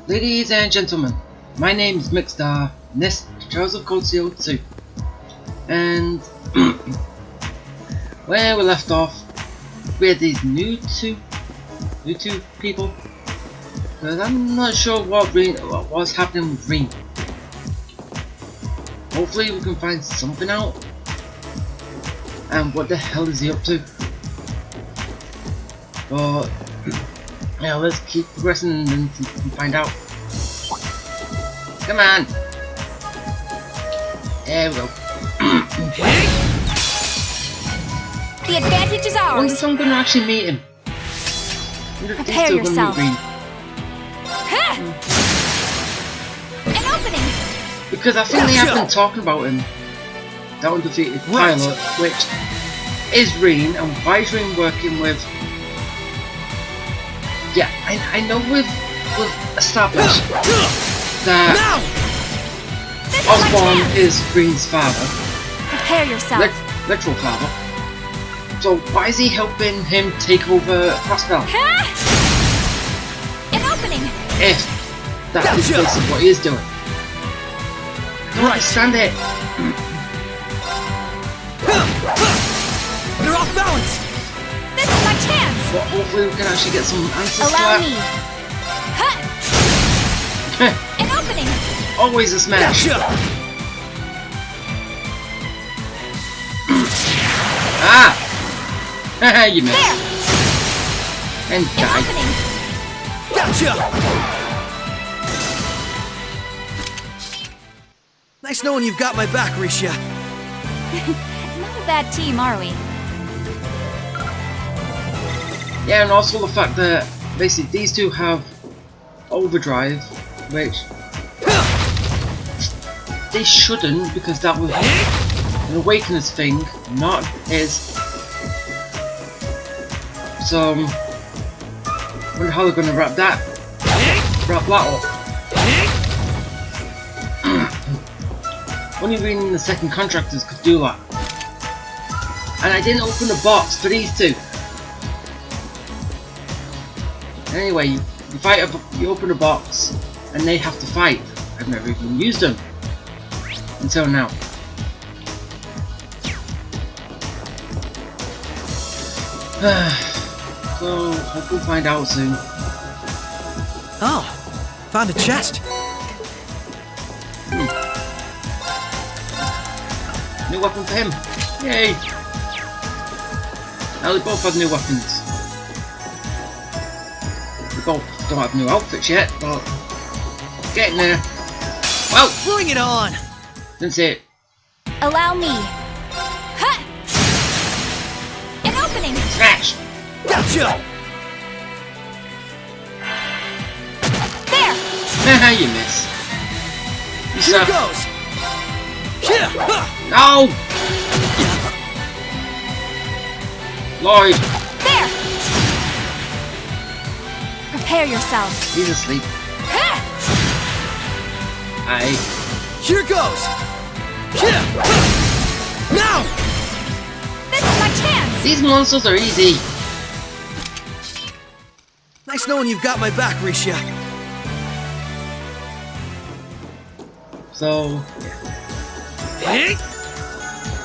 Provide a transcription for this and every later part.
Ladies and gentlemen, my name is Mickstar, and this is Trials of Cold Steel 2. And where we left off, we had these new two people. But I'm not sure what's happening with Reem. Hopefully we can find something out. And what the hell is he up to? But yeah, let's keep progressing and then we can find out. Come on! There we go. The advantage is I wonder ours. if I'm gonna actually meet him. Prepare yourself. An opening. Because I think they have been talking about him. That undefeated pilot, which is Reem, and why is Reem working with? Yeah, I know we've established that Osborn is Reem's father. Prepare yourself. Literal father. So why is he helping him take over Crossbell? An opening. If that is basically what he is doing. Right, stand it. You're off balance. This is my chance. But hopefully we can actually get some answers Allow to me. that. An opening. Always a smash. Ah! You missed. There. And An died. opening. Gotcha. Nice knowing you've got my back, Risha. Not a bad team, are we? Yeah, and also the fact that basically these two have overdrive, which they shouldn't, because that was an Awakener's thing, not his. So, wonder how they're going to wrap that up. Only reading the second contractors could do that. And I didn't open the box for these two. Anyway, you open a box, and they have to fight. I've never even used them until now. So hope we'll find out soon. Oh, found a chest. New weapon for him. Yay! Now they both have new weapons. We both don't have new outfits yet, but getting there. Well, Bring it on. didn't see it. Allow me. An opening. Smash! Gotcha. There. You miss. You Here suck. goes. Yeah. No! Lloyd! There. Prepare yourself. He's asleep. Aye. Here goes. Yeah. Now. This is my chance. These monsters are easy. Nice knowing you've got my back, Risha. So, Hey.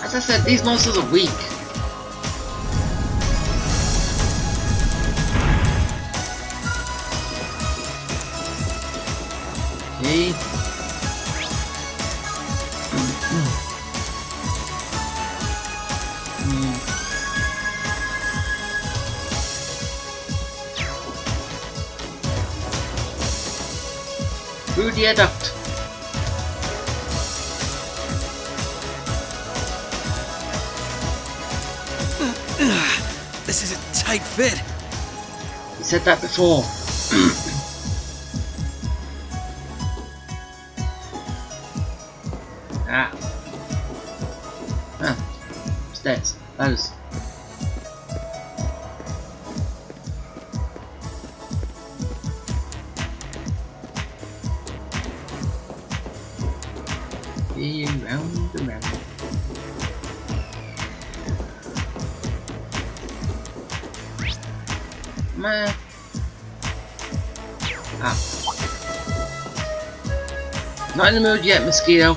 as I said, these monsters are weak. Okay. Through the adduct. This is a tight fit. You said that before. Ah. Ah. Stairs. Ladders. Round and round. Meh. Ah. Not in the mood yet, mosquito.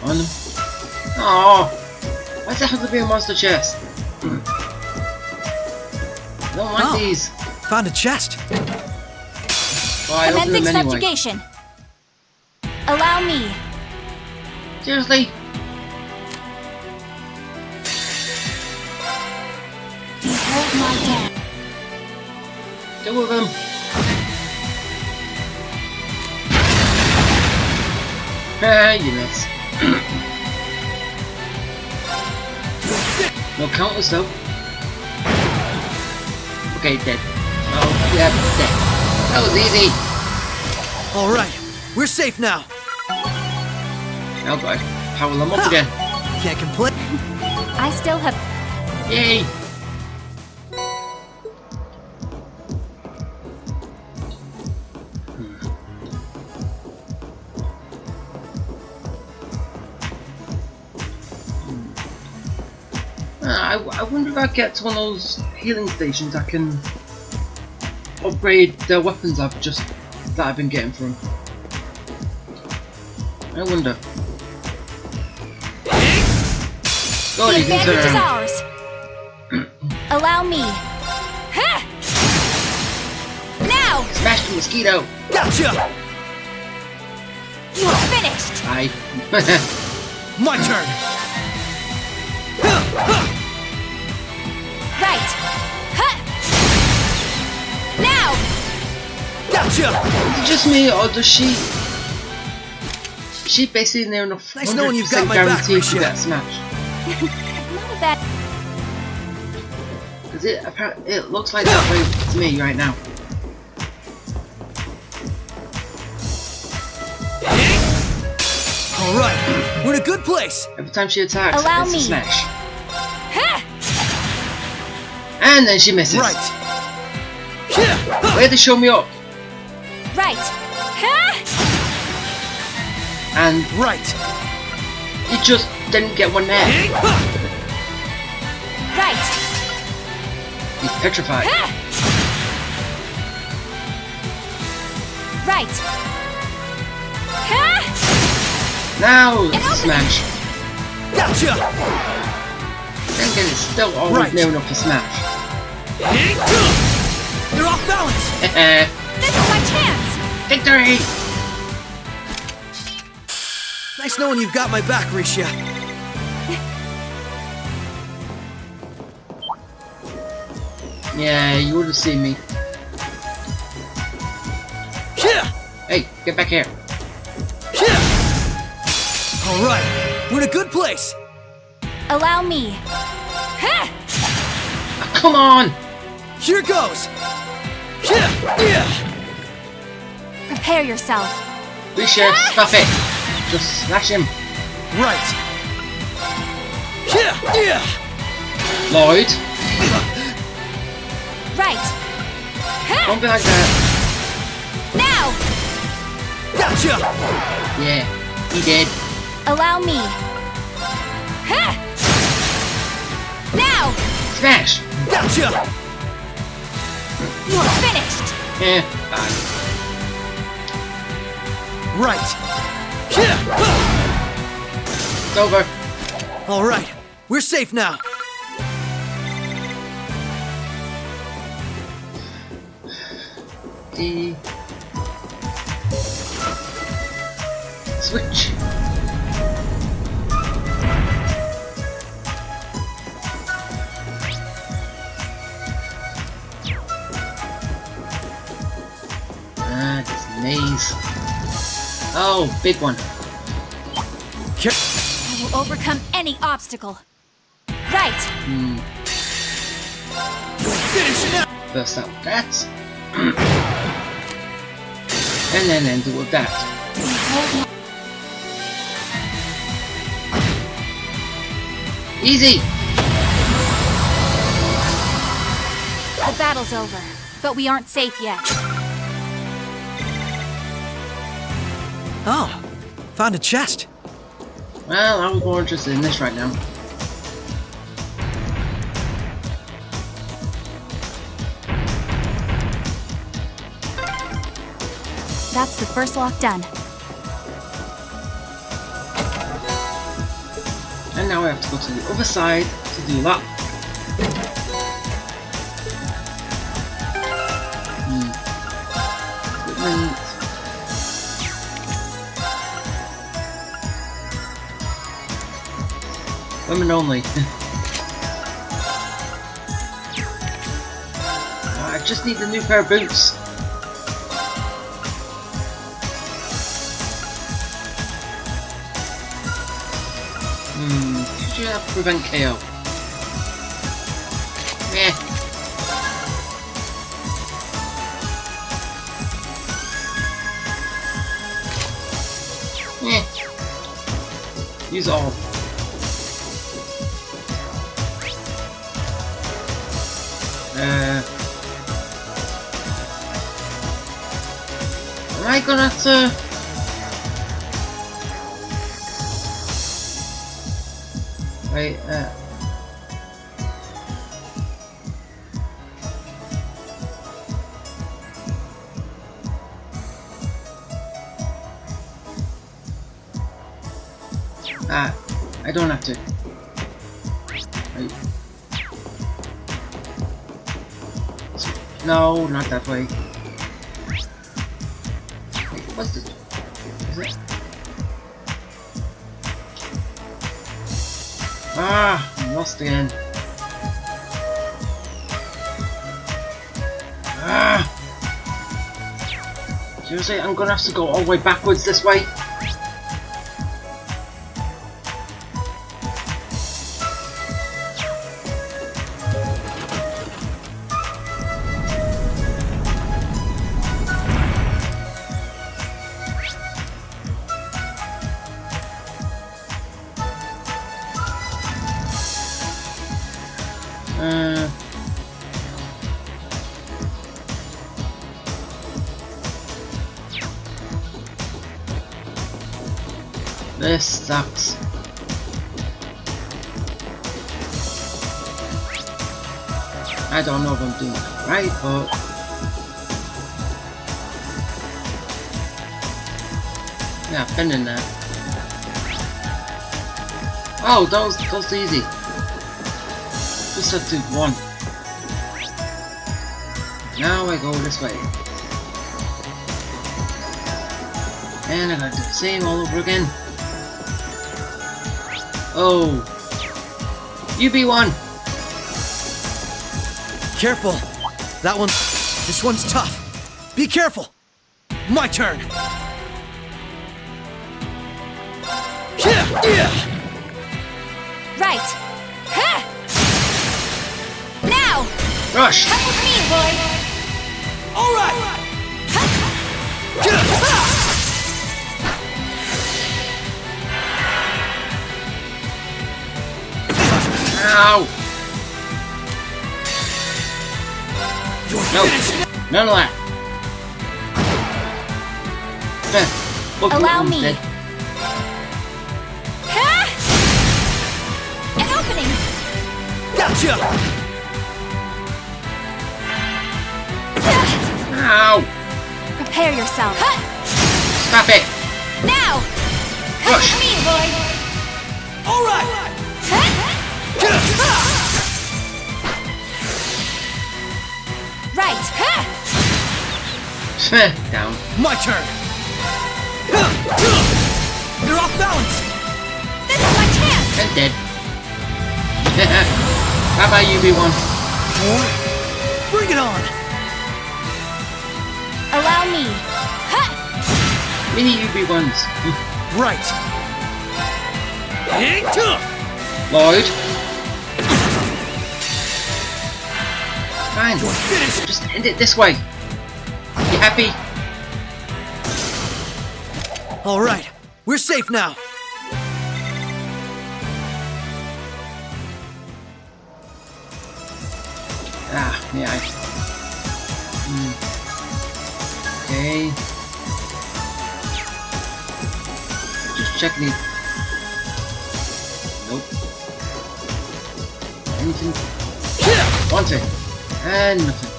On them. Oh, why does it have to be a monster chest? I don't like these. Found a chest. Well, I opened Commencing them anyway. subjugation. Allow me. Seriously? Behold my death. Two of them. Ah, you miss. No counters though. Okay, dead. Oh, yeah, dead. That was easy. All right, we're safe now. Now go. Power them up again. Can't complain. I still have. Yay! I wonder if I get to one of those healing stations I can upgrade the weapons that I've been getting from. I wonder. Go The on, you can advantage is turn. ours. Allow me. Ha! Now! Smash the mosquito! Gotcha. Finished! Hi. My turn. Right! Ha! Now! Gotcha. Is it just me, or does she? Is she basically near enough Nice knowing you've 100% got my back, guaranteed to Risha. get smashed? Not a bad. Because it looks like that way to me right now. All right, we're in a good place. Every time she attacks, Allow it's me. a smash. Ha! And then she misses. Right. Yeah. Way to show me up. Right! Ha! And Right. you just didn't get one there. Right! He's petrified. Ha! Right! Ha! Now it's a smash. Gotcha. Then again, it's still always Right. near enough to smash. They're off balance. This is my chance! Victory! Nice knowing you've got my back, Risha. Yeah, you would have seen me. Yeah. Hey, get back here. Yeah. All right, we're in a good place. Allow me. Ha! Oh, come on! Here goes. Yeah. Yeah. Prepare yourself. Risha, stop it! Just smash him. Right. Yeah. Yeah. Lloyd, Right! Ha! don't be like that. Now! Gotcha. Yeah, he did. Allow me. Ha! Now! Smash! Gotcha. Finished! Yeah, bye. Right. Yeah. It's over. All right, we're safe now. Switch. Ah, this maze. Oh, big one. I will overcome any obstacle. Right! Finish now. Burst out with that. And then end it with that. Easy! The battle's over, but we aren't safe yet. Oh, found a chest. Well, I was more interested in this right now. That's the first lock done. And now I have to go to the other side to do that. Equipment. Women only. I just need a new pair of boots. Could you prevent KO? Meh. Use all. Am I gonna have to? Wait, I don't have to. Wait. No, not that way. Wait, what's this? Is it? Ah, I'm lost again. Ah! Seriously, I'm gonna have to go all the way backwards this way. This sucks. I don't know if I'm doing it right, but yeah, I've been in there. Oh, those easy. Just have to do one. Now I go this way. And I gotta do the same all over again. Oh. UB1! Careful. That one. This one's tough. Be careful. My turn. Yeah. Right. Ha! Now! Rush! Come with me, boy! All right. Ow! No! None of that! Allow me. Ha! An opening! Gotcha! Ow! Prepare yourself. Ha! Stop it! Now! Come Rush! with me, boy! All right. Ha! Right. Ha! Down. My turn. You're off balance. This is my chance! And dead. Bye bye, UB1. Bring it on. Allow me. Ha! Mini UB1s. Right. Lloyd. Fine. Finish. Just end it this way. You happy? All right. We're safe now. Ah, yeah. Okay. Just check me. Nope. Anything? One thing. And nothing.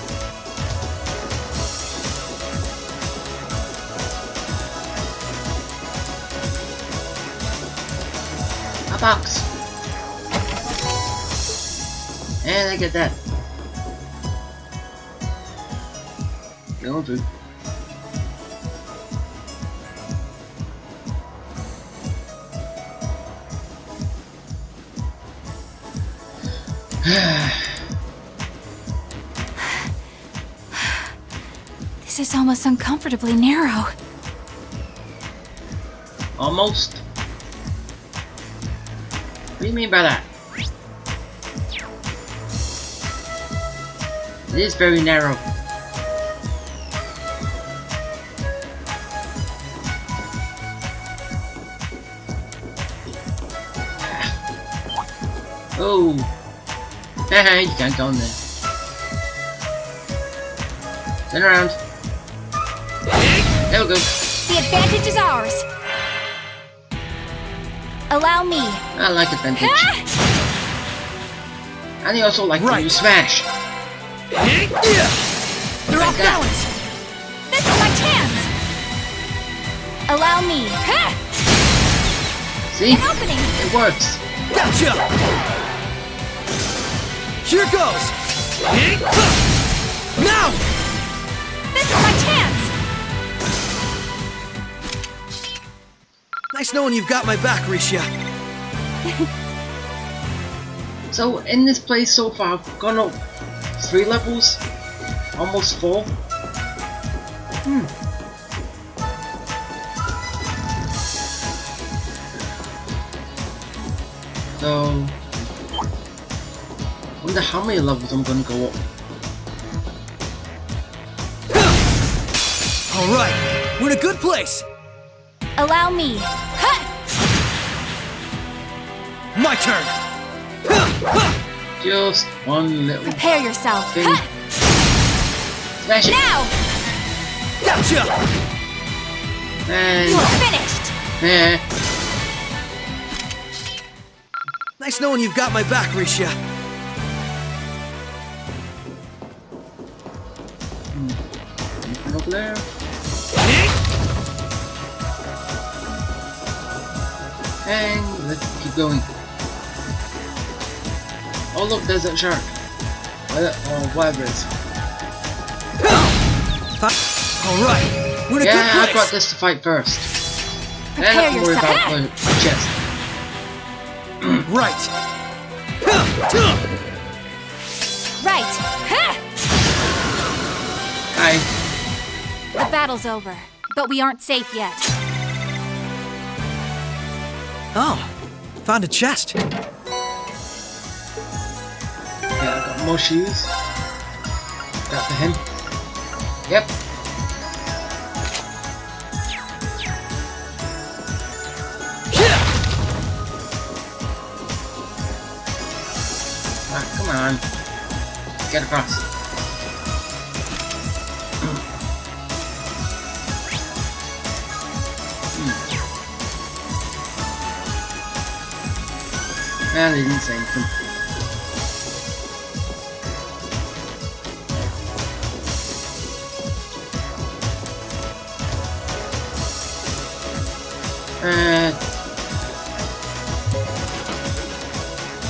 A box! And I get that. Go through. This is almost uncomfortably narrow. Almost? What do you mean by that? It is very narrow. Oh! Haha, you can't go in there. Turn around. There we go. The advantage is ours. Allow me. I like advantage. And you also like to use smash. You're off balance. This is my chance. Allow me. See? An opening. It works. Gotcha! Here goes! Now! This is my chance. Nice knowing you've got my back, Risha. So in this place so far, I've gone up 3 levels, almost 4. So, I wonder how many levels I'm gonna go up. Alright, we're in a good place. Allow me. My turn. Just one little Prepare yourself. thing. Smash it! Now. Gotcha! And You're finished. Nice knowing you've got my back, Risha. Anything over there? And let's keep going. Oh look, there's that shark. Or whatever it is. Alright, we're in a Yeah, good I place. brought this to fight first. Then I Prepare can worry yourself. about my chest. Right. Right. Hi. The battle's over, but we aren't safe yet. Oh, found a chest. Yeah, I got more shoes. That for him. Yep. Ah, come on. Get across. And they didn't say anything.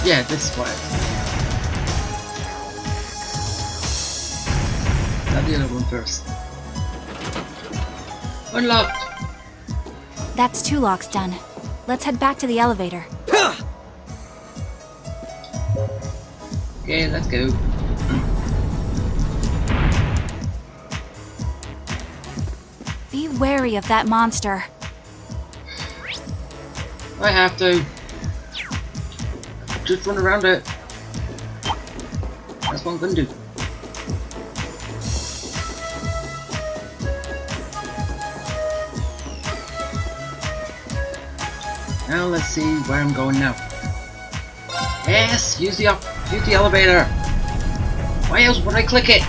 Yeah, this is why. Not the other one first. Unlocked! That's 2 locks done. Let's head back to the elevator. Okay, let's go. Be wary of that monster. I have to. Just run around it. That's what I'm gonna do. Now let's see where I'm going now. Yes, use the elevator. Why else would I click it?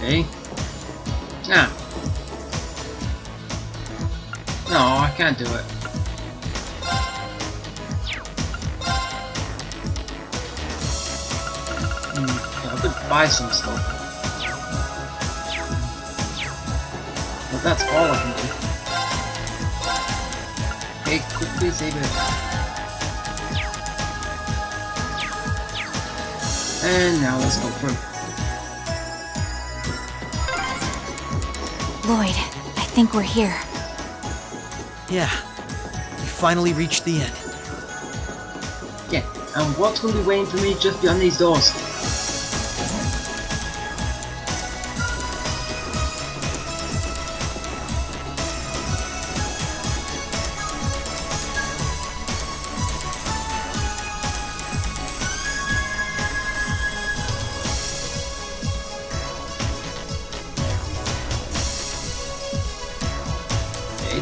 Okay. Now, can't do it. Yeah, I could buy some stuff. But that's all I can do. Okay, quickly save it. And now let's go through. Lloyd, I think we're here. Yeah, we finally reached the end. Yeah, and what's going to be waiting for me just beyond these doors?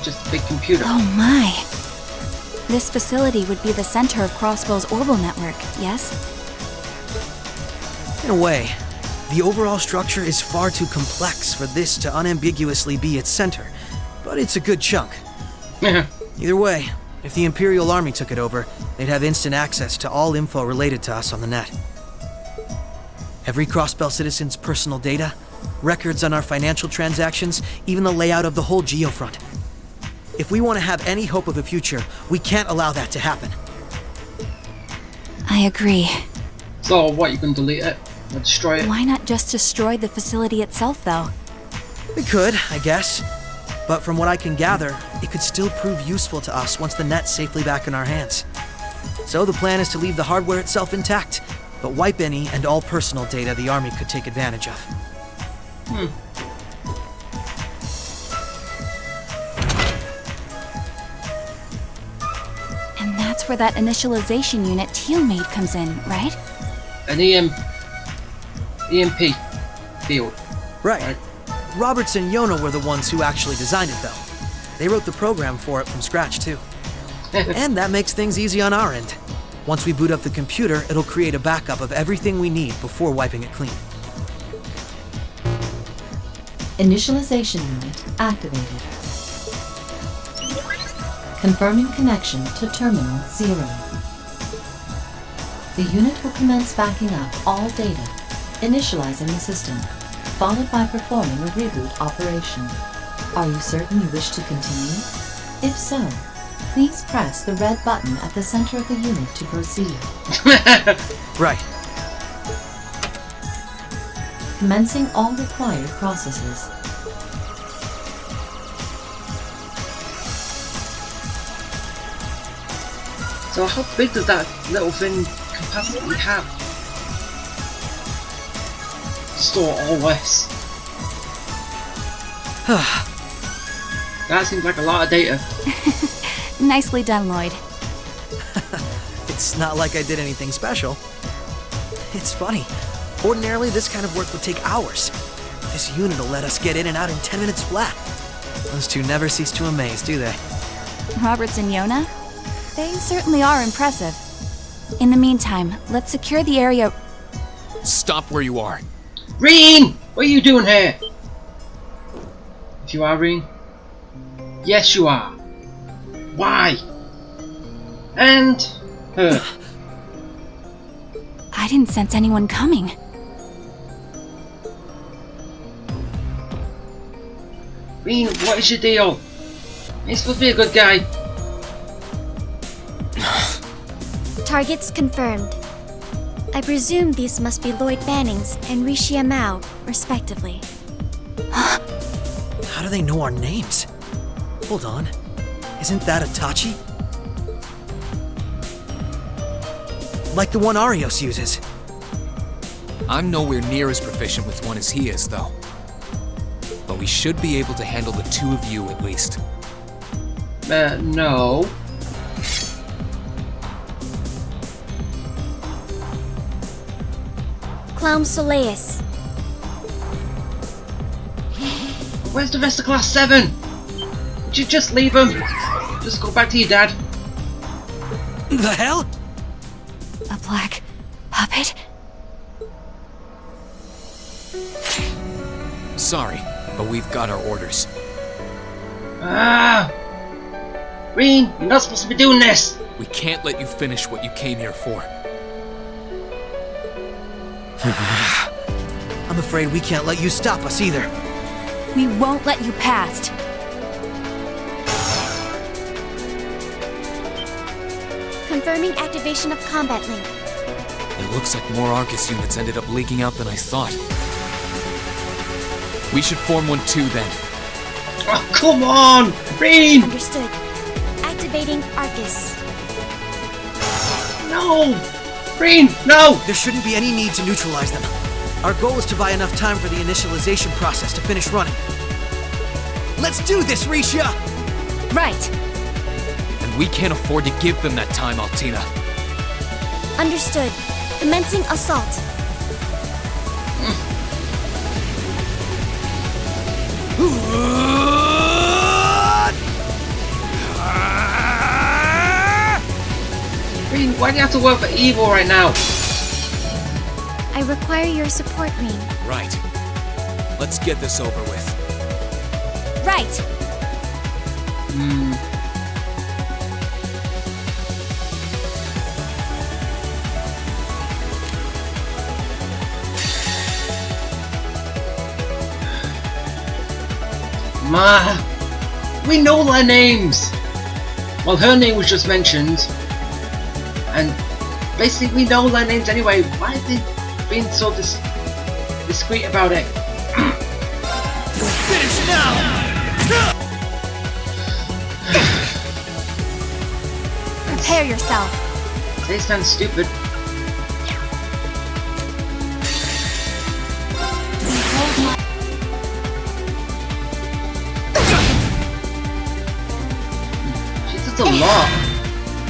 Just a big computer. Oh my. This facility would be the center of Crossbow's orbital network, yes? In a way, the overall structure is far too complex for this to unambiguously be its center, but it's a good chunk. Either way, if the Imperial Army took it over, they'd have instant access to all info related to us on the net. Every Crossbell citizen's personal data, records on our financial transactions, even the layout of the whole geofront. If we want to have any hope of a future, we can't allow that to happen. I agree. So what, you can delete it? Or destroy it? Why not just destroy the facility itself, though? We could, I guess. But from what I can gather, it could still prove useful to us once the net's safely back in our hands. So the plan is to leave the hardware itself intact, but wipe any and all personal data the Army could take advantage of. And that's where that initialization unit Teal made comes in, right? An EMP field. Right. Roberts and Yona were the ones who actually designed it, though. They wrote the program for it from scratch, too. And that makes things easy on our end. Once we boot up the computer, it'll create a backup of everything we need before wiping it clean. Initialization unit activated. Confirming connection to Terminal 0. The unit will commence backing up all data, initializing the system, followed by performing a reboot operation. Are you certain you wish to continue? If so, please press the red button at the center of the unit to proceed. Right. Commencing all required processes. So how big does that little thing capacity have? Store all this. That seems like a lot of data. Nicely done, Lloyd. It's not like I did anything special. It's funny. Ordinarily, this kind of work would take hours. This unit will let us get in and out in 10 minutes flat. Those two never cease to amaze, do they? Roberts and Yona? They certainly are impressive. In the meantime, let's secure the area. Stop where you are. Reen! What are you doing here? If you are Reen? Yes, you are. Why? And her. I didn't sense anyone coming. Reen, what is your deal? You're supposed to be a good guy. Targets confirmed. I presume these must be Lloyd Bannings and Rishia Mao, respectively. How do they know our names? Hold on. Isn't that Itachi? Like the one Arios uses. I'm nowhere near as proficient with one as he is, though. But we should be able to handle the two of you at least. No. Clown Soleus. Where's the rest of Class 7? Would you just leave them? Just go back to your dad. The hell? A black puppet? Sorry, but we've got our orders. Ah! Green, you're not supposed to be doing this! We can't let you finish what you came here for. I'm afraid we can't let you stop us either. We won't let you past. Confirming activation of combat link. It looks like more Arcus units ended up leaking out than I thought. We should form one too, then. Oh, come on! Green! Understood. Activating Arcus. No! Green, no! There shouldn't be any need to neutralize them. Our goal is to buy enough time for the initialization process to finish running. Let's do this, Risha! Right. And we can't afford to give them that time, Altina. Understood. Commencing assault. Green, why do you have to work for evil right now? I require your support, Green. Right. Let's get this over with. Right. Ma, we know their names! Well, her name was just mentioned. And basically we know their names anyway. Why are they being so discreet about it? Finish now! Prepare yourself. They sound stupid. She's just a lot.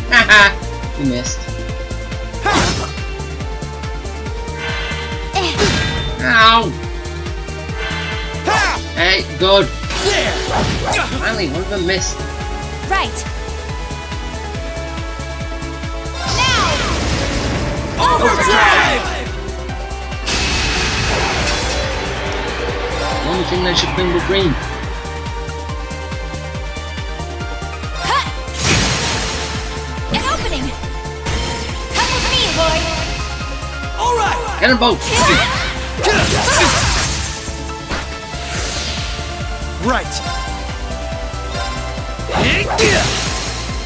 Haha, you missed. Ow! Hey, good. Finally, one of them missed. Right. Overdrive! The only thing that should bring with Green. An opening. Come with me, Lloyd. All right! Get them both! Right.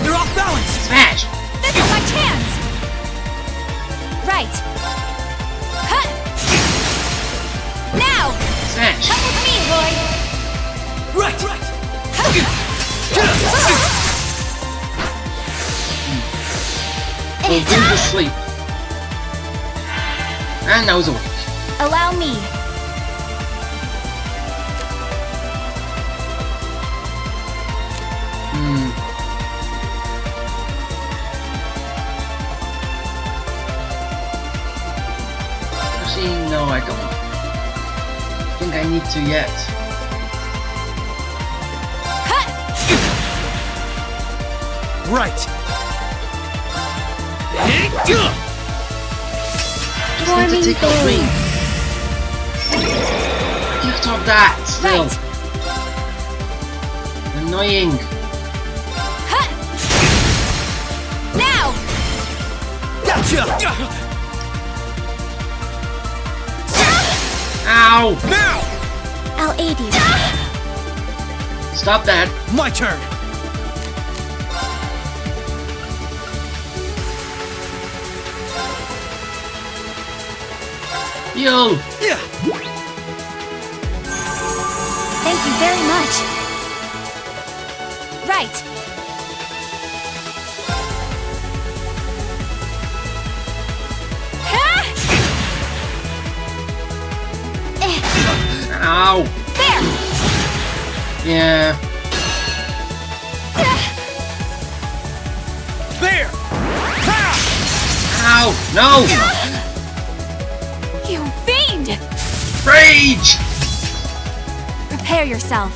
They're off balance! Smash! This is my chance. Right. Cut. Now. Smash! Come with me, Lloyd. Right! Well, Green's asleep. And now he's awake. Allow me. Actually, no, I don't think I need to yet. Cut. Right! Just need to take out Green. You have to have that still. Right. Annoying. Cut. Now. Gotcha! Ow! Now! I'll aid you. Stop that. My turn! Yo! Yeah! Thank you very much. Right. Ow! There. Yeah. There! Ow! No! You fiend! Rage! Prepare yourself.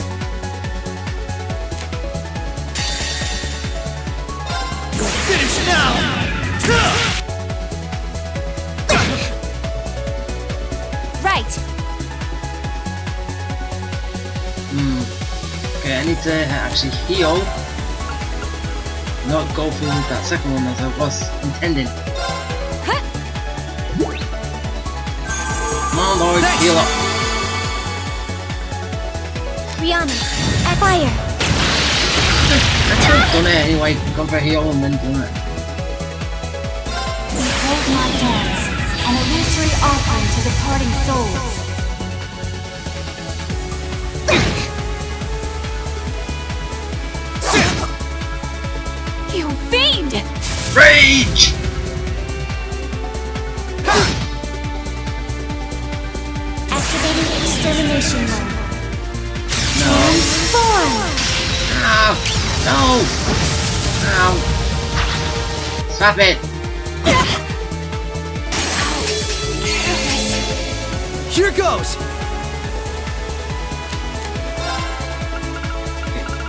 Finish now! Right. Okay, I need to actually heal. not go through with that second one as I was intending. Come on, Lord, heal up. Rihanna, at fire. I should have done it anyway. Gone for heal and then done it. Behold my dance, an illusory offering to departing souls. You fiend! Rage! Activating extermination mode. No. Transform! Ow! No! Ow! Stop it! Here goes!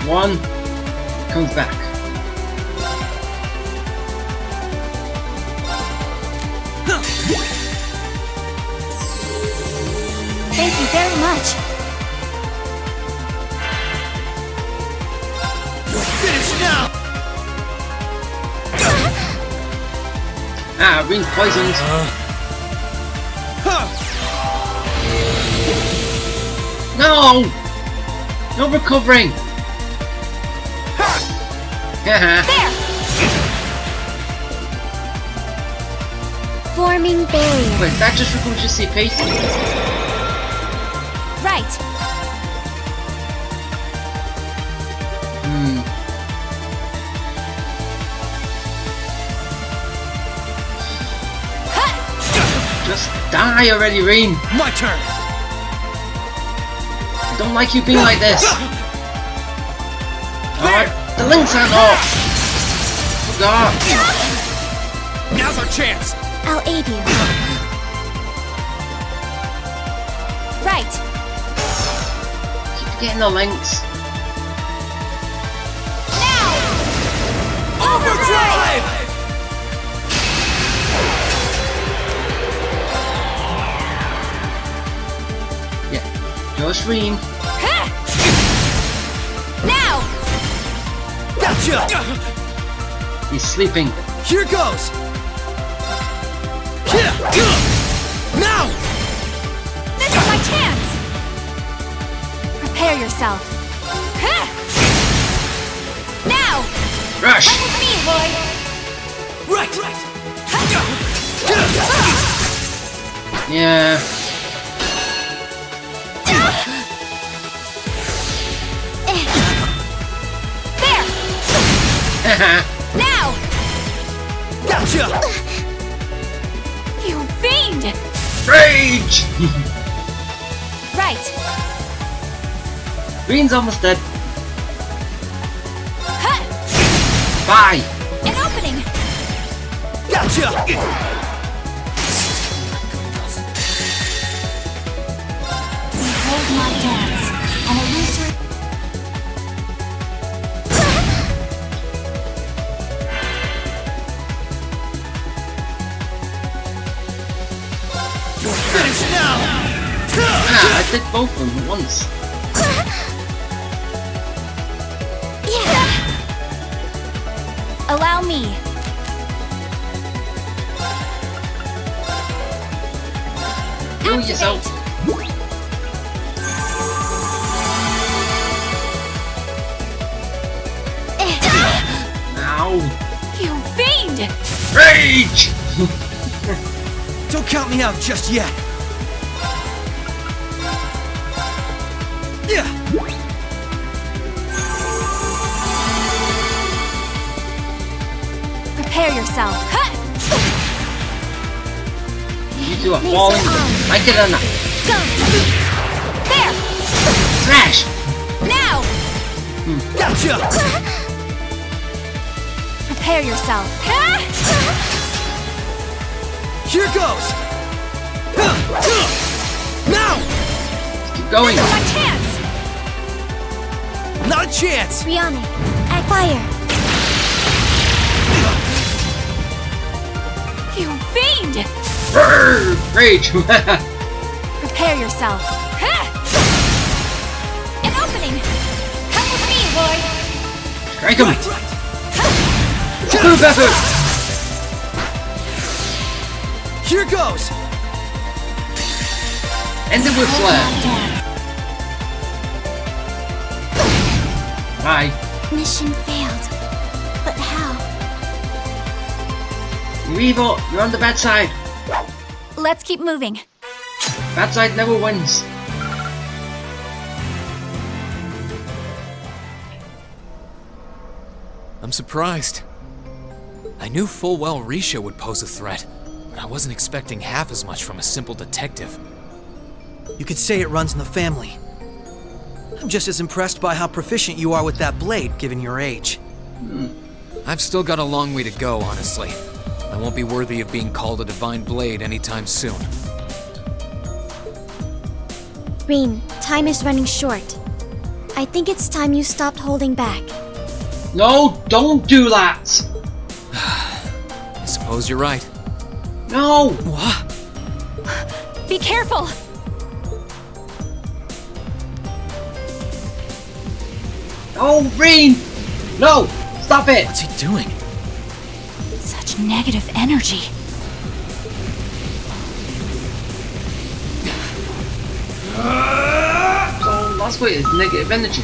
One comes back. Thank you very much. Finish now! Ah, ring poisoned. No! No recovering! Haha. There! Forming barrier. Wait, that just recovers your CP? Right. Just die already, Reem! My turn! I don't like you being like this! Alright, the link's hand off! Oh god! Now's our chance! I'll aid you. Right. Keep getting the links. Now! Overdrive! Yeah, just Reem. Now! Gotcha! He's sleeping. Here goes! Now! This is my chance! Prepare yourself. Now! Rush! Come with me, Lloyd! Right! Yeah. There! Haha. Now! Gotcha! You fiend! Rage! Right. Green's almost dead. Huh. Bye! An opening! Gotcha! Behold my dance, an illusory... Finish now! Ah, I did both of them at once. Allow me. Do it yourself. Ow! You fiend! Rage! Don't count me out just yet! Yeah! Prepare yourself. Huh. You two are falling like it or not. Go! There! Smash! Now! Gotcha! Prepare yourself. Huh. Here goes! Now! Keep going! This is my chance! Not a chance! Rihanna, at fire. You fiend! Brrr! Rage! Prepare yourself. Huh. An opening! Come with me, Lloyd! Strike him! Right! Here goes! End it with flare. Bye. Mission failed. But how? You're evil. You're on the bad side. Let's keep moving. Bad side never wins. I'm surprised. I knew full well Risha would pose a threat, but I wasn't expecting half as much from a simple detective. You could say it runs in the family. I'm just as impressed by how proficient you are with that blade, given your age. I've still got a long way to go, honestly. I won't be worthy of being called a divine blade anytime soon. Rin, time is running short. I think it's time you stopped holding back. No, don't do that. I suppose you're right. No. What? Be careful! Oh, Rin! No! Stop it! What's he doing? Such negative energy. So that's what it is, negative energy.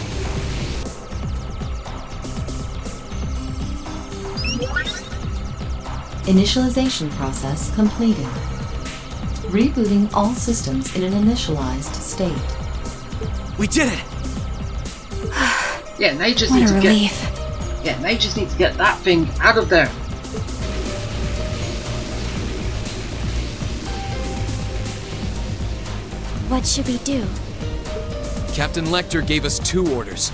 Initialization process completed. Rebooting all systems in an initialized state. We did it! Yeah, now you just What need a to relief. get. Yeah, now you just need to get that thing out of there. What should we do? Captain Lecter gave us 2 orders.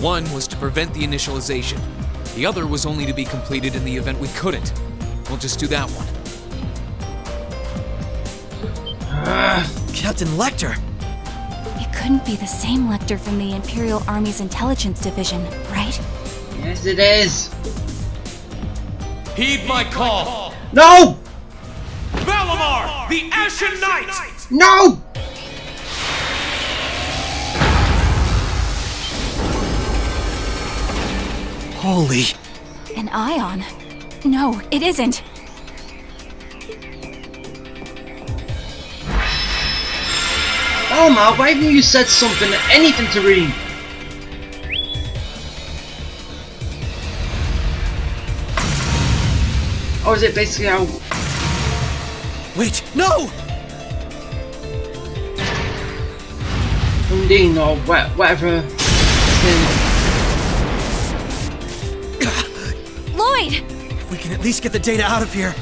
One was to prevent the initialization. The other was only to be completed in the event we couldn't. We'll just do that one. Captain Lecter! It couldn't be the same Lecter from the Imperial Army's intelligence division, right? Yes, it is. Heed my call! No! Valimar, the Ashen Knight! No! Holy... An ion? No, it isn't. Oh, Mal, why haven't you said something, anything to Rin? Or is it basically how... Wait, no! Undine or whatever... Lloyd! If we can at least get the data out of here.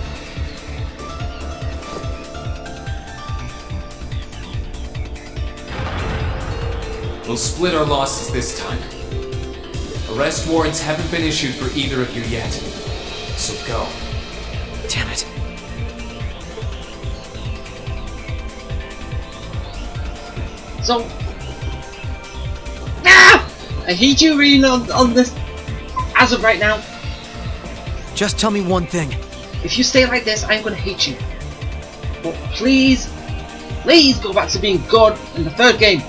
We'll split our losses this time. Arrest warrants haven't been issued for either of you yet. So go. Damn it. So... Ah! I hate you, Rin, on this... As of right now. Just tell me one thing. If you stay like this, I'm gonna hate you. But please, please go back to being good in the 3rd game.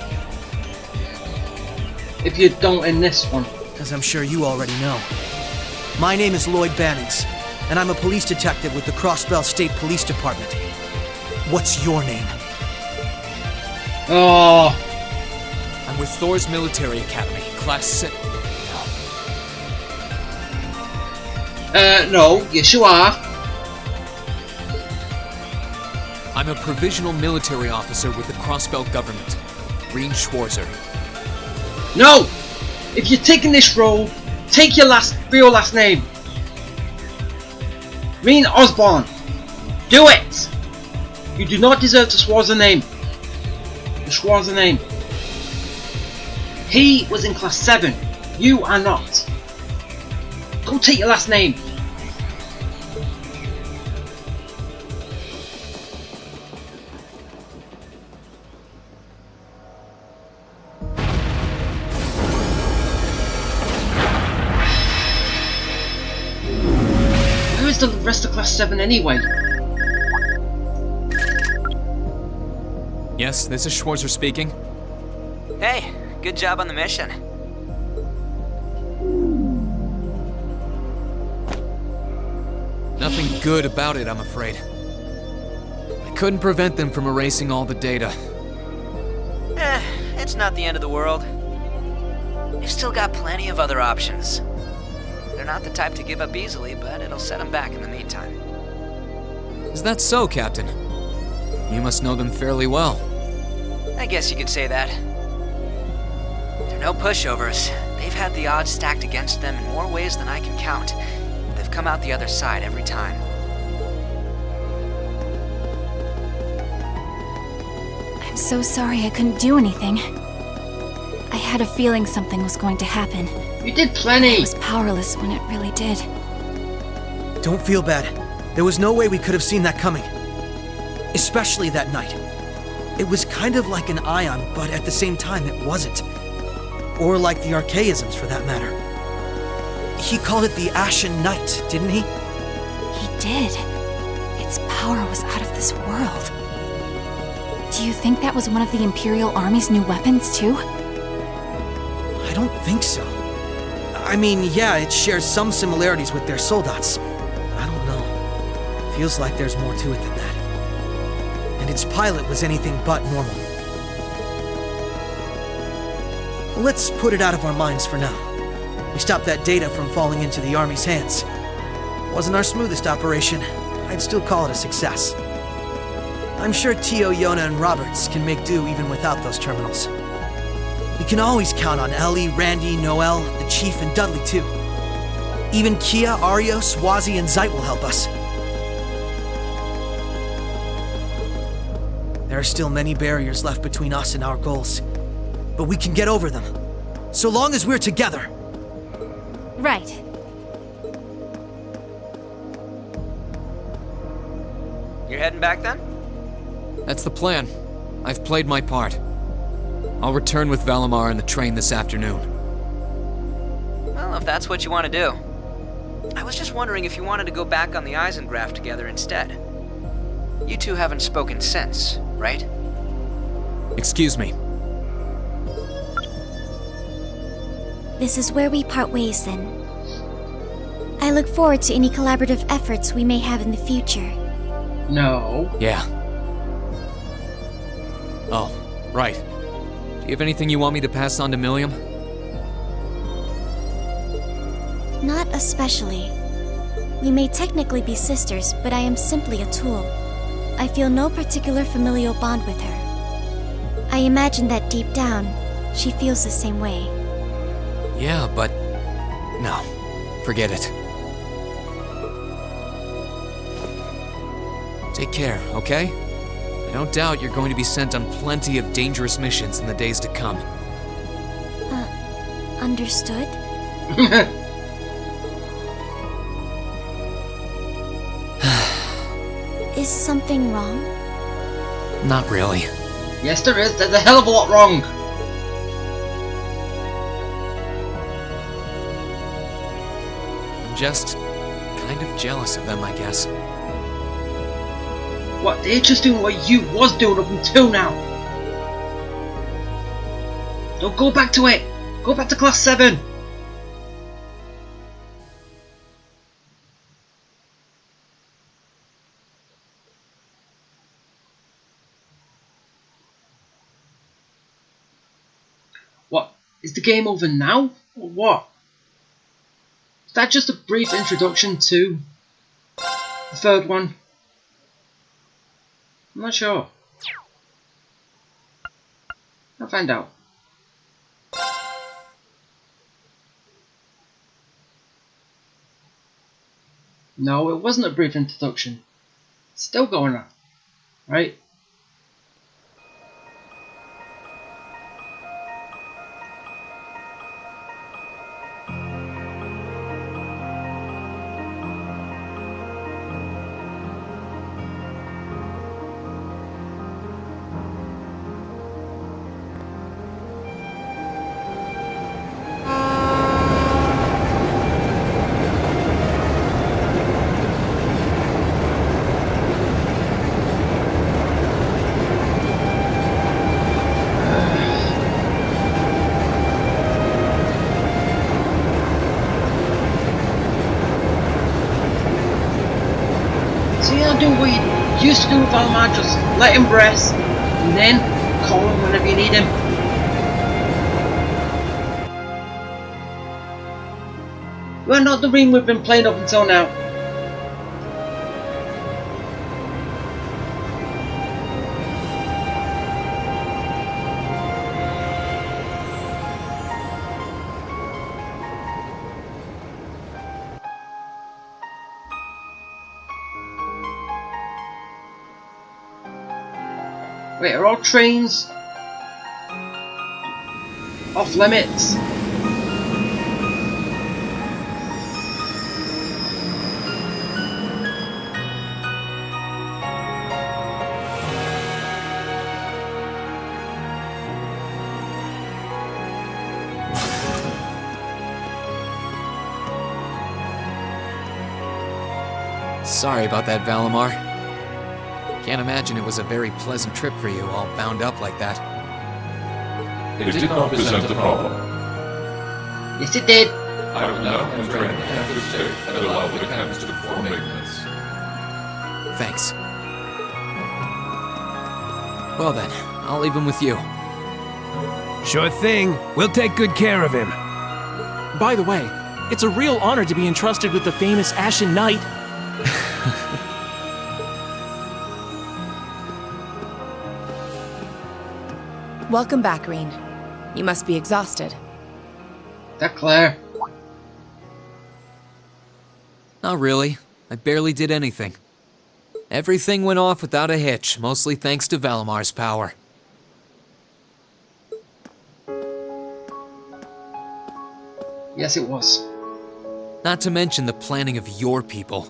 If you don't in this one. As I'm sure you already know. My name is Lloyd Bannings, and I'm a police detective with the Crossbell State Police Department. What's your name? Oh, I'm with Thor's Military Academy, Class 6. no, yes you are. I'm a provisional military officer with the Crossbell government, Green Schwarzer. No! If you're taking this role, take your real last name. Rin Osborne. Do it! You do not deserve the Schwarzer name. The Schwarzer name. He was in Class 7. You are not. Go take your last name. Where is the rest of Class 7 anyway? Yes, this is Schwarzer speaking. Hey, good job on the mission. Nothing good about it, I'm afraid. I couldn't prevent them from erasing all the data. It's not the end of the world. They've still got plenty of other options. They're not the type to give up easily, but it'll set them back in the meantime. Is that so, Captain? You must know them fairly well. I guess you could say that. They're no pushovers. They've had the odds stacked against them in more ways than I can count. But they've come out the other side every time. I'm so sorry I couldn't do anything. I had a feeling something was going to happen. You did plenty. I was powerless when it really did. Don't feel bad. There was no way we could have seen that coming. Especially that night. It was kind of like an ion, but at the same time it wasn't. Or like the archaisms, for that matter. He called it the Ashen Night, didn't he? He did. Its power was out of this world. Do you think that was one of the Imperial Army's new weapons, too? I don't think so. I mean, yeah, it shares some similarities with their soldats. But I don't know. Feels like there's more to it than that. And its pilot was anything but normal. Let's put it out of our minds for now. We stopped that data from falling into the Army's hands. Wasn't our smoothest operation, but I'd still call it a success. I'm sure Tio, Yona, and Roberts can make do even without those terminals. We can always count on Ellie, Randy, Noel, the Chief, and Dudley too. Even Kia, Ario, Swazi, and Zeit will help us. There are still many barriers left between us and our goals, but we can get over them, so long as we're together. Right. You're heading back then? That's the plan. I've played my part. I'll return with Valimar and the train this afternoon. Well, if that's what you want to do. I was just wondering if you wanted to go back on the Eisengraph together instead. You two haven't spoken since, right? Excuse me. This is where we part ways then. I look forward to any collaborative efforts we may have in the future. No. Yeah. Oh, right. Do you have anything you want me to pass on to Milliam? Not especially. We may technically be sisters, but I am simply a tool. I feel no particular familial bond with her. I imagine that deep down, she feels the same way. Yeah, but... no. Forget it. Take care, okay? I don't doubt you're going to be sent on plenty of dangerous missions in the days to come. Understood? Is something wrong? Not really. Yes, there is. There's a hell of a lot wrong. I'm just kind of jealous of them, I guess. What? They're just doing what you was doing up until now. Don't go back to it. Go back to class 7. What? Is the game over now? Or what? Is that just a brief introduction to the third one? I'm not sure. I'll find out. No, it wasn't a brief introduction. It's still going on. Right? do what you used to do with Valmar, just let him rest, and then call him whenever you need him. We're not the ring we've been playing up until now. Wait, are all trains off limits? Sorry about that, Valimar. Can't imagine it was a very pleasant trip for you, all bound up like that. It did not present a problem. Yes, it did. I will now enter an active state and allow the camps to perform maintenance. Thanks. Well then, I'll leave him with you. Sure thing. We'll take good care of him. By the way, it's a real honor to be entrusted with the famous Ashen Knight. Welcome back, Reen. You must be exhausted. That Claire. Not really. I barely did anything. Everything went off without a hitch, mostly thanks to Valimar's power. Yes, it was. Not to mention the planning of your people.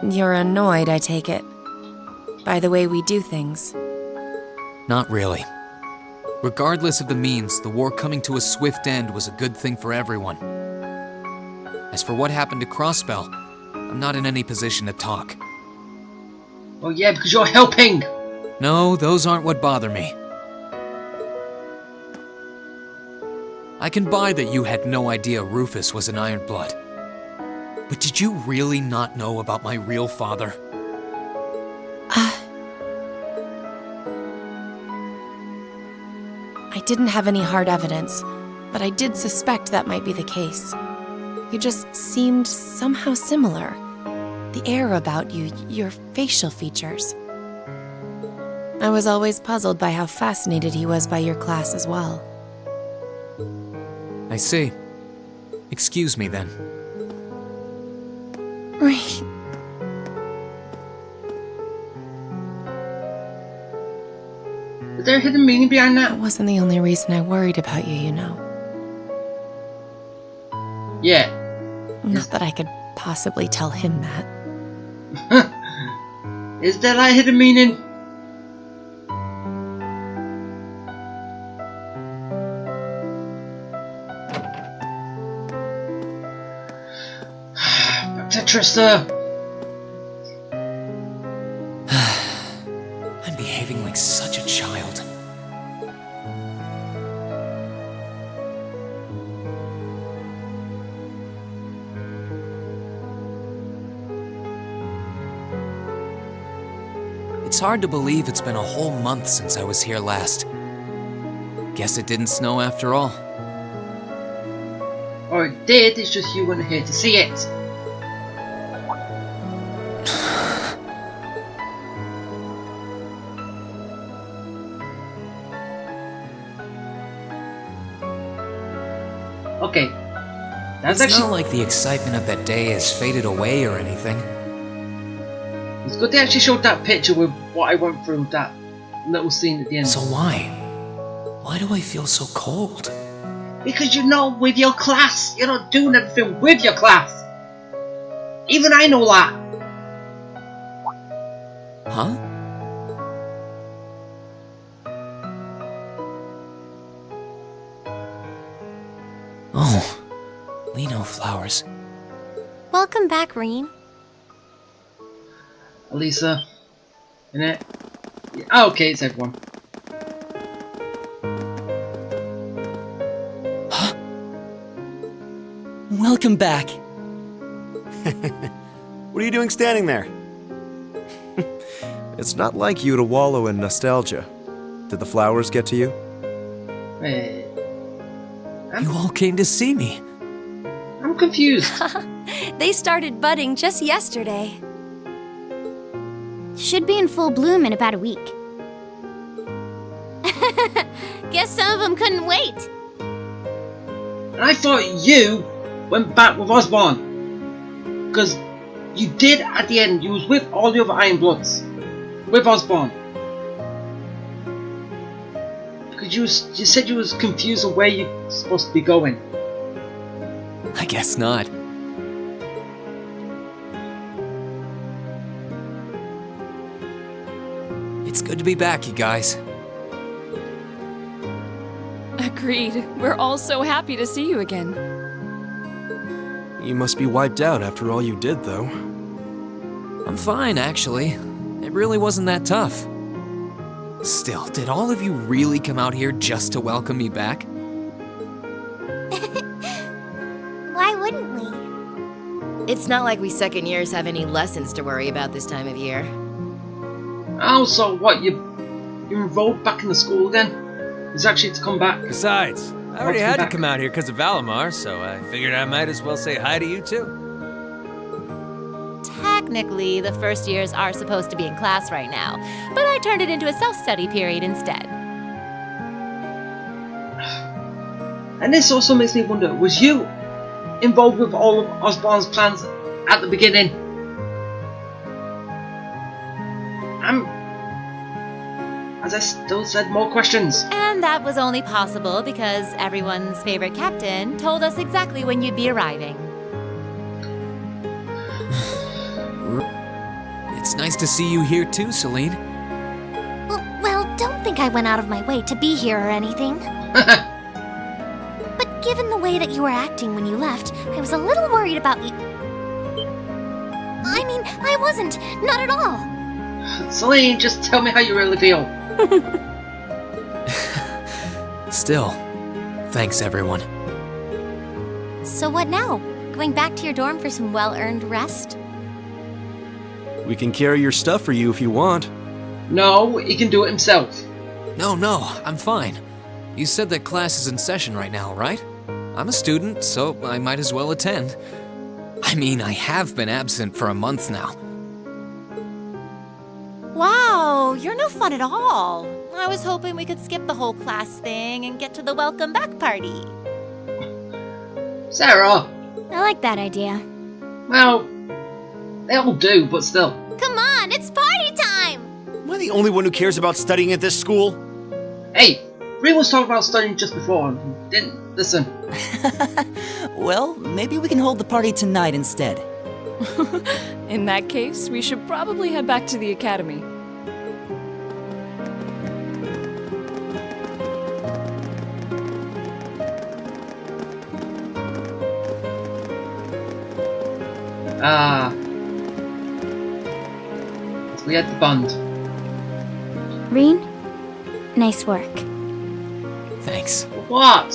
You're annoyed, I take it, by the way we do things. Not really. Regardless of the means, the war coming to a swift end was a good thing for everyone. As for what happened to Crossbell, I'm not in any position to talk. Oh yeah, because you're helping! No, those aren't what bother me. I can buy that you had no idea Rufus was an Ironblood. But did you really not know about my real father? I didn't have any hard evidence, but I did suspect that might be the case. You just seemed somehow similar. The air about you, your facial features. I was always puzzled by how fascinated he was by your class as well. I see. Excuse me then. Right. Is there a hidden meaning behind that? That wasn't the only reason I worried about you, you know. Yeah. Not that I could possibly tell him that. Is there like hidden meaning? Back to Trista. I'm behaving like such a child. It's hard to believe it's been a whole month since I was here last. Guess it didn't snow after all. Or it did, it's just you weren't here to see it. Okay. That's It's actually not like the excitement of that day has faded away or anything. it's good they actually showed that picture with what I went through, that little scene at the end. So why? Why do I feel so cold? Because you're not with your class. You're not doing everything with your class. Even I know that. Huh? Oh, Lino flowers. Welcome back, Reen. Elisa. Innit? Yeah. Oh, okay, it's everyone. Welcome back. What are you doing standing there? It's not like you to wallow in nostalgia. Did the flowers get to you? You all came to see me. I'm confused. They started budding just yesterday. Should be in full bloom in about a week. Guess some of them couldn't wait. And I thought you went back with Osborn. Because you did at the end. You was with all the other Iron Bloods. With Osborn. Because you said you was confused on where you're supposed to be going. I guess not. It's good to be back, you guys. Agreed. We're all so happy to see you again. You must be wiped out after all you did, though. I'm fine, actually. It really wasn't that tough. Still, did all of you really come out here just to welcome me back? Why wouldn't we? It's not like we second years have any lessons to worry about this time of year. Also, what, you're enrolled back in the school again? It's actually to come back. Besides, I already had to come out here because of Valimar, so I figured I might as well say hi to you too. Technically, the first years are supposed to be in class right now, but I turned it into a self-study period instead. And this also makes me wonder, was you involved with all of Osborn's plans at the beginning? As I still said, more questions. And that was only possible because everyone's favorite captain told us exactly when you'd be arriving. It's nice to see you here too, Celine. Well, don't think I went out of my way to be here or anything. But given the way that you were acting when you left, I was a little worried about you. I mean, I wasn't. Not at all. Celine, just tell me how you really feel. Still, thanks everyone. So what now? Going back to your dorm for some well-earned rest? We can carry your stuff for you if you want. No, he can do it himself. No, I'm fine. You said that class is in session right now, right? I'm a student, so I might as well attend. I mean, I have been absent for a month now. Wow, you're no fun at all. I was hoping we could skip the whole class thing and get to the welcome back party. Sarah! I like that idea. Well, they all do, but still. Come on, it's party time! Am I the only one who cares about studying at this school? Hey, Reen was talking about studying just before and didn't listen. Well, maybe we can hold the party tonight instead. In that case, we should probably head back to the academy. We had the bond. Reen, nice work. Thanks. What?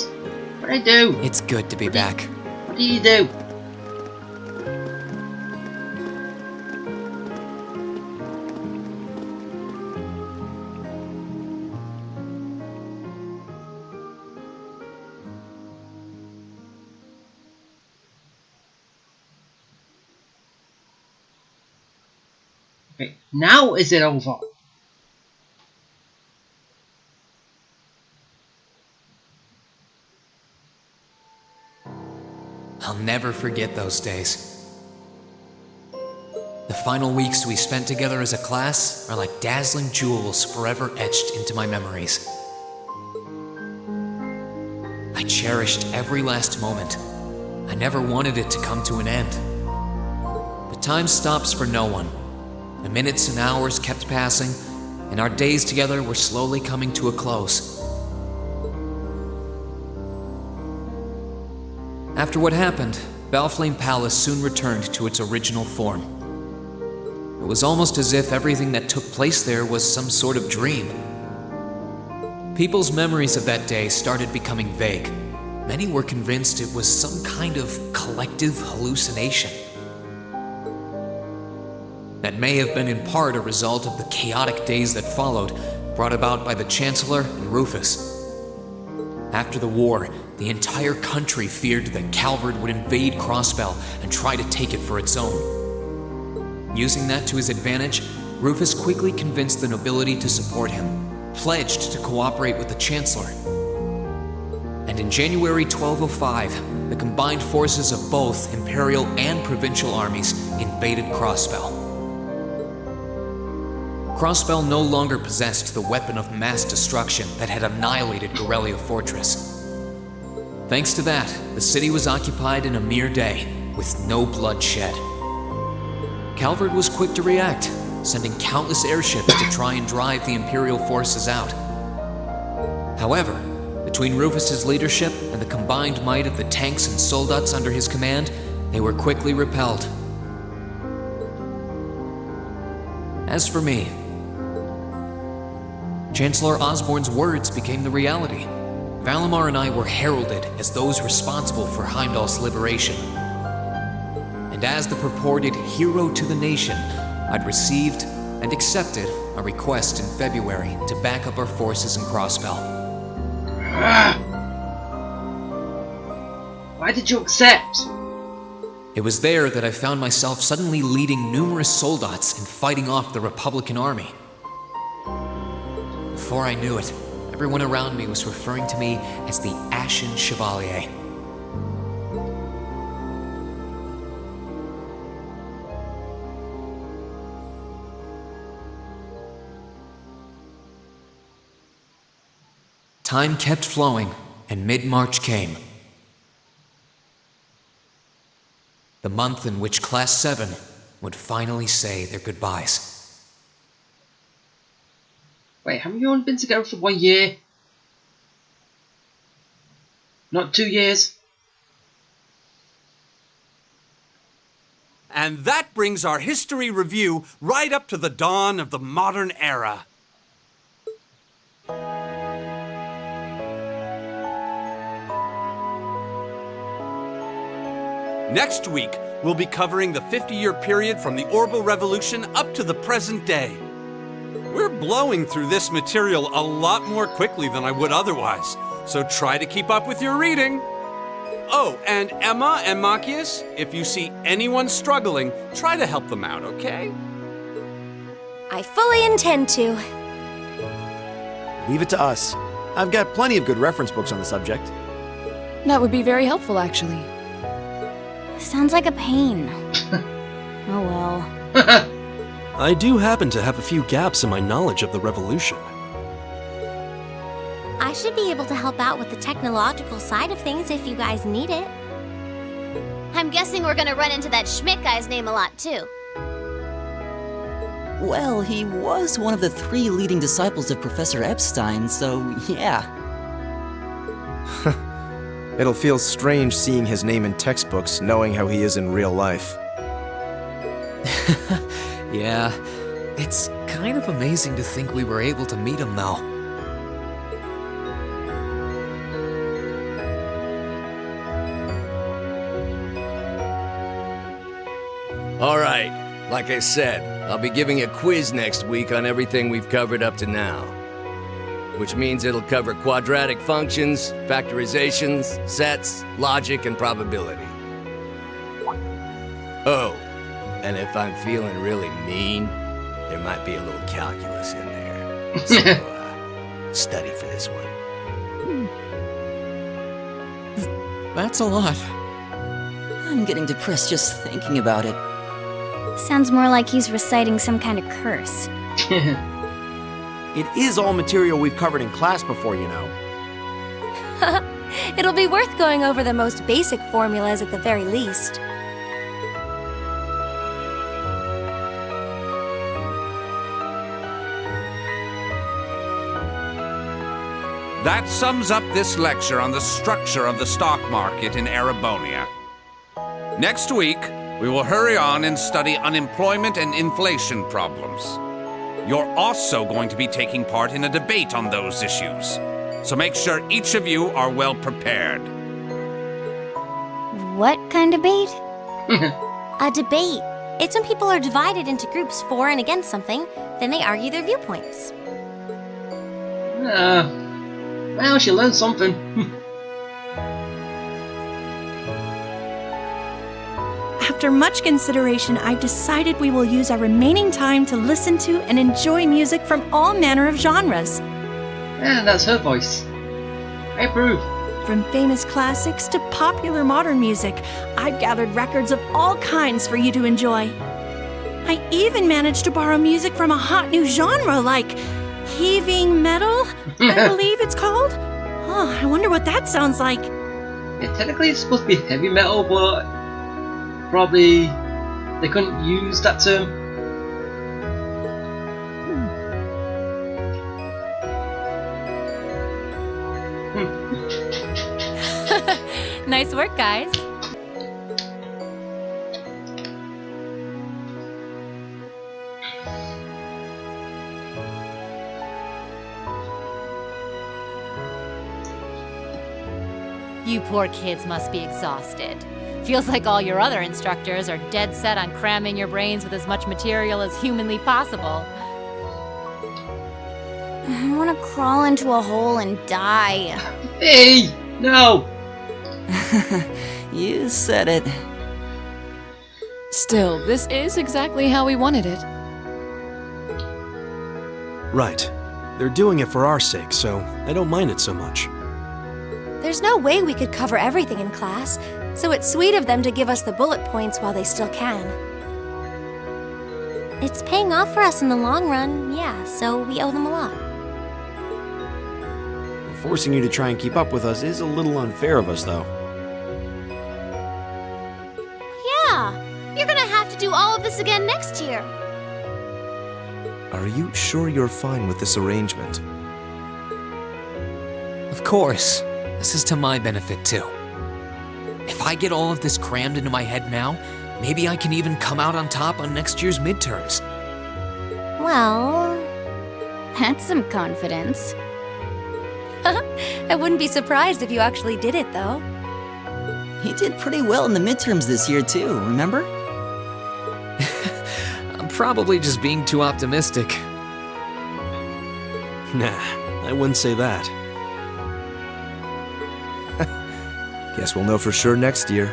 What did I do? It's good to be back. What did you do? Okay, now is it over? I'll never forget those days. The final weeks we spent together as a class are like dazzling jewels forever etched into my memories. I cherished every last moment. I never wanted it to come to an end. But time stops for no one. The minutes and hours kept passing, and our days together were slowly coming to a close. After what happened, Valflame Palace soon returned to its original form. It was almost as if everything that took place there was some sort of dream. People's memories of that day started becoming vague. Many were convinced it was some kind of collective hallucination. That may have been in part a result of the chaotic days that followed, brought about by the Chancellor and Rufus. After the war, the entire country feared that Calvard would invade Crossbell and try to take it for its own. Using that to his advantage, Rufus quickly convinced the nobility to support him, pledged to cooperate with the Chancellor. And in January 1205, the combined forces of both Imperial and Provincial armies invaded Crossbell. Crossbell no longer possessed the weapon of mass destruction that had annihilated Gorelia Fortress. Thanks to that, the city was occupied in a mere day, with no blood shed. Calvard was quick to react, sending countless airships to try and drive the Imperial forces out. However, between Rufus's leadership and the combined might of the tanks and soldats under his command, they were quickly repelled. As for me, Chancellor Osborne's words became the reality. Valimar and I were heralded as those responsible for Heimdall's liberation. And as the purported hero to the nation, I'd received and accepted a request in February to back up our forces in Crossbell. Why did you accept? It was there that I found myself suddenly leading numerous soldats and fighting off the Republican army. Before I knew it, everyone around me was referring to me as the Ashen Chevalier. Time kept flowing, and mid-March came. The month in which Class 7 would finally say their goodbyes. Wait, haven't you only been together for 1 year? Not 2 years? And that brings our history review right up to the dawn of the modern era. Next week, we'll be covering the 50-year period from the Orbital Revolution up to the present day. We're blowing through this material a lot more quickly than I would otherwise, so try to keep up with your reading. Oh, and Emma and Machias, if you see anyone struggling, try to help them out, okay? I fully intend to. Leave it to us. I've got plenty of good reference books on the subject. That would be very helpful, actually. Sounds like a pain. Oh well. I do happen to have a few gaps in my knowledge of the Revolution. I should be able to help out with the technological side of things if you guys need it. I'm guessing we're gonna run into that Schmidt guy's name a lot too. Well, he was one of the 3 leading disciples of Professor Epstein, so yeah. It'll feel strange seeing his name in textbooks, knowing how he is in real life. Yeah, it's kind of amazing to think we were able to meet him though. Alright, like I said, I'll be giving a quiz next week on everything we've covered up to now. Which means it'll cover quadratic functions, factorizations, sets, logic, and probability. Oh, and if I'm feeling really mean, there might be a little calculus in there. So, study for this one. That's a lot. I'm getting depressed just thinking about it. Sounds more like he's reciting some kind of curse. It is all material we've covered in class before, you know. It'll be worth going over the most basic formulas at the very least. That sums up this lecture on the structure of the stock market in Erebonia. Next week, we will hurry on and study unemployment and inflation problems. You're also going to be taking part in a debate on those issues, so make sure each of you are well prepared. What kind of debate? A debate. It's when people are divided into groups for and against something, then they argue their viewpoints. Well, she learned something. After much consideration, I've decided we will use our remaining time to listen to and enjoy music from all manner of genres. And that's her voice. I approve. From famous classics to popular modern music, I've gathered records of all kinds for you to enjoy. I even managed to borrow music from a hot new genre like heaving metal, I believe it's called. Oh, I wonder what that sounds like. Yeah, technically it's supposed to be heavy metal, but probably they couldn't use that term. Nice work, guys. You poor kids must be exhausted. Feels like all your other instructors are dead set on cramming your brains with as much material as humanly possible. I want to crawl into a hole and die. Hey! No! You said it. Still, this is exactly how we wanted it. Right. They're doing it for our sake, so I don't mind it so much. There's no way we could cover everything in class, so it's sweet of them to give us the bullet points while they still can. It's paying off for us in the long run, yeah, so we owe them a lot. Forcing you to try and keep up with us is a little unfair of us, though. Yeah, you're gonna have to do all of this again next year. Are you sure you're fine with this arrangement? Of course. This is to my benefit, too. If I get all of this crammed into my head now, maybe I can even come out on top on next year's midterms. Well, that's some confidence. I wouldn't be surprised if you actually did it, though. He did pretty well in the midterms this year, too, remember? I'm probably just being too optimistic. Nah, I wouldn't say that. Guess we'll know for sure next year.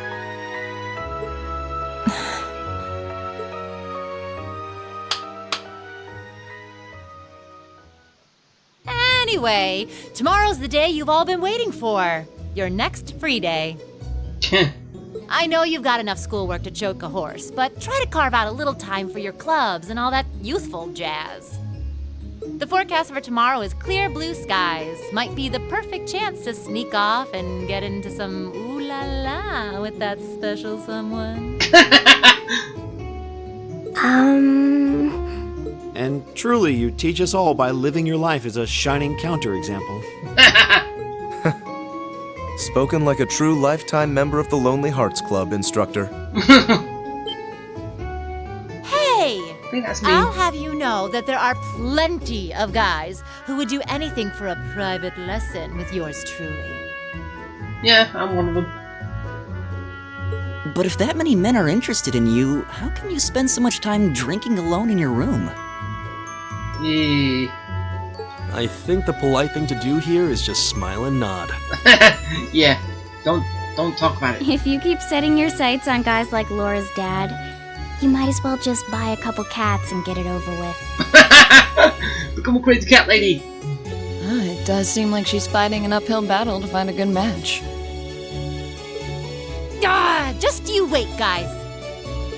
Anyway, tomorrow's the day you've all been waiting for. Your next free day. I know you've got enough schoolwork to choke a horse, but try to carve out a little time for your clubs and all that youthful jazz. The forecast for tomorrow is clear blue skies. Might be the perfect chance to sneak off and get into some ooh la la with that special someone. And truly, you teach us all by living your life as a shining counterexample. Spoken like a true lifetime member of the Lonely Hearts Club, instructor. Hey! That's me. I'll have you know that there are plenty of guys who would do anything for a private lesson with yours truly. Yeah, I'm one of them. But if that many men are interested in you, how can you spend so much time drinking alone in your room? Yeah. I think the polite thing to do here is just smile and nod. Yeah, don't talk about it. If you keep setting your sights on guys like Laura's dad, you might as well just buy a couple cats and get it over with. Become a crazy cat lady. It does seem like she's fighting an uphill battle to find a good match. Just you wait, guys.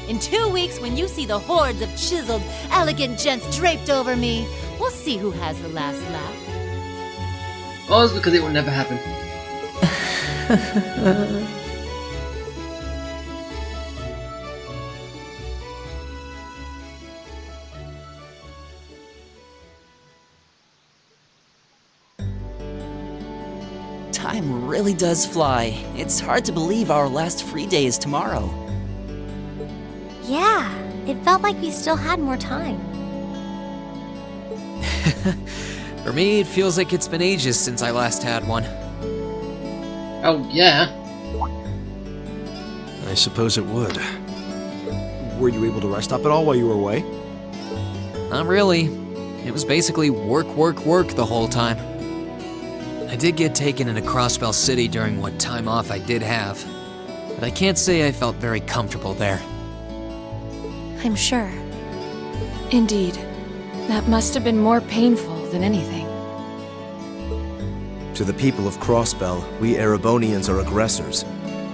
In 2 weeks, when you see the hordes of chiseled, elegant gents draped over me, we'll see who has the last laugh. Well, it's because it will never happen. Time really does fly. It's hard to believe our last free day is tomorrow. Yeah, it felt like we still had more time. For me, it feels like it's been ages since I last had one. Oh, yeah. I suppose it would. Were you able to rest up at all while you were away? Not really. It was basically work, work, work the whole time. I did get taken into Crossbell City during what time off I did have, but I can't say I felt very comfortable there. I'm sure. Indeed. That must have been more painful than anything. To the people of Crossbell, we Erebonians are aggressors.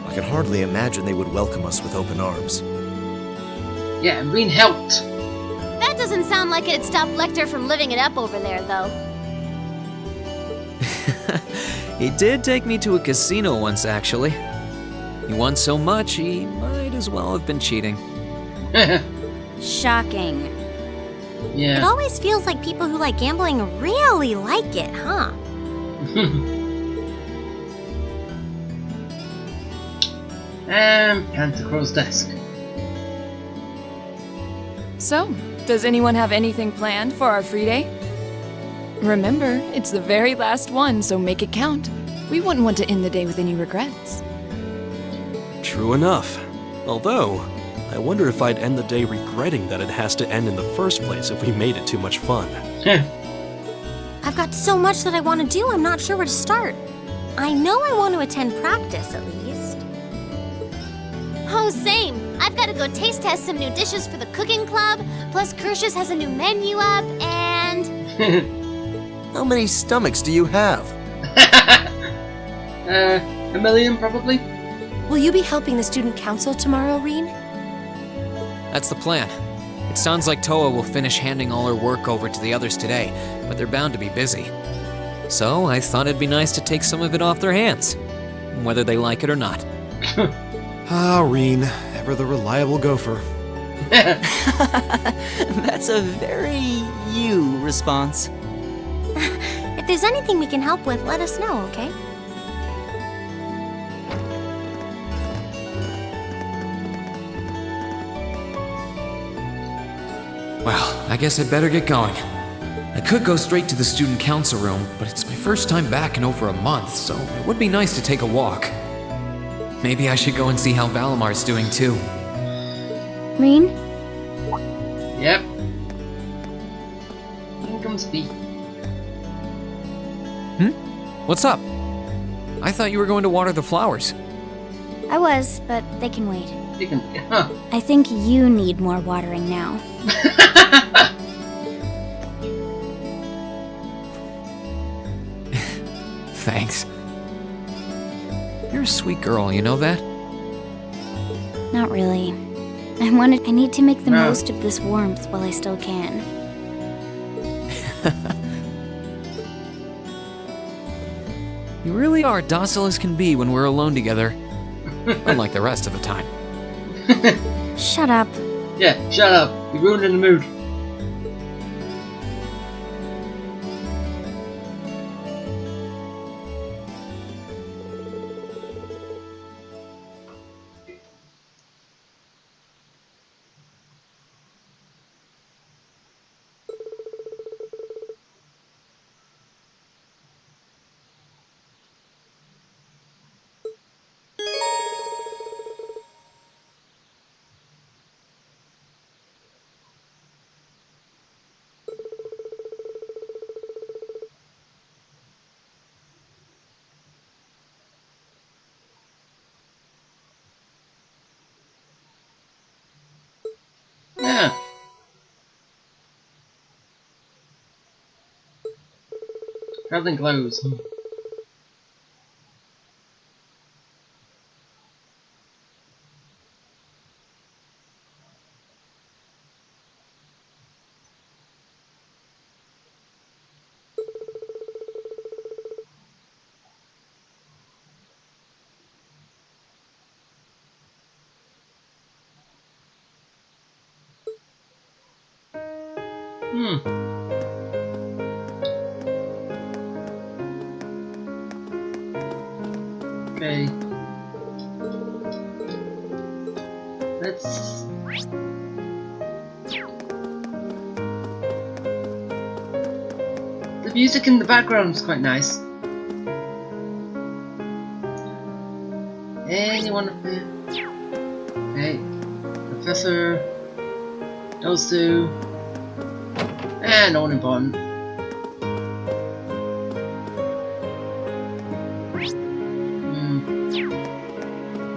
I can hardly imagine they would welcome us with open arms. Yeah, and Reen helped. That doesn't sound like it'd stop Lecter from living it up over there, though. He did take me to a casino once, actually. He won so much, he might as well have been cheating. Shocking. Yeah. It always feels like people who like gambling really like it, huh? And Pantacrow's desk. So, does anyone have anything planned for our free day? Remember, it's the very last one, so make it count. We wouldn't want to end the day with any regrets. True enough. Although, I wonder if I'd end the day regretting that it has to end in the first place if we made it too much fun. I've got so much that I want to do, I'm not sure where to start. I know I want to attend practice, at least. Oh, same. I've got to go taste test some new dishes for the cooking club, plus Kirsch's has a new menu up, and... How many stomachs do you have? A million, probably? Will you be helping the student council tomorrow, Reen? That's the plan. It sounds like Toa will finish handing all her work over to the others today, but they're bound to be busy. So I thought it'd be nice to take some of it off their hands, whether they like it or not. Ah, Reen, ever the reliable gopher. That's a very you response. If there's anything we can help with, let us know, okay? Well, I guess I'd better get going. I could go straight to the student council room, but it's my first time back in over a month, so it would be nice to take a walk. Maybe I should go and see how Valamar's doing too. Reen? Yep. Here comes B. What's up? I thought you were going to water the flowers. I was, but they can wait. You can, huh. I think you need more watering now. Thanks. You're a sweet girl, you know that? Not really. I need to make the most of this warmth while I still can. You really are docile as can be when we're alone together. Unlike the rest of the time. Shut up. Yeah, shut up. You're ruining the mood. Yeah. Traveling clothes. Okay. Let's... The music in the background is quite nice. Anyone up there? Okay. Professor... Those two. And no one important.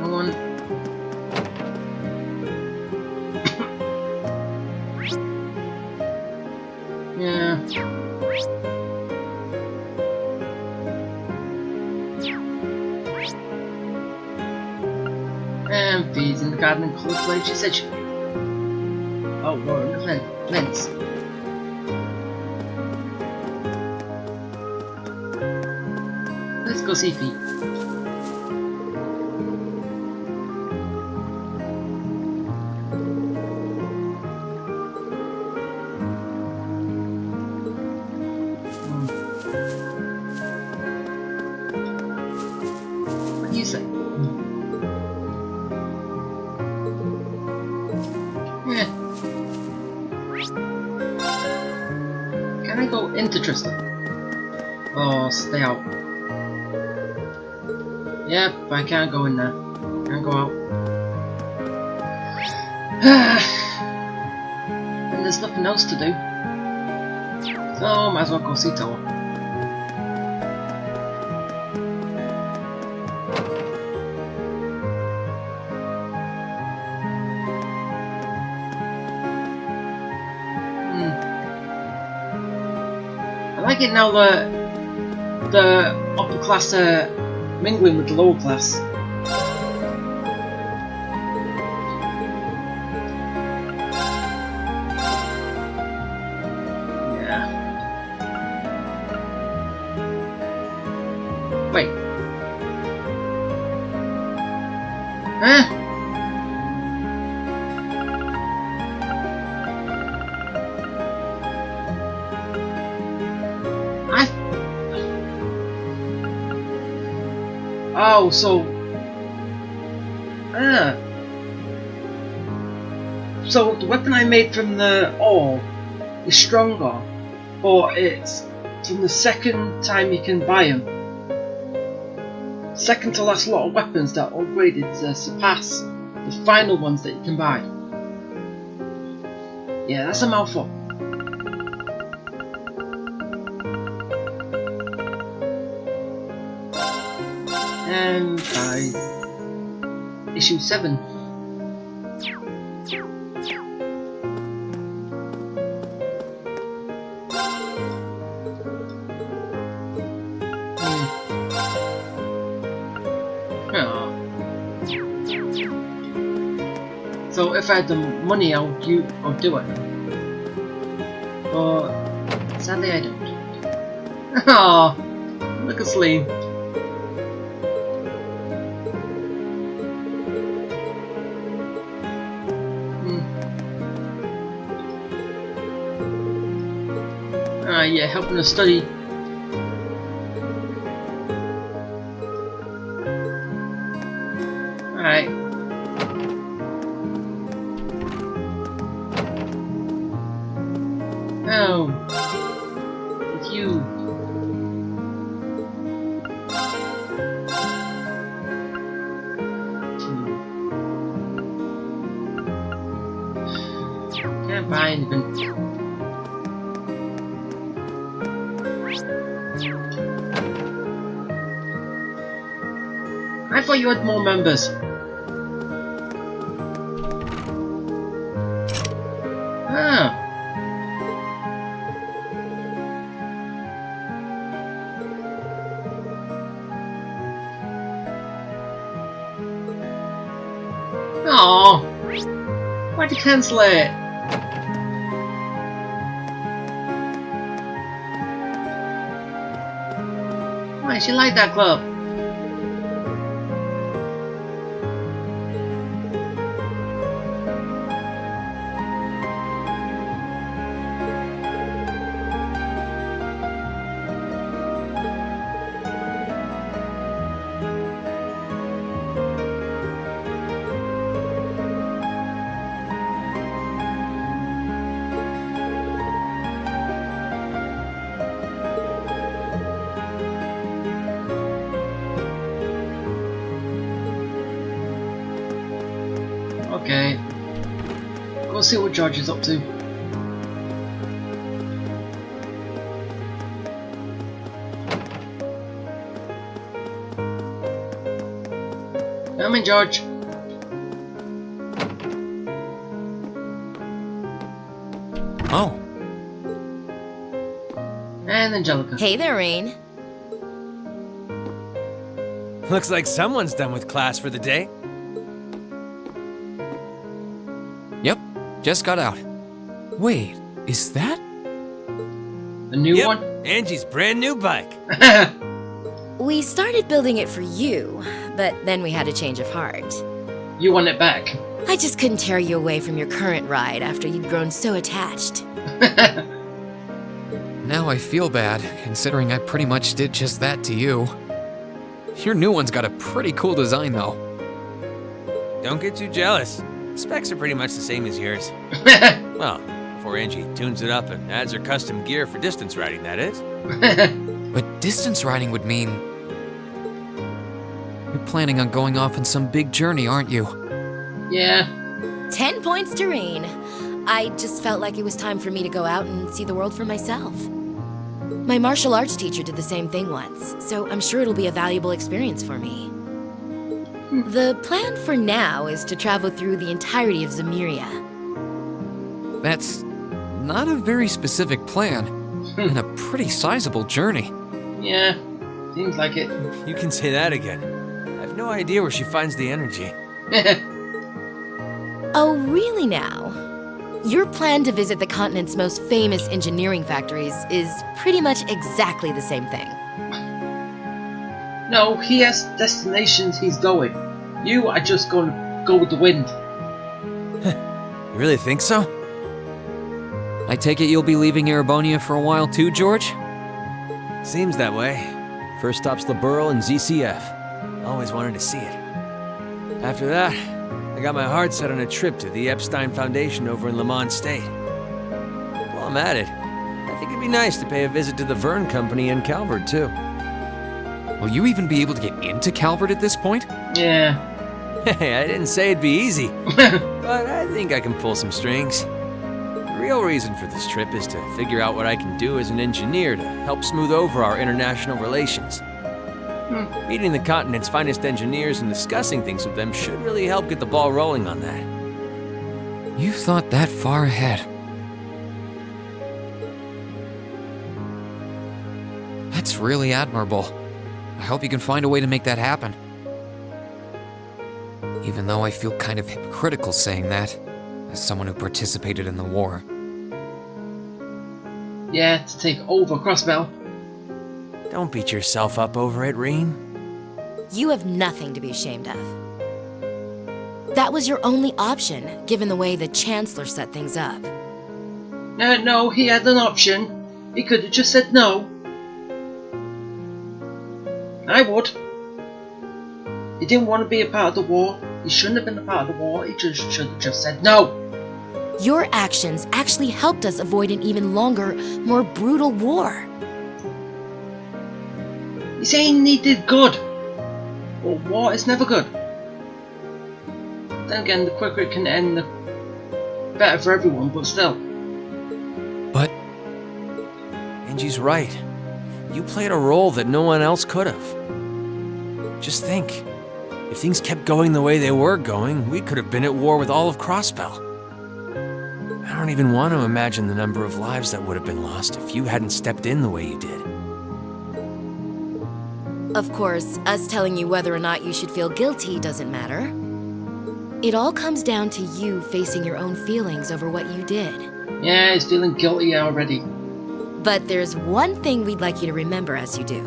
No one. Yeah. And feeds in the garden and colour plate. She said she... Oh, we're in the fence. Let's go see feet. What do you say? Yeah. Can I go into Tristan? Or stay out? Yep, I can't go in there. Can't go out. And there's nothing else to do. So, might as well go see Toa. I like it now that the upper class are mingling with the lower class. Yeah. Wait. Huh? Oh, so... So the weapon I made from the ore is stronger, but it's from the second time you can buy them. Second to last lot of weapons that are upgraded to surpass the final ones that you can buy. Yeah, that's a mouthful. And by issue 7. So if I had the money, I'll do it. But sadly, I don't. Aww, look at Celine. Yeah, helping us study. Alright. Oh. With you. Can't buy anything. I thought you had more members. Ah. Aww. Why'd you cancel it? Why, she like that club? see what George is up to. Come in, George. Oh. And Angelica. Hey there, Rain. Looks like someone's done with class for the day. Yep, just got out. Wait, is that? A new one? Angie's brand new bike. We started building it for you, but then we had a change of heart. You want it back? I just couldn't tear you away from your current ride after you'd grown so attached. Now I feel bad, considering I pretty much did just that to you. Your new one's got a pretty cool design, though. Don't get too jealous. Specs are pretty much the same as yours. Well, before Angie tunes it up and adds her custom gear for distance riding, that is. But distance riding would mean... You're planning on going off on some big journey, aren't you? Yeah. 10 points to Rain. I just felt like it was time for me to go out and see the world for myself. My martial arts teacher did the same thing once, so I'm sure it'll be a valuable experience for me. The plan for now is to travel through the entirety of Zemuria. That's not a very specific plan, and a pretty sizable journey. Yeah, seems like it. You can say that again. I have no idea where she finds the energy. Oh, really now? Your plan to visit the continent's most famous engineering factories is pretty much exactly the same thing. No, he has destinations he's going. You are just going to go with the wind. You really think so? I take it you'll be leaving Erebonia for a while too, George? Seems that way. First stop's the Burl and ZCF. Always wanted to see it. After that, I got my heart set on a trip to the Epstein Foundation over in Lamont State. While I'm at it, I think it'd be nice to pay a visit to the Verne Company in Calvert, too. Will you even be able to get into Calvert at this point? Yeah. Hey, I didn't say it'd be easy, but I think I can pull some strings. The real reason for this trip is to figure out what I can do as an engineer to help smooth over our international relations. Meeting the continent's finest engineers and discussing things with them should really help get the ball rolling on that. You've thought that far ahead. That's really admirable. I hope you can find a way to make that happen. Even though I feel kind of hypocritical saying that, as someone who participated in the war. Yeah, to take over Crossbell. Don't beat yourself up over it, Reen. You have nothing to be ashamed of. That was your only option, given the way the Chancellor set things up. No, he had an option. He could have just said no. I would. He didn't want to be a part of the war. He shouldn't have been a part of the war. He just should have just said no. Your actions actually helped us avoid an even longer, more brutal war. He's saying he did good. Well, war is never good. Then again, the quicker it can end, the better for everyone, but still. But... Angie's right. You played a role that no one else could have. Just think. If things kept going the way they were going, we could have been at war with all of Crossbell. I don't even want to imagine the number of lives that would have been lost if you hadn't stepped in the way you did. Of course, us telling you whether or not you should feel guilty doesn't matter. It all comes down to you facing your own feelings over what you did. Yeah, he's feeling guilty already. But there's one thing we'd like you to remember as you do.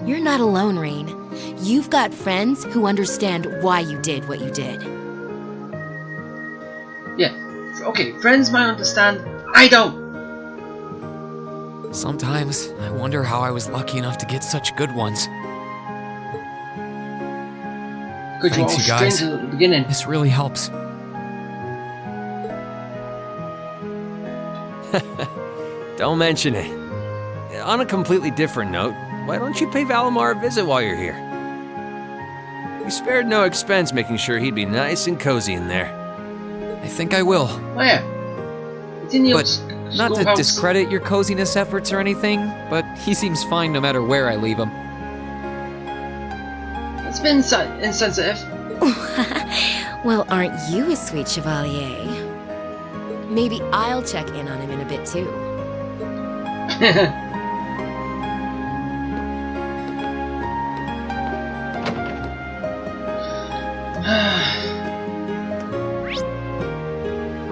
You're not alone, Rain. You've got friends who understand why you did what you did. Yeah, okay, friends might understand. I don't. Sometimes I wonder how I was lucky enough to get such good ones. Thanks, you guys. At the beginning. This really helps. Don't mention it. On a completely different note, why don't you pay Valimar a visit while you're here? We spared no expense making sure he'd be nice and cozy in there. I think I will. Where? It's in the But not to schoolhouse. discredit your coziness efforts or anything, but he seems fine no matter where I leave him. It's been insensitive. Well, aren't you a sweet chevalier? Maybe I'll check in on him in a bit too.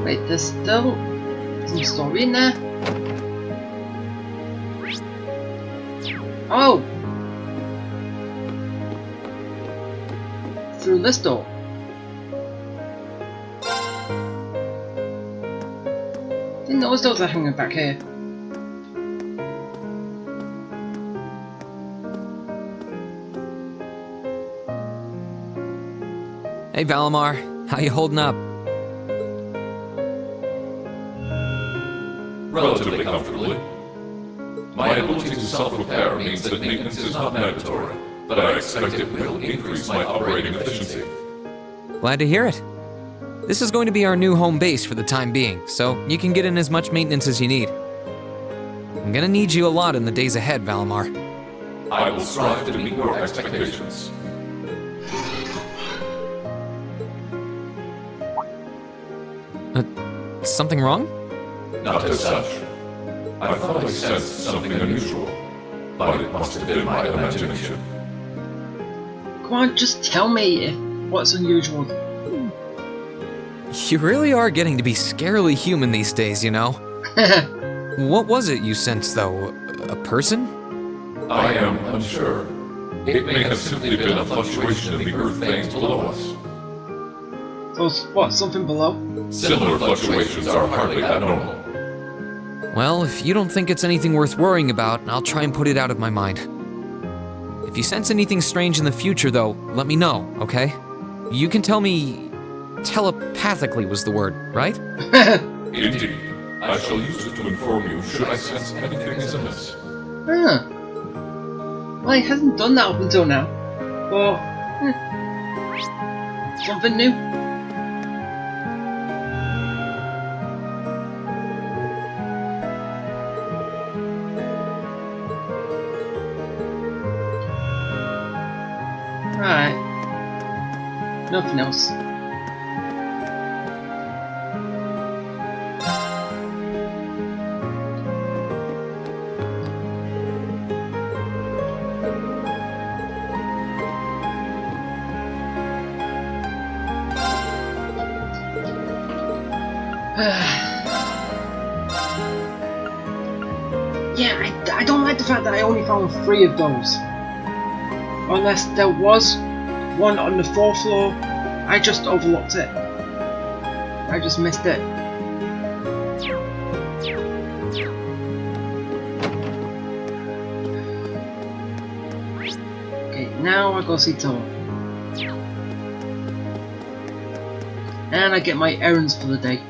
Wait, there's still some story in there? Oh! Through this door. Didn't know those doors are hanging back here. Hey Valimar, how you holding up? Relatively comfortably. My ability to self-repair means that maintenance is not mandatory, but I expect it will increase my operating efficiency. Glad to hear it. This is going to be our new home base for the time being, so you can get in as much maintenance as you need. I'm gonna need you a lot in the days ahead, Valimar. I will strive to meet your expectations. Something wrong? Not as such. I thought I sensed something unusual, but it must have been my imagination. Come on, just tell me what's unusual. You really are getting to be scarily human these days, you know? What was it you sensed, though? A person? I am unsure. It may have simply been a fluctuation in the earth veins below us. So, what, something below? Similar fluctuations are hardly abnormal. Well, if you don't think it's anything worth worrying about, I'll try and put it out of my mind. If you sense anything strange in the future, though, let me know, okay? You can tell me... telepathically was the word, right? Indeed. I shall use it to inform you should I sense anything is amiss. Huh. Well, he hasn't done that up until now. But... something new. Alright. Nothing else. Yeah, I don't like the fact that I only found 3 of those. Unless there was one on the 4th floor, I just overlooked it. I just missed it. Okay, now I go see Tom. And I get my errands for the day.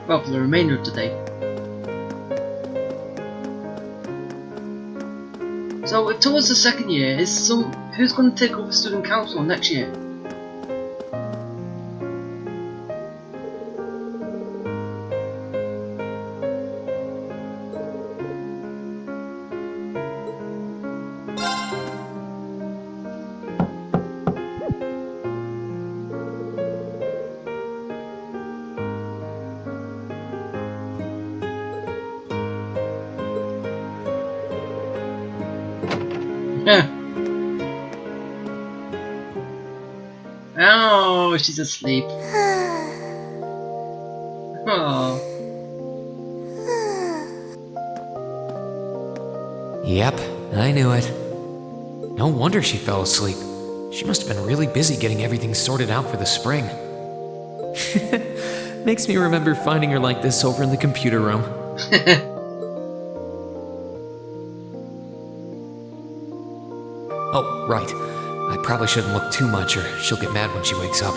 Well, for the remainder of the day. So, if towards the 2nd year, who's going to take over student council next year? Oh, she's asleep. Oh. Yep, I knew it. No wonder she fell asleep. She must have been really busy getting everything sorted out for the spring. Makes me remember finding her like this over in the computer room. Oh, right. I probably shouldn't look too much or she'll get mad when she wakes up.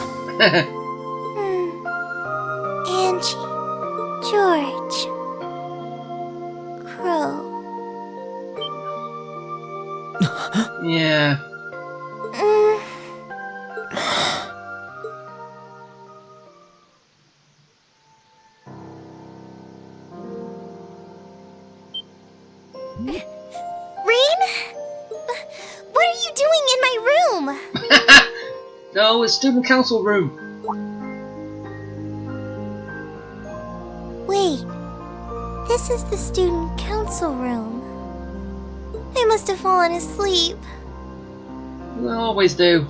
Angie, George, Crow. Yeah. No, it's student council room. Wait, this is the student council room. I must have fallen asleep. You always do.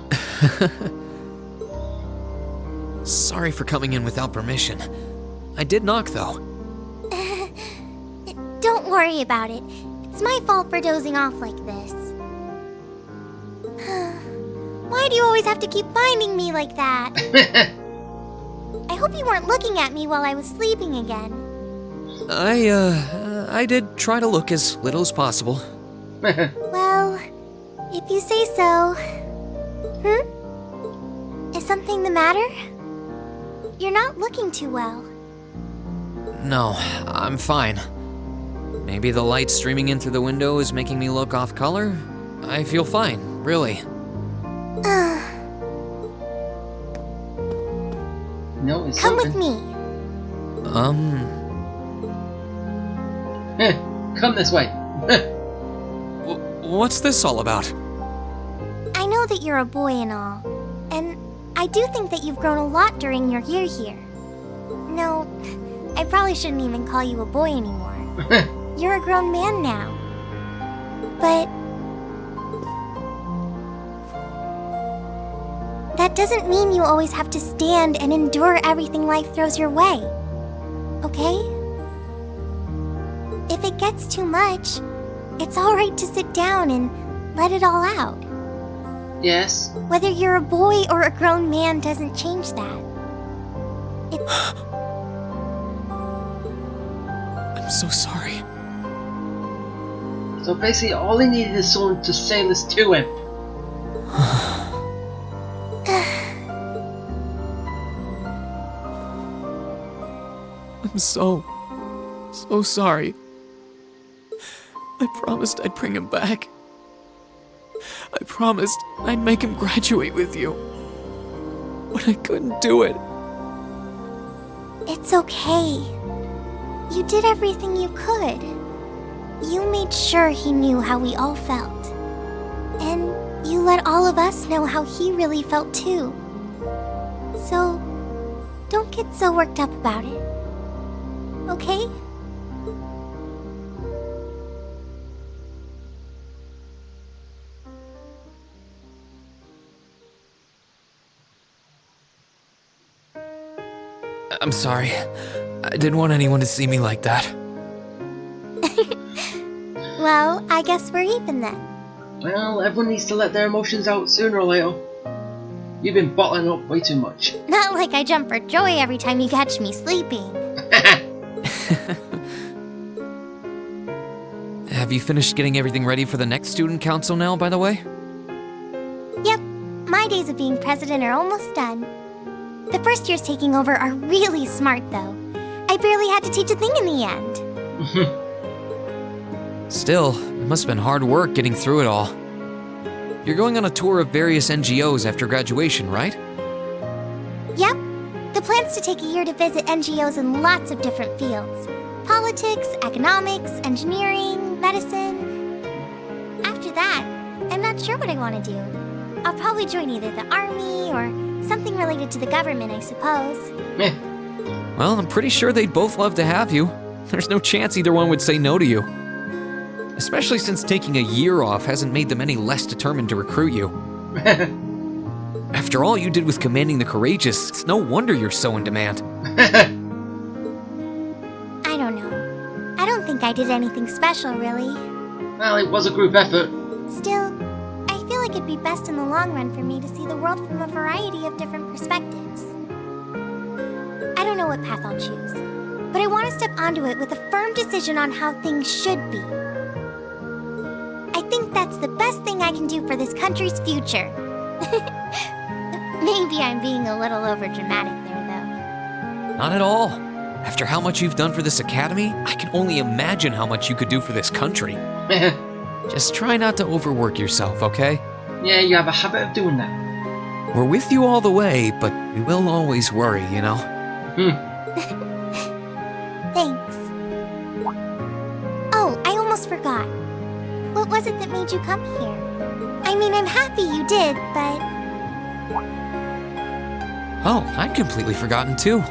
Sorry for coming in without permission. I did knock, though. Don't worry about it. It's my fault for dozing off like this. Why do you always have to keep finding me like that? I hope you weren't looking at me while I was sleeping again. I did try to look as little as possible. Well, if you say so. Is something the matter? You're not looking too well. No, I'm fine. Maybe the light streaming in through the window is making me look off color? I feel fine, really. No, it's Come something. with me. Come this way. What's this all about? I know that you're a boy and all, and I do think that you've grown a lot during your year here. No, I probably shouldn't even call you a boy anymore. You're a grown man now. But that doesn't mean you always have to stand and endure everything life throws your way. Okay? If it gets too much, it's alright to sit down and let it all out. Yes. Whether you're a boy or a grown man doesn't change that. I'm so sorry. So basically, all he needed is someone to say this to him. I'm so sorry. I promised I'd bring him back. I promised I'd make him graduate with you. But I couldn't do it. It's okay. You did everything you could. You made sure he knew how we all felt. And you let all of us know how he really felt too. So, don't get so worked up about it. Okay? I'm sorry. I didn't want anyone to see me like that. Well, I guess we're even then. Well, everyone needs to let their emotions out sooner or later. You've been bottling up way too much. Not like I jump for joy every time you catch me sleeping. Have you finished getting everything ready for the next student council now, by the way? Yep, my days of being president are almost done. The first years taking over are really smart, though. I barely had to teach a thing in the end. Still, it must have been hard work getting through it all. You're going on a tour of various NGOs after graduation, right? Yep. The plan's to take a year to visit NGOs in lots of different fields. Politics, economics, engineering, medicine. After that, I'm not sure what I want to do. I'll probably join either the army or something related to the government, I suppose. Well, I'm pretty sure they'd both love to have you. There's no chance either one would say no to you. Especially since taking a year off hasn't made them any less determined to recruit you. After all you did with commanding the courageous, it's no wonder you're so in demand. I don't know. I don't think I did anything special, really. Well, it was a group effort. Still, I feel like it'd be best in the long run for me to see the world from a variety of different perspectives. I don't know what path I'll choose, but I want to step onto it with a firm decision on how things should be. I think that's the best thing I can do for this country's future. Maybe I'm being a little overdramatic there, though. Not at all. After how much you've done for this academy, I can only imagine how much you could do for this country. Just try not to overwork yourself, okay? Yeah, you have a habit of doing that. We're with you all the way, but we will always worry, you know? Thanks. Oh, I almost forgot. What was it that made you come here? I mean, I'm happy you did, but Oh, I'd completely forgotten too.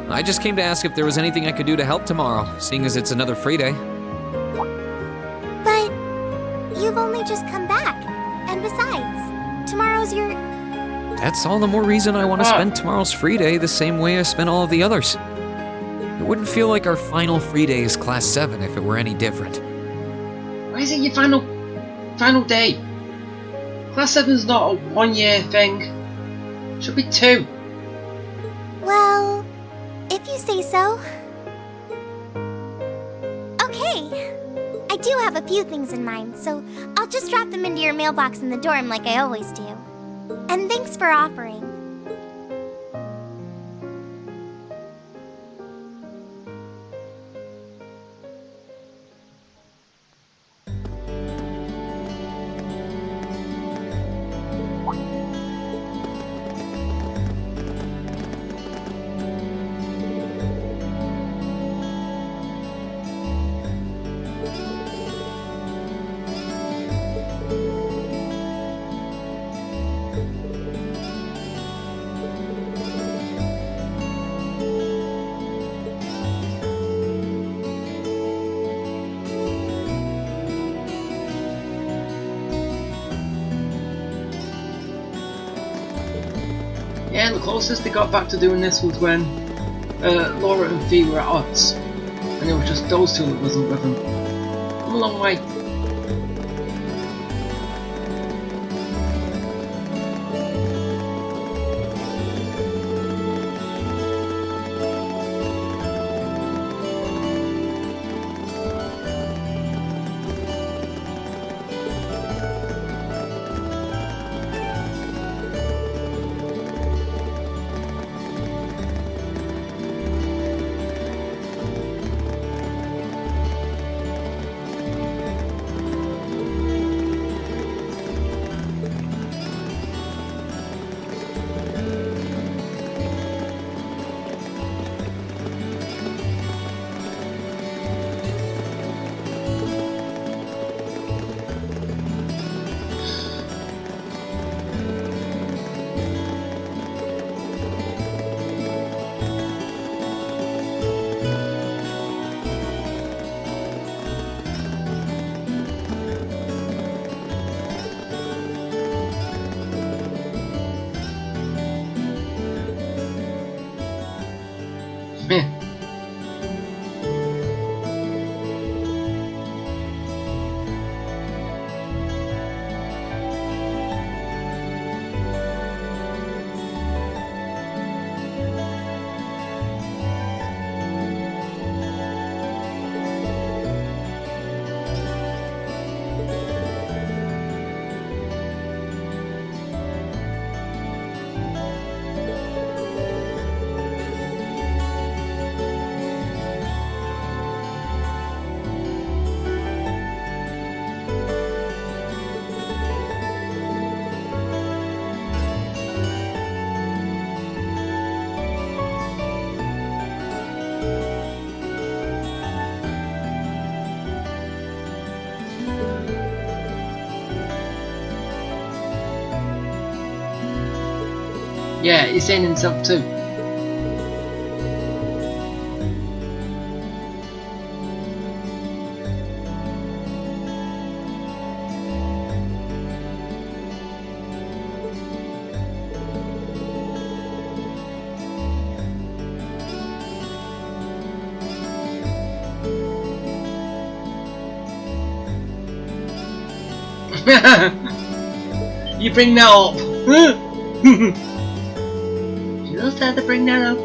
I just came to ask if there was anything I could do to help tomorrow, seeing as it's another free day. But you've only just come back. And besides, tomorrow's your... That's all the more reason I want to spend tomorrow's free day the same way I spent all of the others. It wouldn't feel like our final free day is Class 7 if it were any different. Why is it your final day? Class 7's not a 1 year thing. Should be 2. Well, if you say so. Okay. I do have a few things in mind, so I'll just drop them into your mailbox in the dorm like I always do. And thanks for offering. Yeah, the closest they got back to doing this was when Laura and Fee were at odds, and it was just those two that wasn't with them. Come a long way. Yeah, he's saying himself too. You bring that up. You just had to bring that up.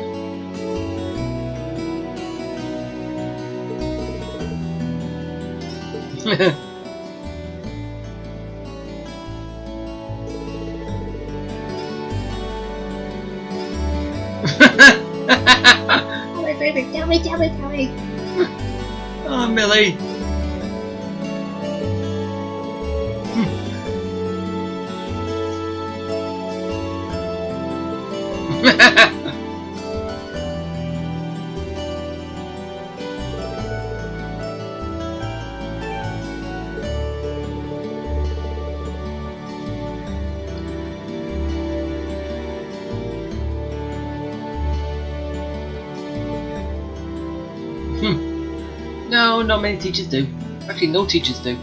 Oh, my favorite. Tell me. Oh, Millie. No, not many teachers do. Actually, no teachers do.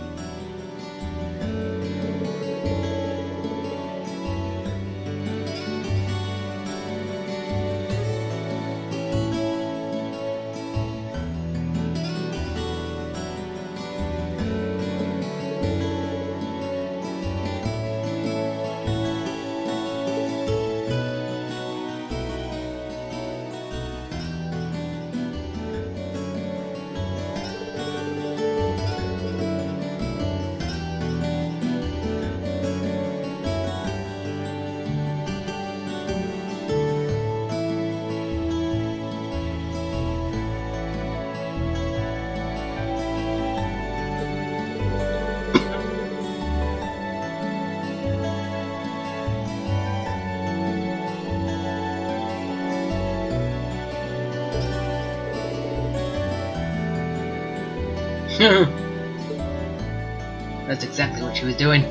That's exactly what she was doing.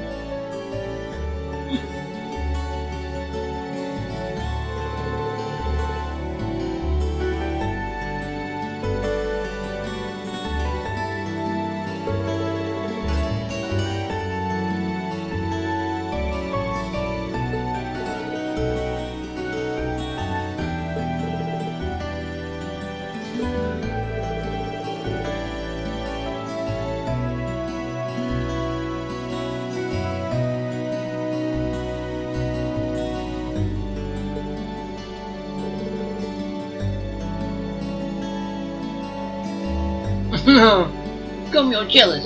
Come, you're jealous.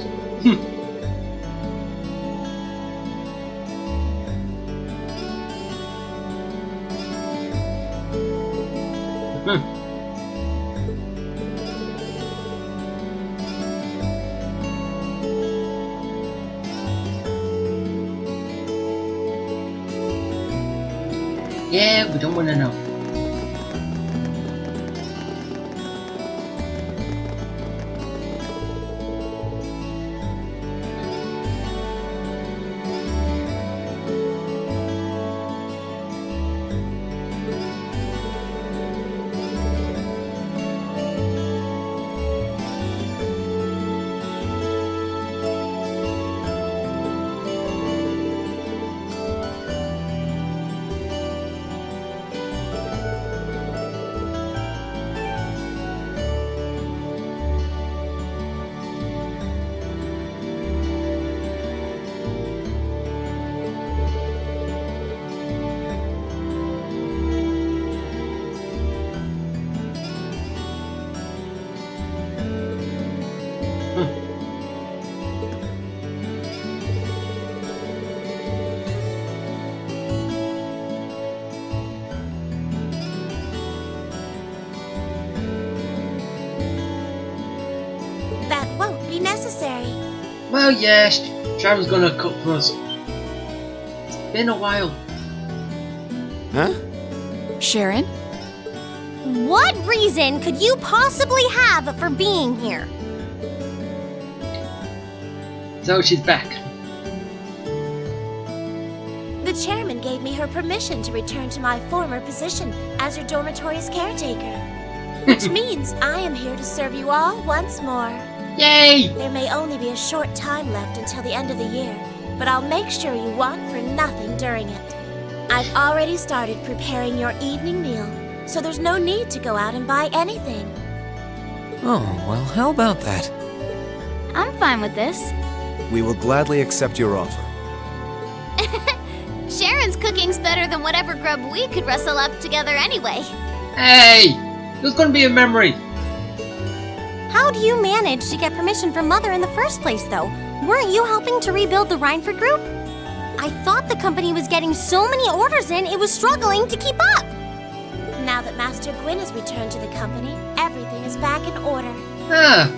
Yeah, we don't want to know. That won't be necessary. Well, yes, Sharon's gonna cook for us. It's been a while. Huh? Sharon? What reason could you possibly have for being here? So she's back. The chairman gave me her permission to return to my former position as your dormitory's caretaker. Which means I am here to serve you all once more. Yay! There may only be a short time left until the end of the year, but I'll make sure you want for nothing during it. I've already started preparing your evening meal, so there's no need to go out and buy anything. Oh, well, how about that? I'm fine with this. We will gladly accept your offer. Sharon's cooking's better than whatever grub we could rustle up together anyway. Hey! There's gonna be a memory. How do you manage to get permission from Mother in the first place, though? Weren't you helping to rebuild the Rhineford group? I thought the company was getting so many orders in, it was struggling to keep up. Now that Master Gwyn has returned to the company, everything is back in order. Ah!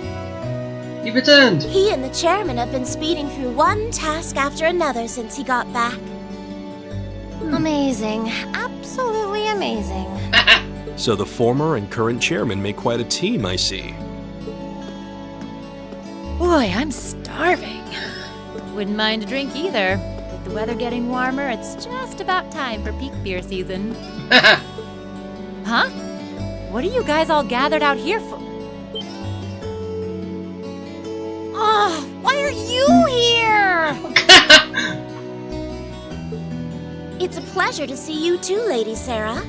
He returned. He and the chairman have been speeding through one task after another since he got back. Amazing. Absolutely amazing. So the former and current chairman make quite a team, I see. Boy, I'm starving. Wouldn't mind a drink either. With the weather getting warmer, it's just about time for peak beer season. Huh? What are you guys all gathered out here for? you here? It's a pleasure to see you too, Lady Sarah.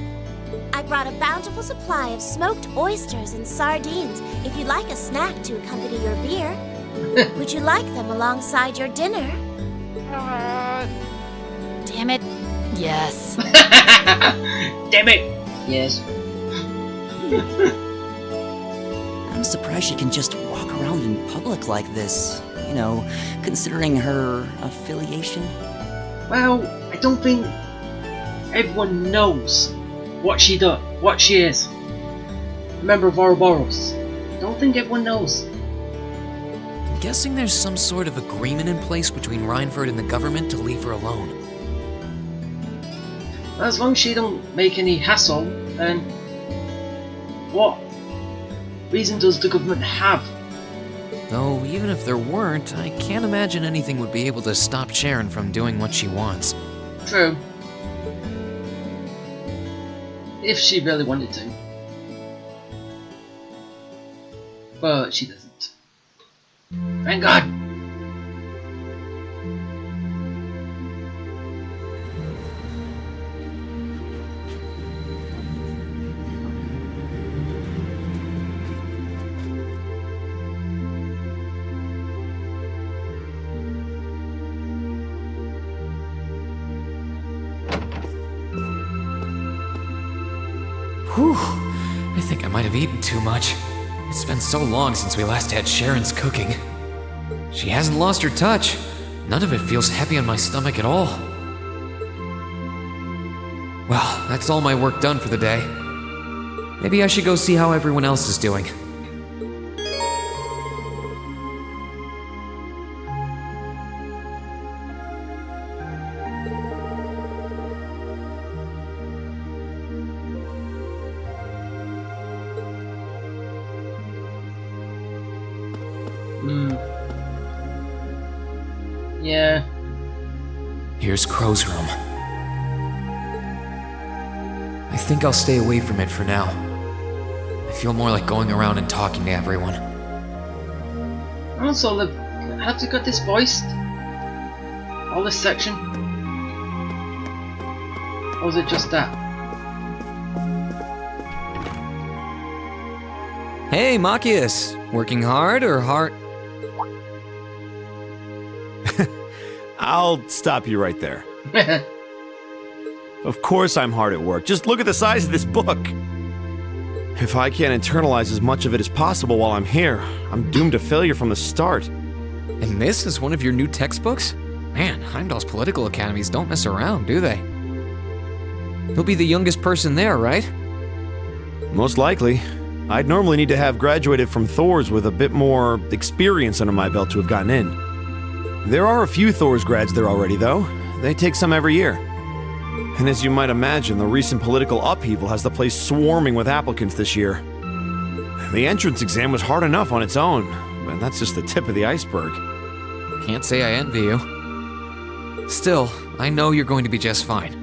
I brought a bountiful supply of smoked oysters and sardines if you'd like a snack to accompany your beer. Would you like them alongside your dinner? Damn it. Yes. Damn it. Yes. I'm surprised she can just walk around in public like this. You know, considering her affiliation. Well, I don't think everyone knows what she does, what she is. A member of Ouroboros. Don't think everyone knows. I'm guessing there's some sort of agreement in place between Reinford and the government to leave her alone. As long as she don't make any hassle, then what reason does the government have? Though, even if there weren't, I can't imagine anything would be able to stop Sharon from doing what she wants. True. If she really wanted to. But she doesn't. Thank God. Whew. I think I might have eaten too much. It's been so long since we last had Sharon's cooking. She hasn't lost her touch. None of it feels heavy on my stomach at all. Well, that's all my work done for the day. Maybe I should go see how everyone else is doing. Yeah. Here's Crow's room. I think I'll stay away from it for now. I feel more like going around and talking to everyone. Also, have you got this voiced? All this section? Or was it just that? Hey, Machias! Working hard or hard? I'll stop you right there. Of course I'm hard at work. Just look at the size of this book. If I can't internalize as much of it as possible while I'm here, I'm doomed to failure from the start. And this is one of your new textbooks? Man, Heimdall's political academies don't mess around, do they? You'll be the youngest person there, right? Most likely. I'd normally need to have graduated from Thor's with a bit more experience under my belt to have gotten in. There are a few Thor's grads there already, though. They take some every year. And as you might imagine, the recent political upheaval has the place swarming with applicants this year. The entrance exam was hard enough on its own, but that's just the tip of the iceberg. Can't say I envy you. Still, I know you're going to be just fine.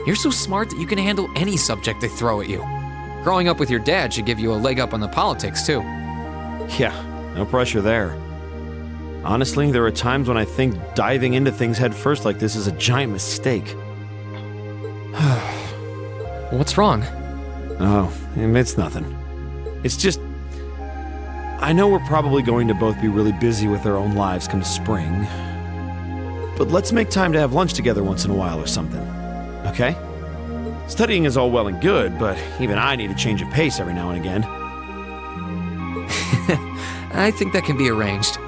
You're so smart that you can handle any subject they throw at you. Growing up with your dad should give you a leg up on the politics, too. Yeah, no pressure there. Honestly, there are times when I think diving into things head first like this is a giant mistake. What's wrong? Oh, it's nothing. It's just... I know we're probably going to both be really busy with our own lives come spring. But let's make time to have lunch together once in a while or something. Okay? Studying is all well and good, but even I need a change of pace every now and again. I think that can be arranged.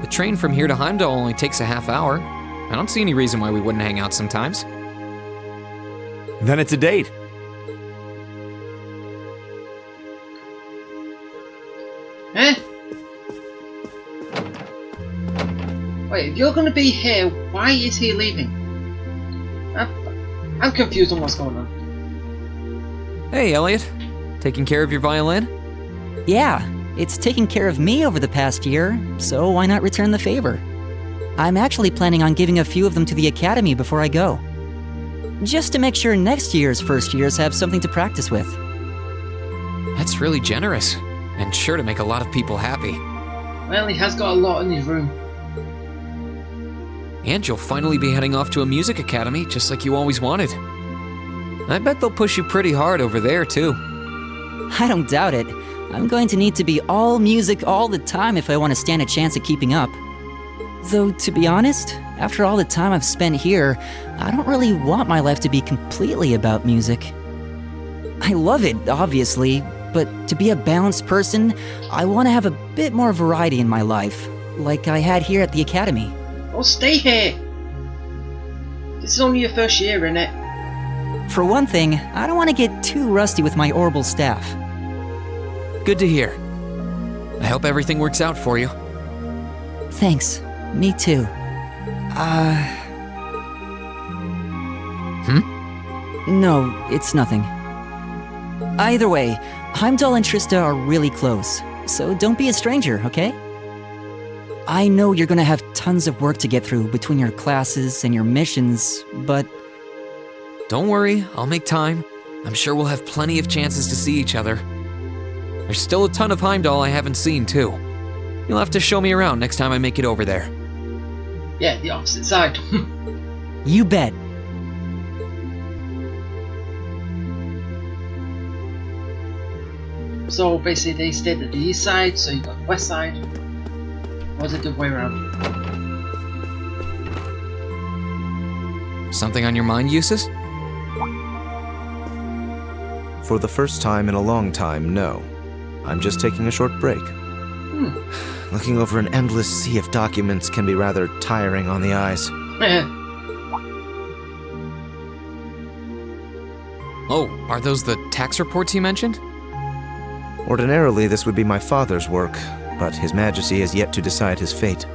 The train from here to Heimdall only takes a half hour. I don't see any reason why we wouldn't hang out sometimes. Then it's a date. Eh? Wait, if you're gonna be here, why is he leaving? I'm confused on what's going on. Hey, Elliot. Taking care of your violin? Yeah, it's taken care of me over the past year, so why not return the favor? I'm actually planning on giving a few of them to the Academy before I go. Just to make sure next year's first years have something to practice with. That's really generous, and sure to make a lot of people happy. Well, he has got a lot in his room. And you'll finally be heading off to a music academy, just like you always wanted. I bet they'll push you pretty hard over there, too. I don't doubt it. I'm going to need to be all music all the time if I want to stand a chance at keeping up. Though, to be honest, after all the time I've spent here, I don't really want my life to be completely about music. I love it, obviously, but to be a balanced person, I want to have a bit more variety in my life, like I had here at the academy. Oh, stay here! This is only your first year, innit? For one thing, I don't want to get too rusty with my orbital staff. Good to hear. I hope everything works out for you. Thanks. Me too. No, it's nothing. Either way, Heimdall and Trista are really close, so don't be a stranger, okay? I know you're gonna have tons of work to get through between your classes and your missions, but... Don't worry, I'll make time. I'm sure we'll have plenty of chances to see each other. There's still a ton of Heimdall I haven't seen, too. You'll have to show me around next time I make it over there. Yeah, the opposite side. You bet. So basically they stayed at the east side, so you got the west side. Or was it the way around? Something on your mind, Eustace? For the first time in a long time, no. I'm just taking a short break. Looking over an endless sea of documents can be rather tiring on the eyes. Oh, are those the tax reports you mentioned? Ordinarily, this would be my father's work, but His Majesty has yet to decide his fate.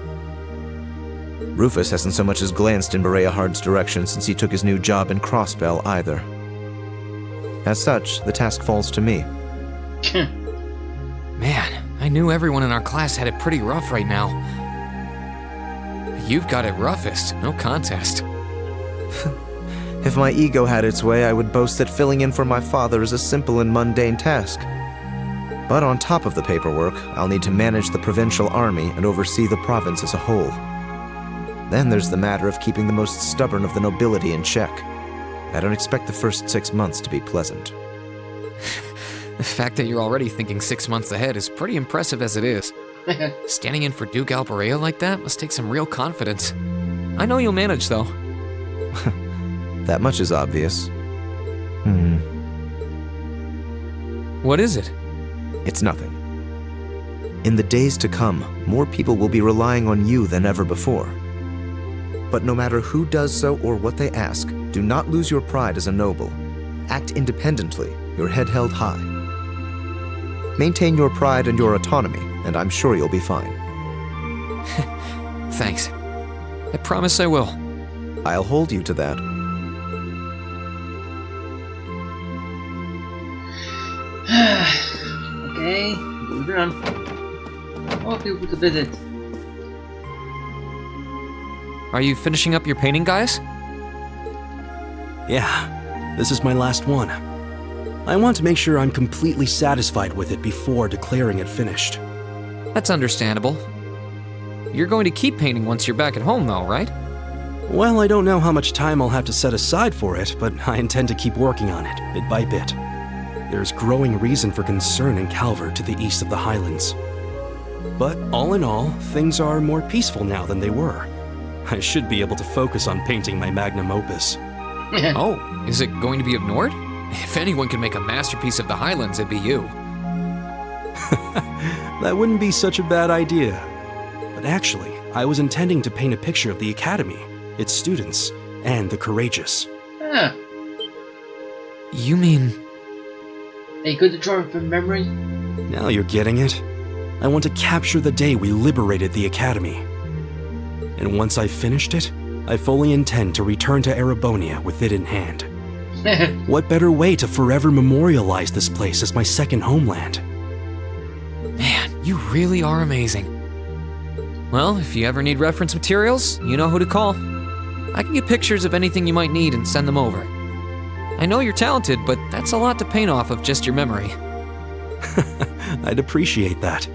Rufus hasn't so much as glanced in Berea Hard's direction since he took his new job in Crossbell either. As such, the task falls to me. Man, I knew everyone in our class had it pretty rough right now. You've got it roughest, no contest. If my ego had its way, I would boast that filling in for my father is a simple and mundane task. But on top of the paperwork, I'll need to manage the provincial army and oversee the province as a whole. Then there's the matter of keeping the most stubborn of the nobility in check. I don't expect the first 6 months to be pleasant. The fact that you're already thinking 6 months ahead is pretty impressive as it is. Standing in for Duke Alberea like that must take some real confidence. I know you'll manage, though. That much is obvious. What is it? It's nothing. In the days to come, more people will be relying on you than ever before. But no matter who does so or what they ask, do not lose your pride as a noble. Act independently, your head held high. Maintain your pride and your autonomy, and I'm sure you'll be fine. Thanks. I promise I will. I'll hold you to that. Okay, moving on. More people to visit. Are you finishing up your painting, guys? Yeah, this is my last one. I want to make sure I'm completely satisfied with it before declaring it finished. That's understandable. You're going to keep painting once you're back at home, though, right? Well, I don't know how much time I'll have to set aside for it, but I intend to keep working on it, bit by bit. There's growing reason for concern in Calvert to the east of the Highlands. But all in all, things are more peaceful now than they were. I should be able to focus on painting my magnum opus. Oh, is it going to be of Nord? If anyone can make a masterpiece of the Highlands, it'd be you. That wouldn't be such a bad idea. But actually, I was intending to paint a picture of the Academy, its students, and the courageous. You mean... Are you good at drawing from memory? Now you're getting it. I want to capture the day we liberated the Academy. And once I've finished it, I fully intend to return to Erebonia with it in hand. What better way to forever memorialize this place as my second homeland? Man, you really are amazing. Well, if you ever need reference materials, you know who to call. I can get pictures of anything you might need and send them over. I know you're talented, but that's a lot to paint off of just your memory. I'd appreciate that.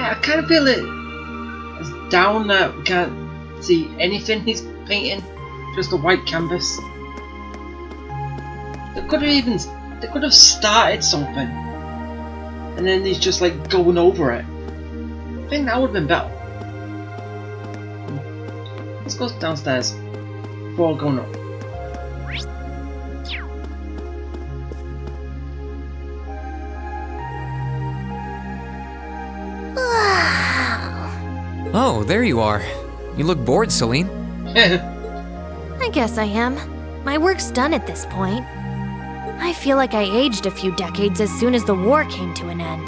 I kind of feel it as down that we can't see anything he's painting, just a white canvas. They could have started something, and then he's just like going over it. I think that would have been better. Let's go downstairs before going up. Oh, there you are. You look bored, Celine. I guess I am. My work's done at this point. I feel like I aged a few decades as soon as the war came to an end.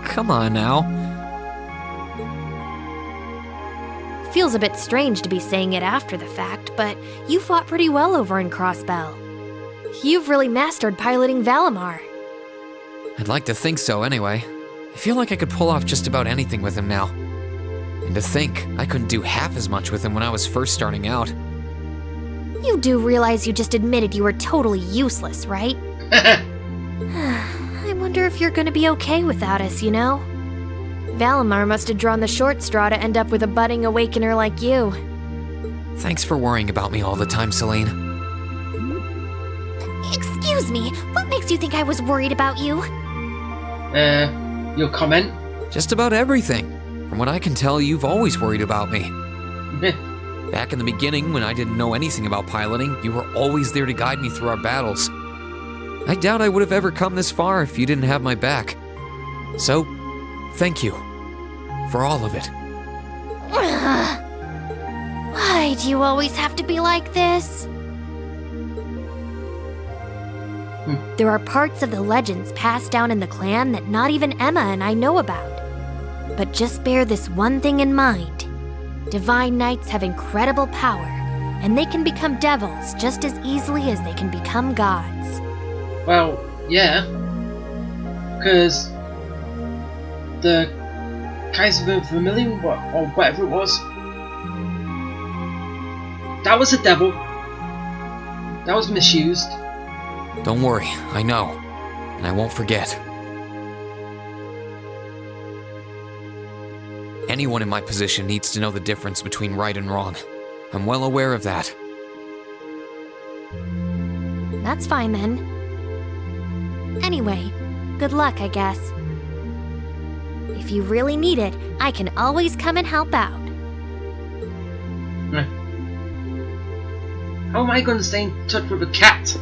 Come on now. Feels a bit strange to be saying it after the fact, but you fought pretty well over in Crossbell. You've really mastered piloting Valimar. I'd like to think so anyway. I feel like I could pull off just about anything with him now. And to think, I couldn't do half as much with him when I was first starting out. You do realize you just admitted you were totally useless, right? I wonder if you're gonna be okay without us, you know? Valimar must have drawn the short straw to end up with a budding awakener like you. Thanks for worrying about me all the time, Celine. Excuse me, what makes you think I was worried about you? Your comment? Just about everything. From what I can tell, you've always worried about me. Back in the beginning, when I didn't know anything about piloting, you were always there to guide me through our battles. I doubt I would have ever come this far if you didn't have my back. So, thank you. For all of it. Why do you always have to be like this? There are parts of the legends passed down in the clan that not even Emma and I know about. But just bear this one thing in mind. Divine Knights have incredible power, and they can become devils just as easily as they can become gods. Well, yeah. Because the Kaiser Vermilion, or whatever it was, that was a devil. That was misused. Don't worry, I know. And I won't forget. Anyone in my position needs to know the difference between right and wrong. I'm well aware of that. That's fine then. Anyway, good luck, I guess. If you really need it, I can always come and help out. How am I going to stay in touch with a cat?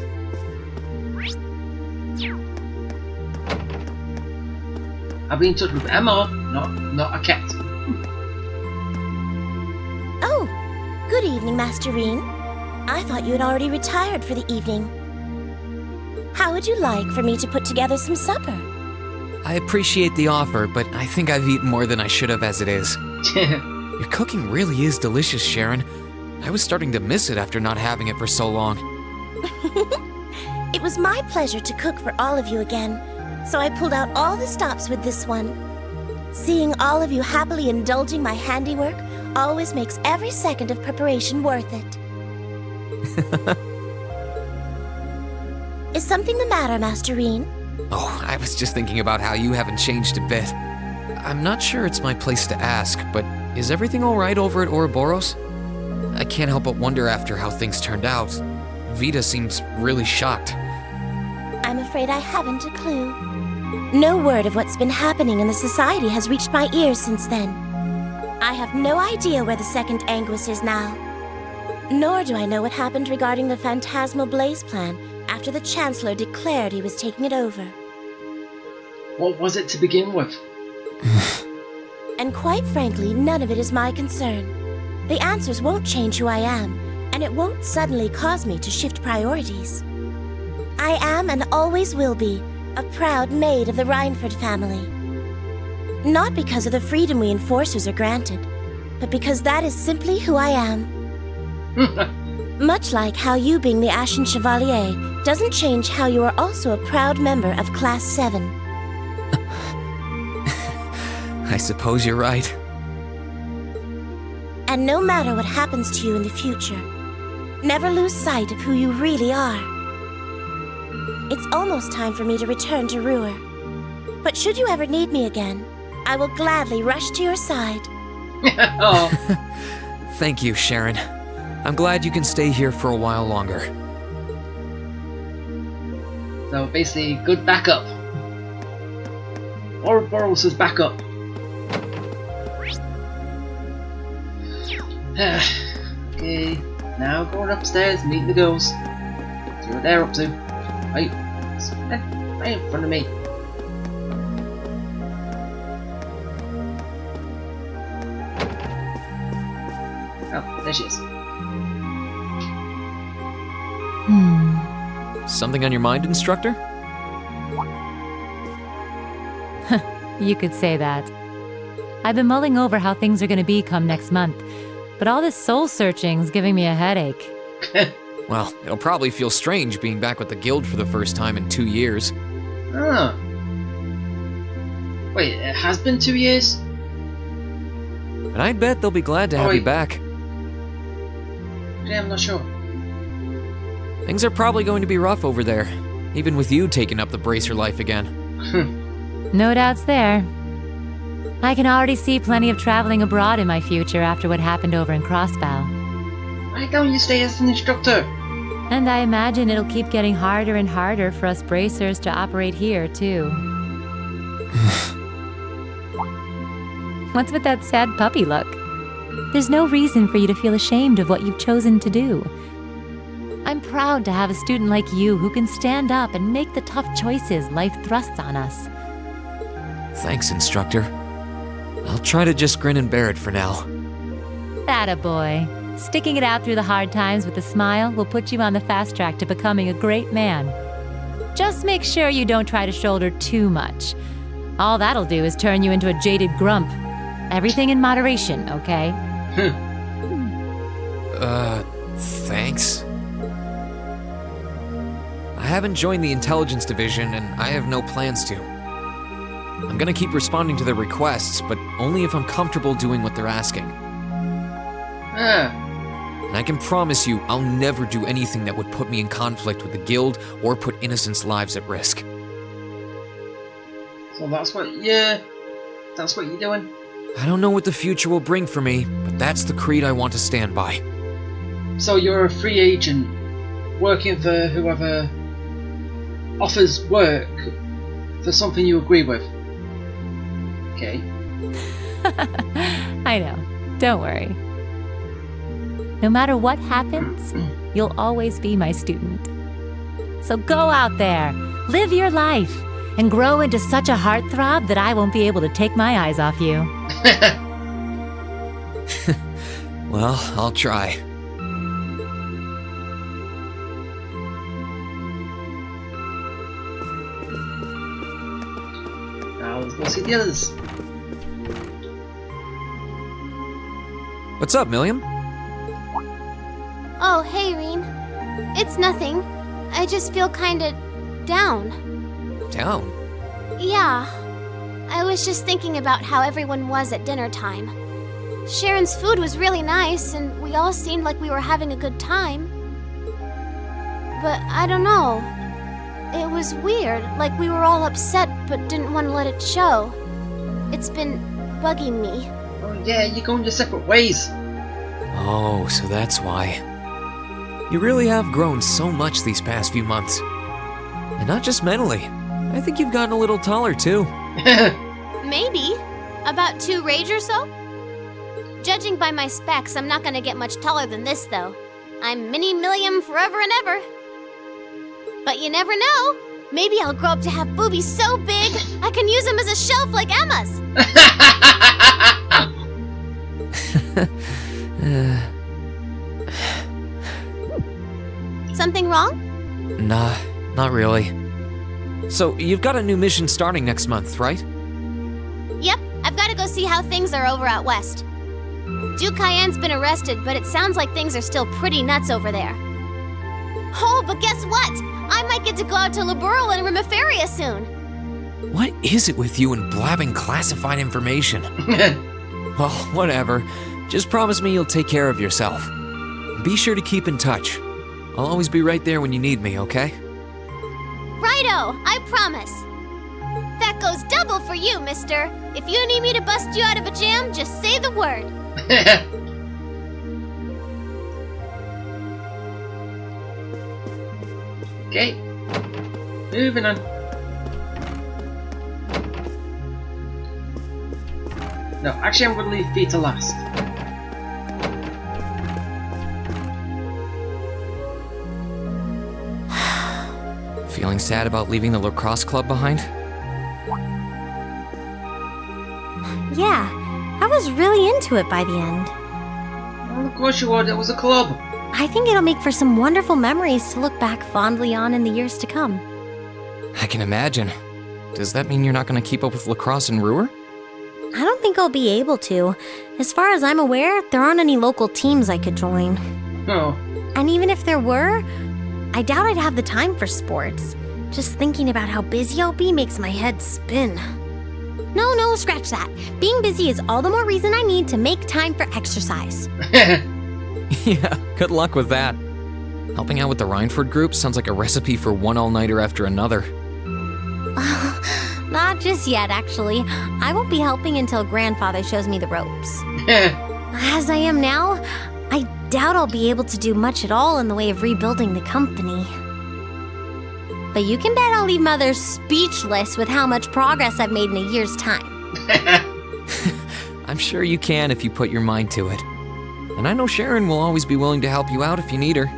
I'll be in touch with Emma, not a cat. Oh, good evening, Masterine. I thought you had already retired for the evening. How would you like for me to put together some supper? I appreciate the offer, but I think I've eaten more than I should have as it is. Your cooking really is delicious, Sharon. I was starting to miss it after not having it for so long. It was my pleasure to cook for all of you again, so I pulled out all the stops with this one. Seeing all of you happily indulging my handiwork always makes every second of preparation worth it. Is something the matter, Masterine? Oh, I was just thinking about how you haven't changed a bit. I'm not sure it's my place to ask, but is everything alright over at Ouroboros? I can't help but wonder after how things turned out. Vita seems really shocked. I'm afraid I haven't a clue. No word of what's been happening in the society has reached my ears since then. I have no idea where the second Anguis is now. Nor do I know what happened regarding the Phantasmal Blaze plan after the Chancellor declared he was taking it over. What was it to begin with? And quite frankly, none of it is my concern. The answers won't change who I am, and it won't suddenly cause me to shift priorities. I am and always will be a proud maid of the Reinford family. Not because of the freedom we enforcers are granted, but because that is simply who I am. Much like how you being the Ashen Chevalier doesn't change how you are also a proud member of Class 7. I suppose you're right. And no matter what happens to you in the future, never lose sight of who you really are. It's almost time for me to return to Ruhr. But should you ever need me again, I will gladly rush to your side. Oh. Thank you, Sharon. I'm glad you can stay here for a while longer. So basically, good backup. Ouroboros is backup. Okay, now going upstairs, meet the girls. See what they're up to. Right in front of me. Oh, there she is. Something on your mind, instructor? You could say that. I've been mulling over how things are going to be come next month, but all this soul searching's giving me a headache. Well, it'll probably feel strange being back with the guild for the first time in 2 years. Oh. Wait, it has been 2 years? And I bet they'll be glad to have you back. Yeah, I'm not sure. Things are probably going to be rough over there, even with you taking up the bracer life again. No doubts there. I can already see plenty of traveling abroad in my future after what happened over in Crossbow. Why don't you stay as an instructor? And I imagine it'll keep getting harder and harder for us bracers to operate here, too. What's with that sad puppy look? There's no reason for you to feel ashamed of what you've chosen to do. I'm proud to have a student like you who can stand up and make the tough choices life thrusts on us. Thanks, instructor. I'll try to just grin and bear it for now. Attaboy. Sticking it out through the hard times with a smile will put you on the fast track to becoming a great man. Just make sure you don't try to shoulder too much. All that'll do is turn you into a jaded grump. Everything in moderation, okay? Thanks. I haven't joined the intelligence division, and I have no plans to. I'm gonna keep responding to their requests, but only if I'm comfortable doing what they're asking. And I can promise you, I'll never do anything that would put me in conflict with the guild or put innocents' lives at risk. So that's what you're doing? I don't know what the future will bring for me, but that's the creed I want to stand by. So you're a free agent, working for whoever offers work for something you agree with. Okay. I know. Don't worry. No matter what happens, you'll always be my student. So go out there, live your life, and grow into such a heartthrob that I won't be able to take my eyes off you. Well, I'll try. Now let's go see the others. What's up, Milliam? Oh, hey, Reen. It's nothing. I just feel kinda down. Down? Yeah. I was just thinking about how everyone was at dinner time. Sharon's food was really nice, and we all seemed like we were having a good time. But I don't know. It was weird, like we were all upset but didn't want to let it show. It's been bugging me. Oh yeah, you're going your separate ways. Oh, so that's why. You really have grown so much these past few months. And not just mentally. I think you've gotten a little taller, too. Maybe. About 2 rage or so? Judging by my specs, I'm not gonna get much taller than this, though. I'm Mini Milliam forever and ever. But you never know. Maybe I'll grow up to have boobies so big, I can use them as a shelf like Emma's. Something wrong? Nah, not really. So, you've got a new mission starting next month, right? Yep, I've gotta go see how things are over out west. Duke Cayenne's been arrested, but it sounds like things are still pretty nuts over there. Oh, but guess what? I might get to go out to Liberal and Rimiferia soon. What is it with you and blabbing classified information? Well, whatever. Just promise me you'll take care of yourself. Be sure to keep in touch. I'll always be right there when you need me, okay? Righto, I promise. That goes double for you, mister. If you need me to bust you out of a jam, just say the word. Okay. Moving on. No, actually I'm going to leave B to last. Feeling sad about leaving the lacrosse club behind? Yeah, I was really into it by the end. Well, of course you would, it was a club. I think it'll make for some wonderful memories to look back fondly on in the years to come. I can imagine. Does that mean you're not going to keep up with lacrosse in Ruhr? I don't think I'll be able to. As far as I'm aware, there aren't any local teams I could join. Oh. And even if there were, I doubt I'd have the time for sports. Just thinking about how busy I'll be makes my head spin. No, scratch that. Being busy is all the more reason I need to make time for exercise. Yeah, good luck with that. Helping out with the Rhineford group sounds like a recipe for one all-nighter after another. Not just yet, actually. I won't be helping until Grandfather shows me the ropes. As I am now, I doubt I'll be able to do much at all in the way of rebuilding the company. But you can bet I'll leave Mother speechless with how much progress I've made in a year's time. I'm sure you can if you put your mind to it. And I know Sharon will always be willing to help you out if you need her.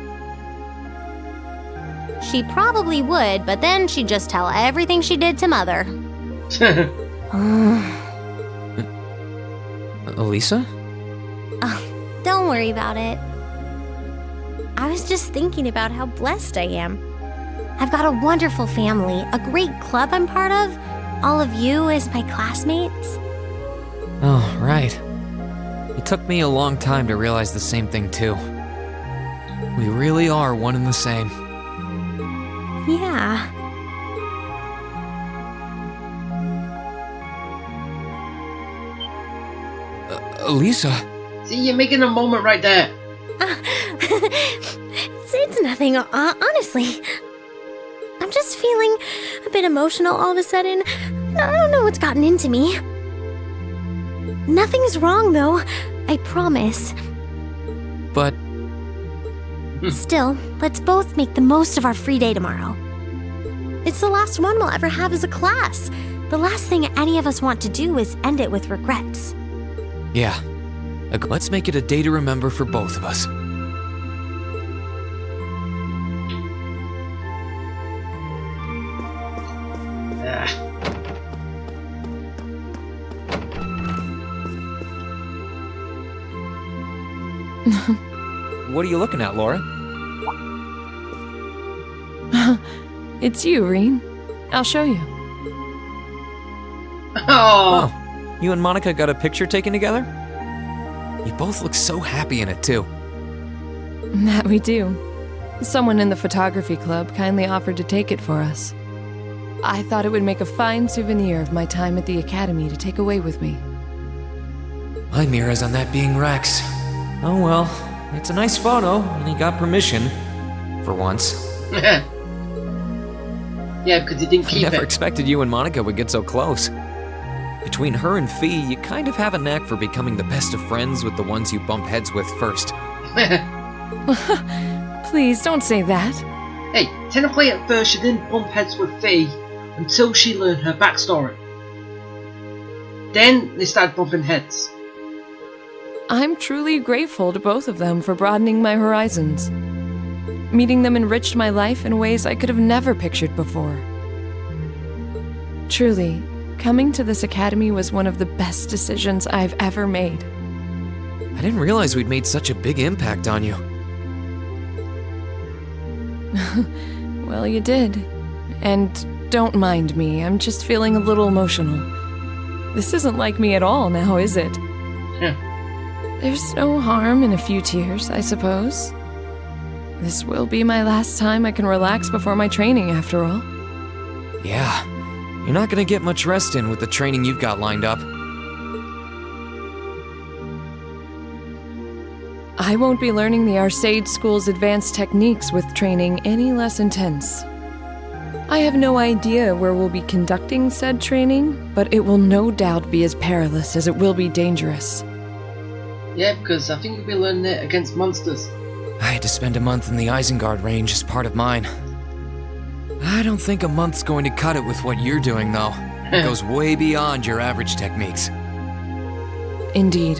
She probably would, but then she'd just tell everything she did to Mother. Elisa? Oh, don't worry about it. I was just thinking about how blessed I am. I've got a wonderful family, a great club I'm part of, all of you as my classmates. Oh, right. It took me a long time to realize the same thing, too. We really are one and the same. Yeah. Elisa? See, you're making a moment right there. It's nothing, honestly. I'm just feeling a bit emotional all of a sudden. I don't know what's gotten into me. Nothing's wrong, though. I promise. But... Still, let's both make the most of our free day tomorrow. It's the last one we'll ever have as a class. The last thing any of us want to do is end it with regrets. Yeah. Let's make it a day to remember for both of us. What are you looking at, Laura? It's you, Reen. I'll show you. Oh, you and Monica got a picture taken together? You both look so happy in it, too. That we do. Someone in the photography club kindly offered to take it for us. I thought it would make a fine souvenir of my time at the academy to take away with me. My mirror's on that being Rex. Oh well, it's a nice photo, and he got permission. For once. Yeah, because he didn't keep it. I never expected you and Monica would get so close. Between her and Fee, you kind of have a knack for becoming the best of friends with the ones you bump heads with first. Please, don't say that. Hey, technically at first she didn't bump heads with Fee until she learned her backstory. Then they started bumping heads. I'm truly grateful to both of them for broadening my horizons. Meeting them enriched my life in ways I could have never pictured before. Truly, coming to this academy was one of the best decisions I've ever made. I didn't realize we'd made such a big impact on you. Well, you did. And don't mind me, I'm just feeling a little emotional. This isn't like me at all now, is it? Yeah. There's no harm in a few tears, I suppose. This will be my last time I can relax before my training, after all. Yeah, you're not gonna get much rest in with the training you've got lined up. I won't be learning the Arcade School's advanced techniques with training any less intense. I have no idea where we'll be conducting said training, but it will no doubt be as perilous as it will be dangerous. Yeah, because I think you'll be learning it against monsters. I had to spend a month in the Isengard range as part of mine. I don't think a month's going to cut it with what you're doing, though. It goes way beyond your average techniques. Indeed.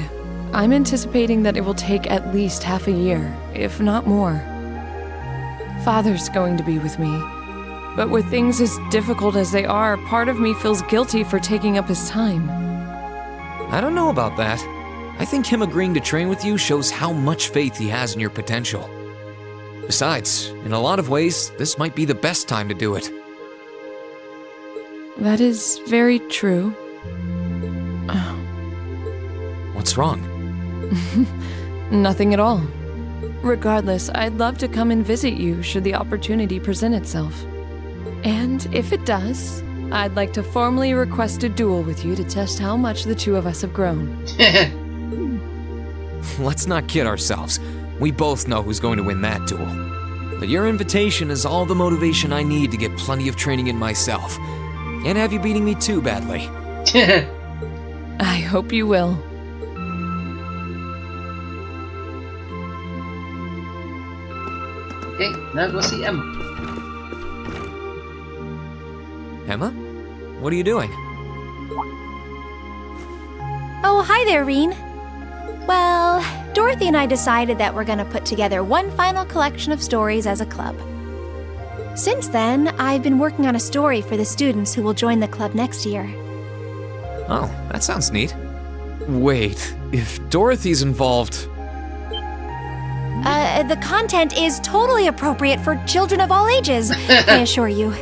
I'm anticipating that it will take at least half a year, if not more. Father's going to be with me. But with things as difficult as they are, part of me feels guilty for taking up his time. I don't know about that. I think him agreeing to train with you shows how much faith he has in your potential. Besides, in a lot of ways, this might be the best time to do it. That is very true. What's wrong? Nothing at all. Regardless, I'd love to come and visit you should the opportunity present itself. And if it does, I'd like to formally request a duel with you to test how much the two of us have grown. Let's not kid ourselves. We both know who's going to win that duel. But your invitation is all the motivation I need to get plenty of training in myself. And have you beating me too badly. I hope you will. Okay, now go see Emma. Emma? What are you doing? Oh, hi there, Reen. Well, Dorothy and I decided that we're gonna put together one final collection of stories as a club. Since then, I've been working on a story for the students who will join the club next year. Oh, that sounds neat. Wait, if Dorothy's involved... The content is totally appropriate for children of all ages, I assure you.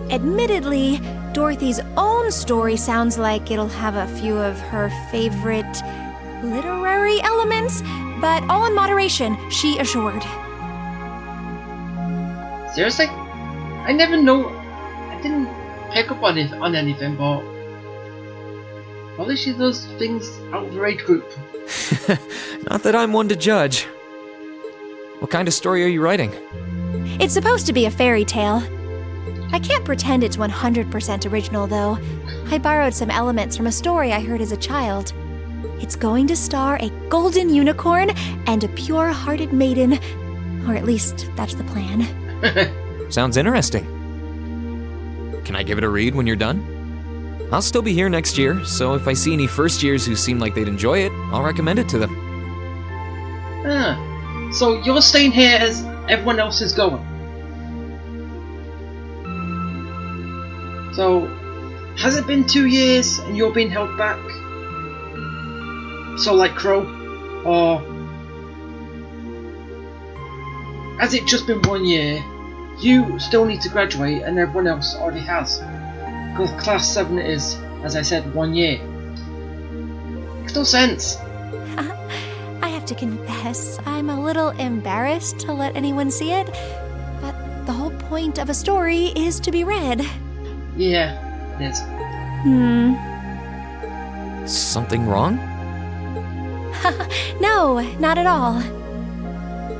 Admittedly, Dorothy's own story sounds like it'll have a few of her favorite literary elements, but all in moderation, she assured. Seriously? I never know. I didn't pick up on anything, but probably she does things out of her age group. Not that I'm one to judge. What kind of story are you writing? It's supposed to be a fairy tale. I can't pretend it's 100% original, though. I borrowed some elements from a story I heard as a child. It's going to star a golden unicorn and a pure-hearted maiden. Or at least, that's the plan. Sounds interesting. Can I give it a read when you're done? I'll still be here next year, so if I see any first years who seem like they'd enjoy it, I'll recommend it to them. Ah, so you're staying here as everyone else is going. So, has it been 2 years and you're being held back? So like Crow? Or has it just been 1 year? You still need to graduate and everyone else already has. Because class 7 is, as I said, 1 year. Makes no sense. I have to confess, I'm a little embarrassed to let anyone see it, but the whole point of a story is to be read. Yeah, it is. Something wrong? No, not at all.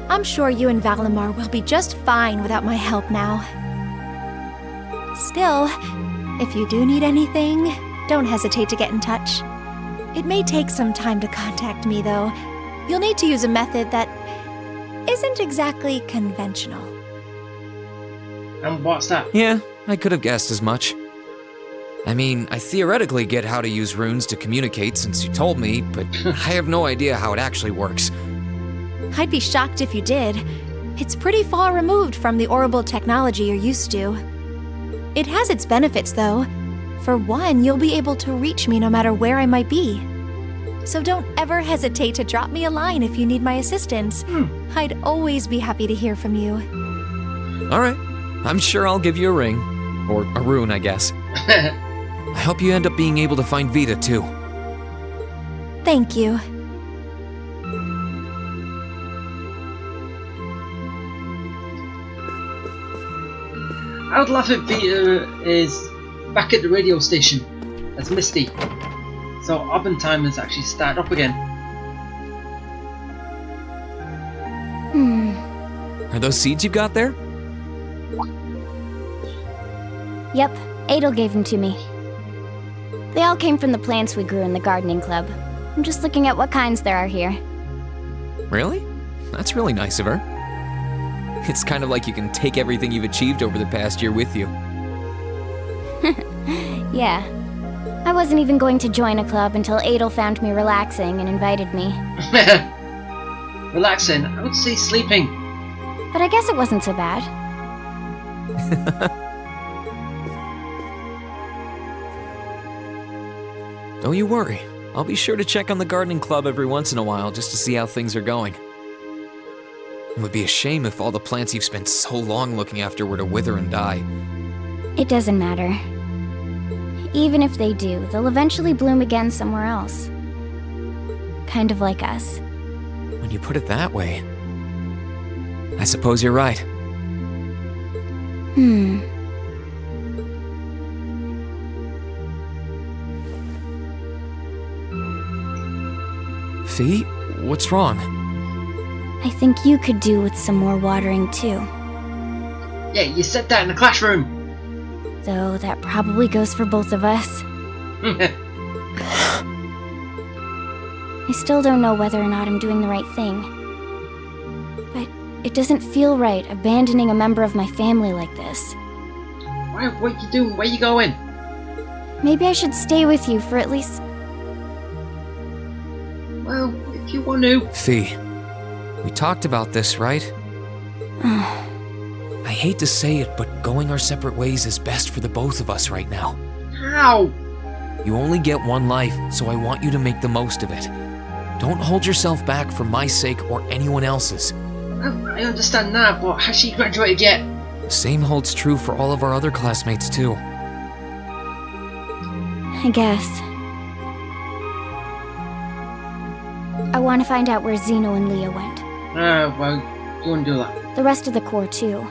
I'm sure you and Valimar will be just fine without my help now. Still, if you do need anything, don't hesitate to get in touch. It may take some time to contact me, though. You'll need to use a method that isn't exactly conventional. And what's that? Yeah, I could have guessed as much. I mean, I theoretically get how to use runes to communicate since you told me, but I have no idea how it actually works. I'd be shocked if you did. It's pretty far removed from the orbital technology you're used to. It has its benefits, though. For one, you'll be able to reach me no matter where I might be. So don't ever hesitate to drop me a line if you need my assistance. I'd always be happy to hear from you. Alright, I'm sure I'll give you a ring. Or a rune, I guess. I hope you end up being able to find Vita, too. Thank you. I would laugh if Vita is back at the radio station as Misty. So Time has actually started up again. Are those seeds you got there? Yep, Adel gave them to me. They all came from the plants we grew in the gardening club. I'm just looking at what kinds there are here. Really? That's really nice of her. It's kind of like you can take everything you've achieved over the past year with you. Yeah. I wasn't even going to join a club until Adel found me relaxing and invited me. Relaxing? I would say sleeping. But I guess it wasn't so bad. Don't you worry. I'll be sure to check on the gardening club every once in a while just to see how things are going. It would be a shame if all the plants you've spent so long looking after were to wither and die. It doesn't matter. Even if they do, they'll eventually bloom again somewhere else. Kind of like us. When you put it that way, I suppose you're right. Fee, what's wrong? I think you could do with some more watering too. Yeah, you said that in the classroom. Though that probably goes for both of us. I still don't know whether or not I'm doing the right thing. But it doesn't feel right abandoning a member of my family like this. Why? What you doing? Where you going? Maybe I should stay with you for at least... Well, if you want to. Fee, we talked about this, right? I hate to say it, but going our separate ways is best for the both of us right now. How? You only get one life, so I want you to make the most of it. Don't hold yourself back for my sake or anyone else's. I understand that, but has she graduated yet? The same holds true for all of our other classmates, too. I guess. I want to find out where Zeno and Leah went. Well, you want to do that. The rest of the Corps, too.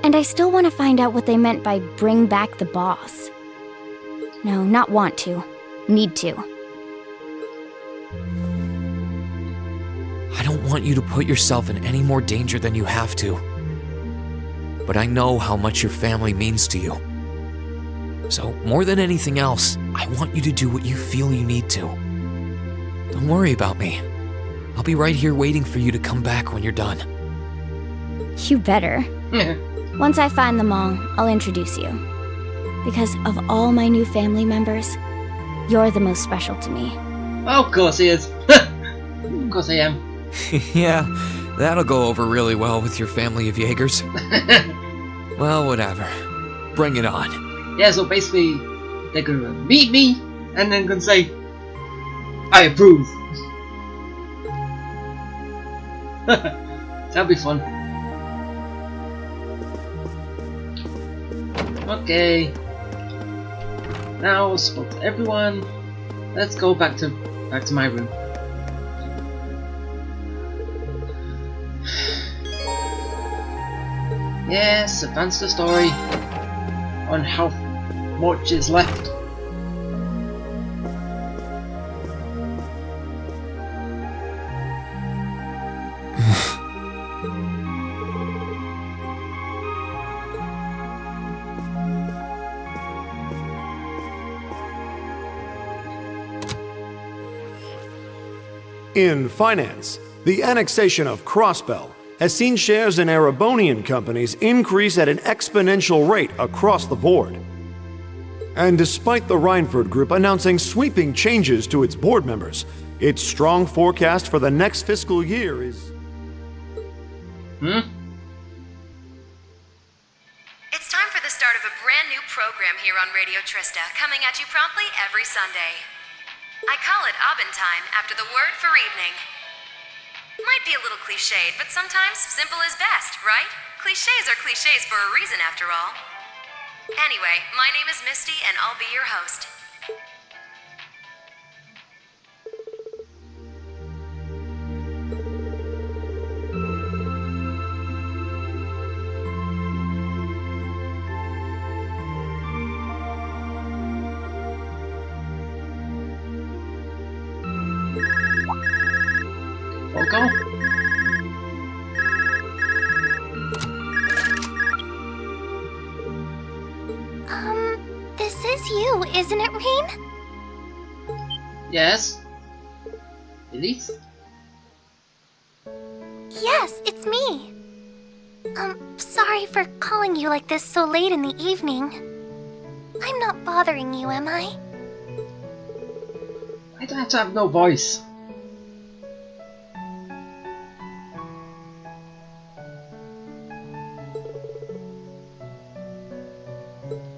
And I still want to find out what they meant by bring back the boss. No, not want to. Need to. I don't want you to put yourself in any more danger than you have to. But I know how much your family means to you. So, more than anything else, I want you to do what you feel you need to. Don't worry about me. I'll be right here waiting for you to come back when you're done. You better. Once I find them all, I'll introduce you. Because of all my new family members, you're the most special to me. Oh, of course he is. Of course I am. Yeah, that'll go over really well with your family of Jaegers. Well, whatever. Bring it on. Yeah, so basically, they're gonna meet me, and then gonna say, I approve. That'll be fun. Okay. Now, spoke to everyone. Let's go back to my room. Yes, advance the story on how much is left. In finance, the annexation of Crossbell has seen shares in Erebonian companies increase at an exponential rate across the board. And despite the Reinford Group announcing sweeping changes to its board members, its strong forecast for the next fiscal year is... It's time for the start of a brand new program here on Radio Trista, coming at you promptly every Sunday. I call it Aubin Time, after the word for evening. Might be a little cliched, but sometimes simple is best, right? Clichés are clichés for a reason, after all. Anyway, my name is Misty, and I'll be your host. Go. you, isn't it, Reem? Yes. Elise? Yes, it's me. Sorry for calling you like this so late in the evening. I'm not bothering you, am I? Why do I have to have no voice?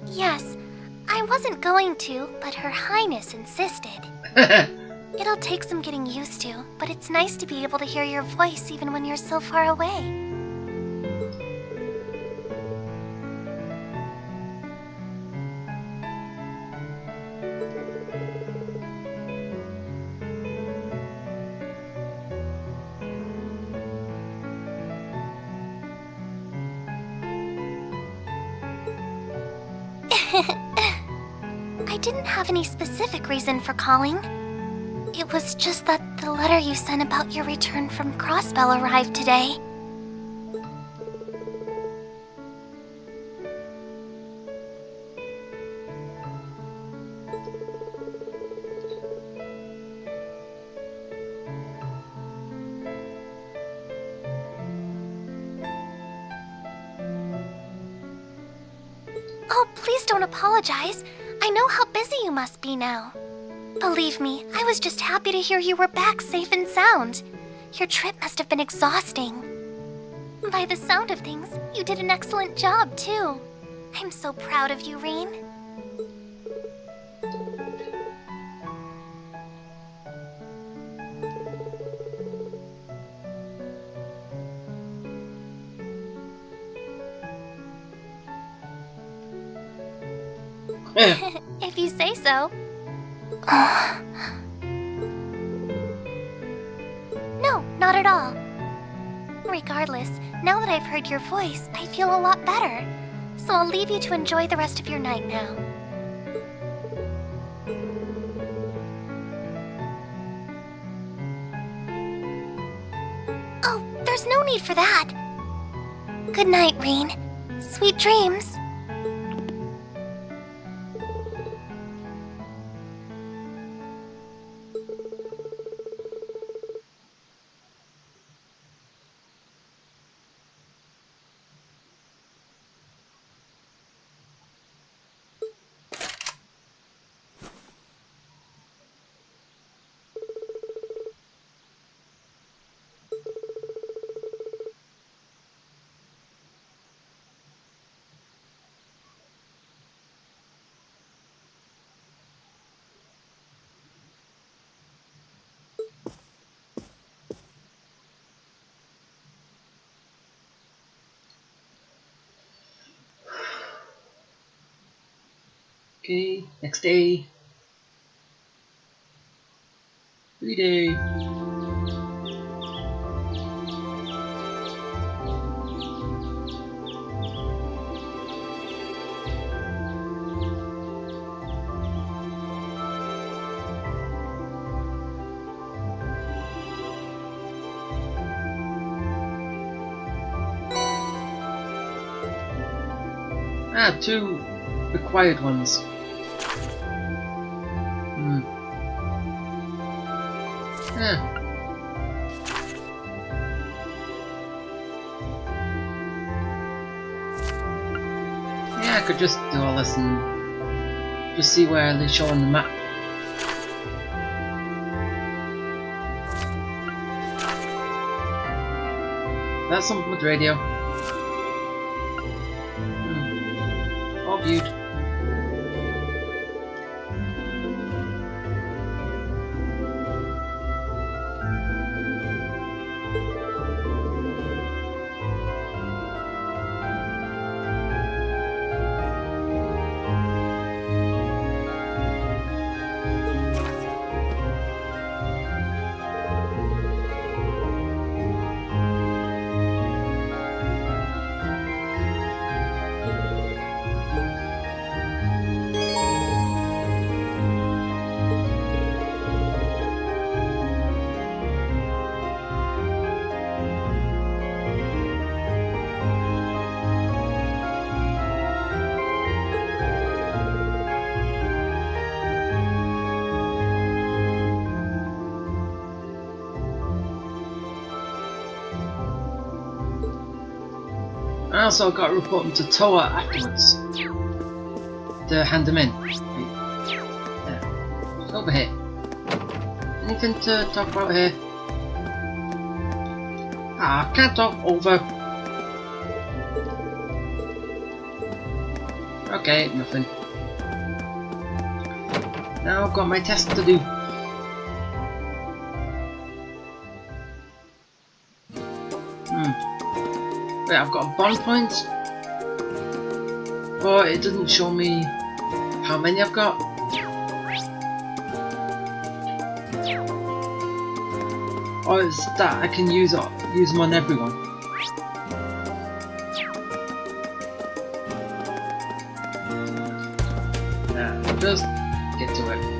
Yes, I wasn't going to, but Her Highness insisted. It'll take some getting used to, but it's nice to be able to hear your voice even when you're so far away. I didn't have any specific reason for calling. It was just that the letter you sent about your return from Crossbell arrived today. Oh, please don't apologize. I know how busy you must be now. Believe me, I was just happy to hear you were back safe and sound. Your trip must have been exhausting. By the sound of things, you did an excellent job, too. I'm so proud of you, Reem. If you say so. No, not at all. Regardless, now that I've heard your voice, I feel a lot better. So I'll leave you to enjoy the rest of your night now. Oh, there's no need for that. Good night, Reem. Sweet dreams. Okay, next day. 3-day.2 required ones. Yeah, I could just do all this and just see where they show on the map. That's something with radio. All viewed. And also I've got to report them to Toa afterwards. To hand them in. Yeah. Over here. Anything to talk about here? Ah, can't talk over. Okay, nothing. Now I've got my test to do. Wait, I've got a bond points, but it doesn't show me how many I've got. Or it's that I can use them on everyone. Yeah, just get to it.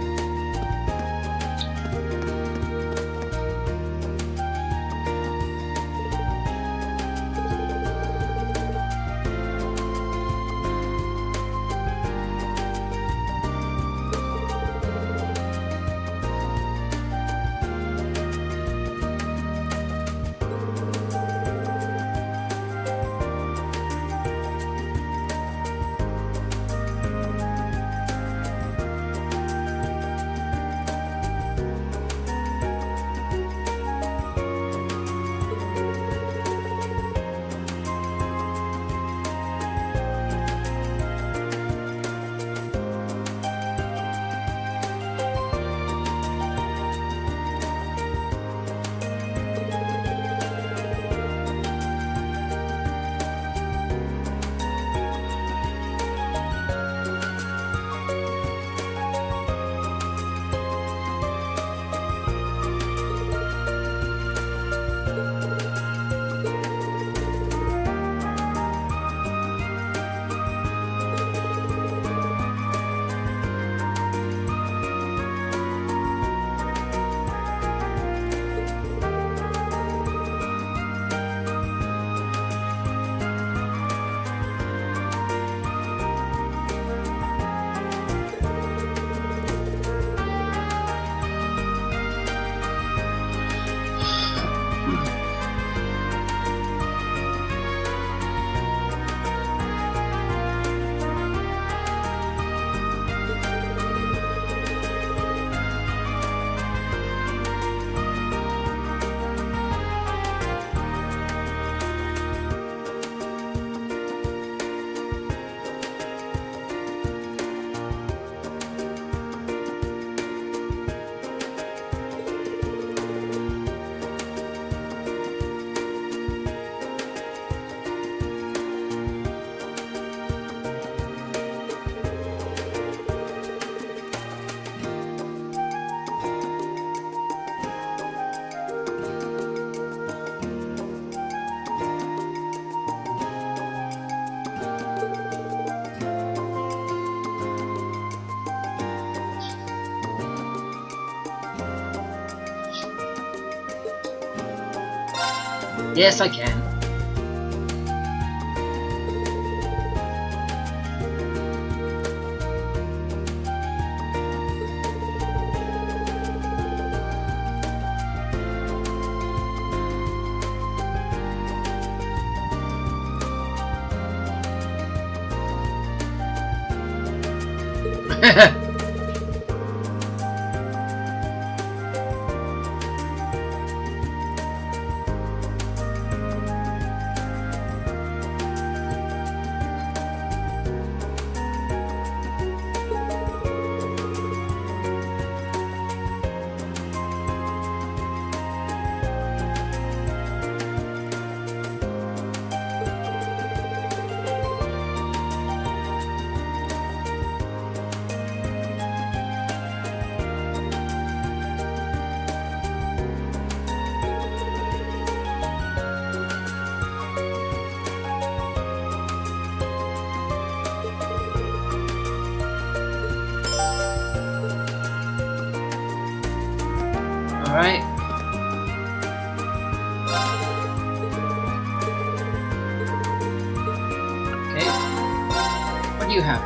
Yes, I can. Alright. Okay. What do you have?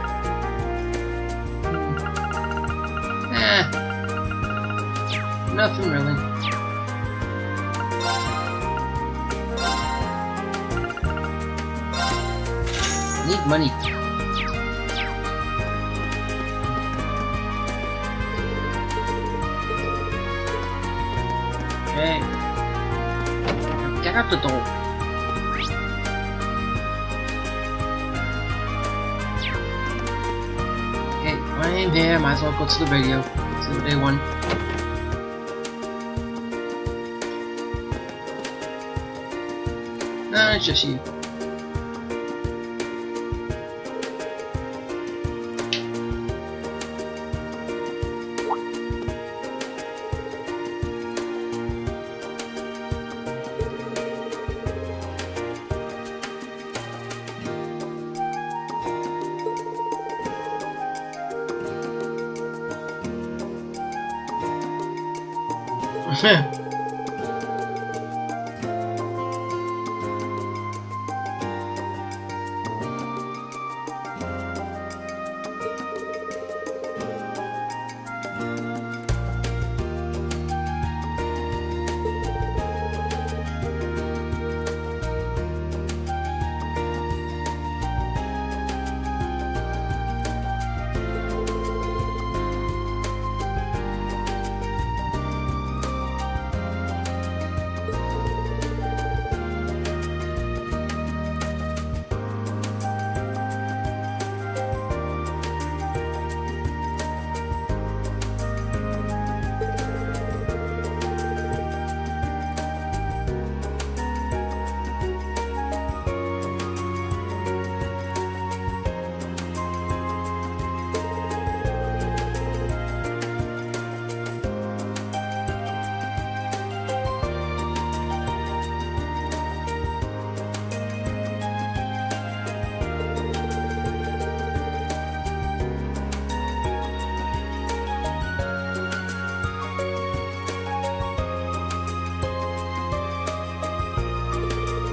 Nothing really. need money. Okay. Get out the door. Okay, while I'm here, might as well go to the radio. See what they want. No, it's just you. Yeah.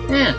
Yeah.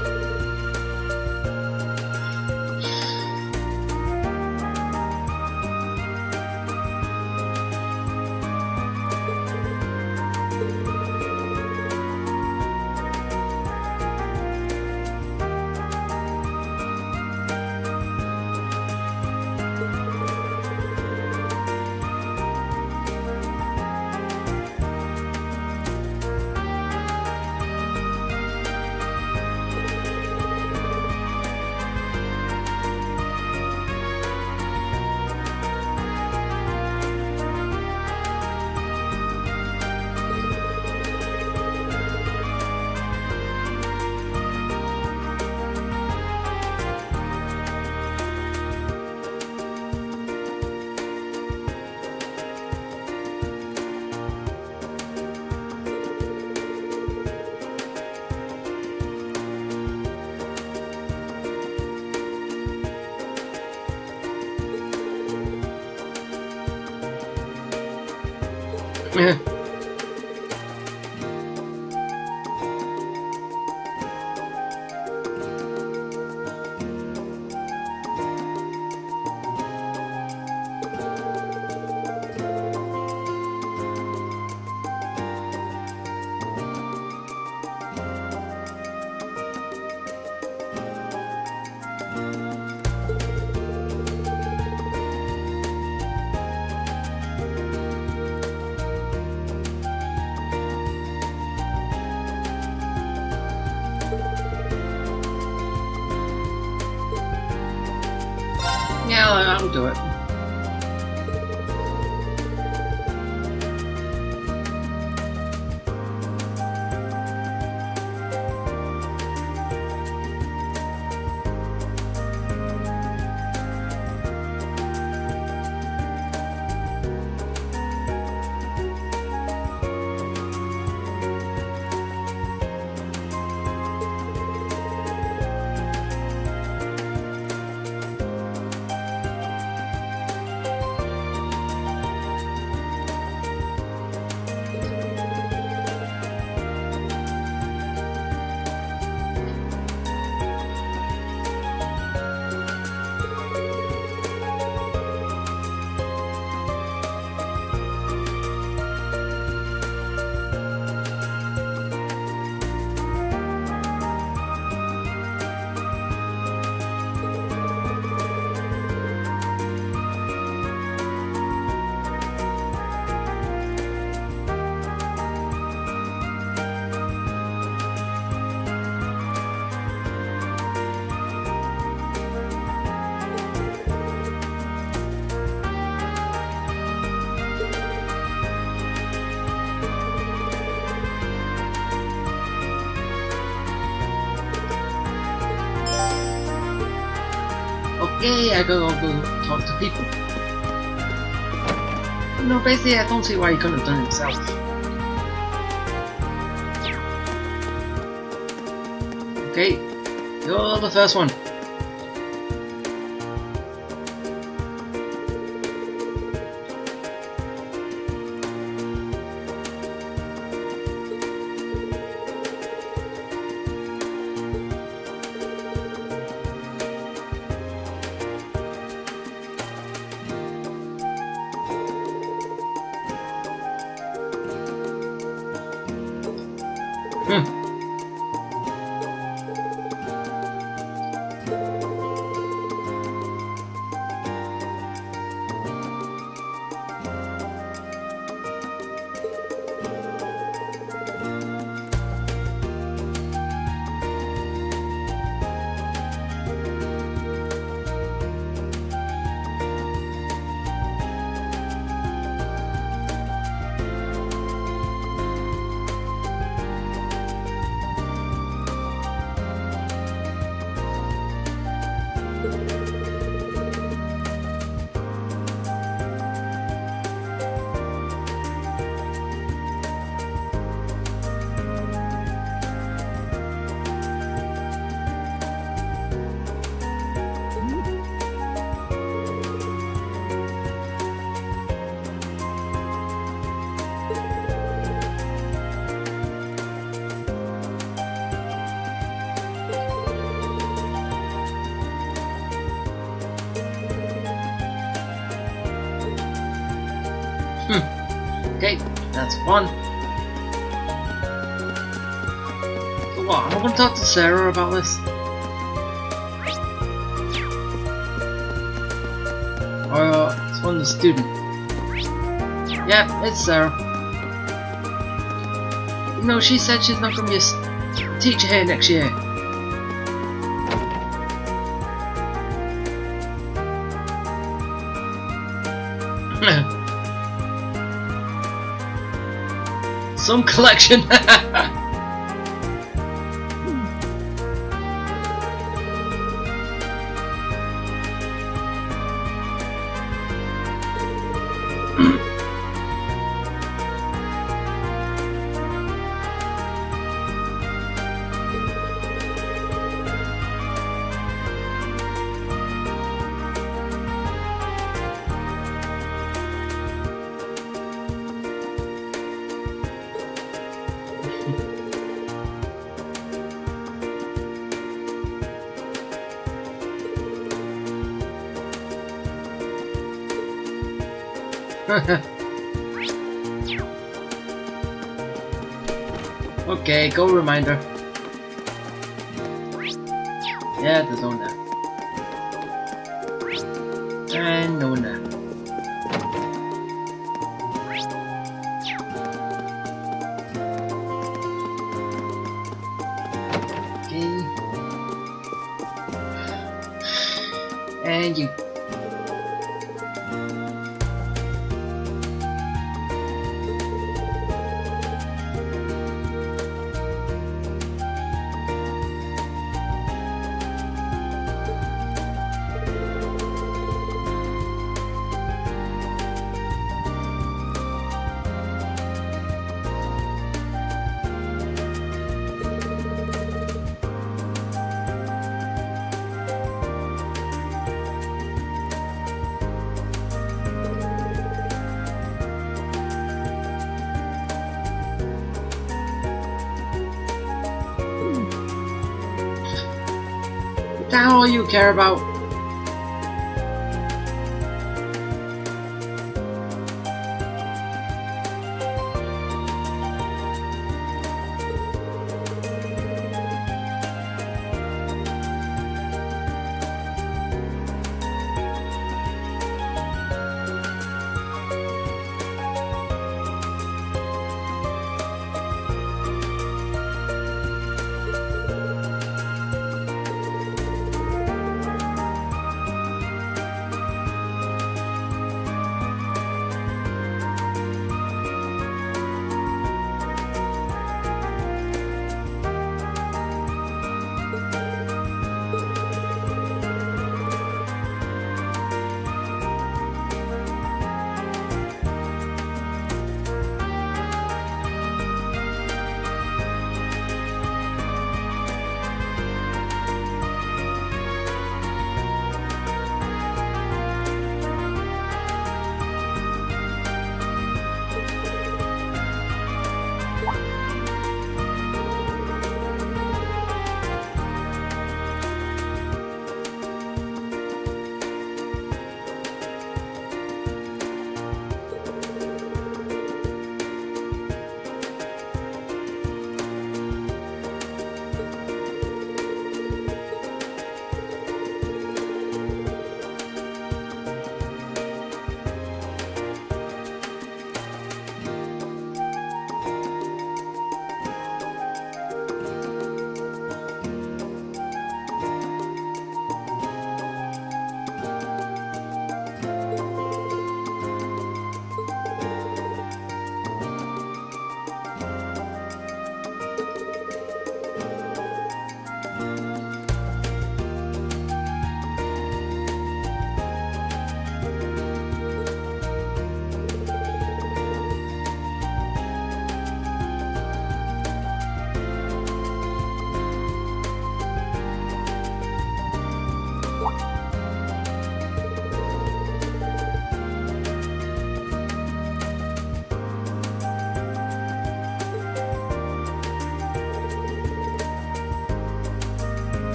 Yeah, I'll do it. yay, I gotta go talk to people. No, basically, I don't see why he couldn't have done it himself. Okay, you're the first one. Okay, that's one. So what, am I going to talk to Sarah about this? Or it's one of the student? Yeah, it's Sarah. You know, she said she's not going to be a teacher here next year. Some collection. Okay, go reminder. Yeah, there's no there. And no there. Okay. And you. That's all you care about.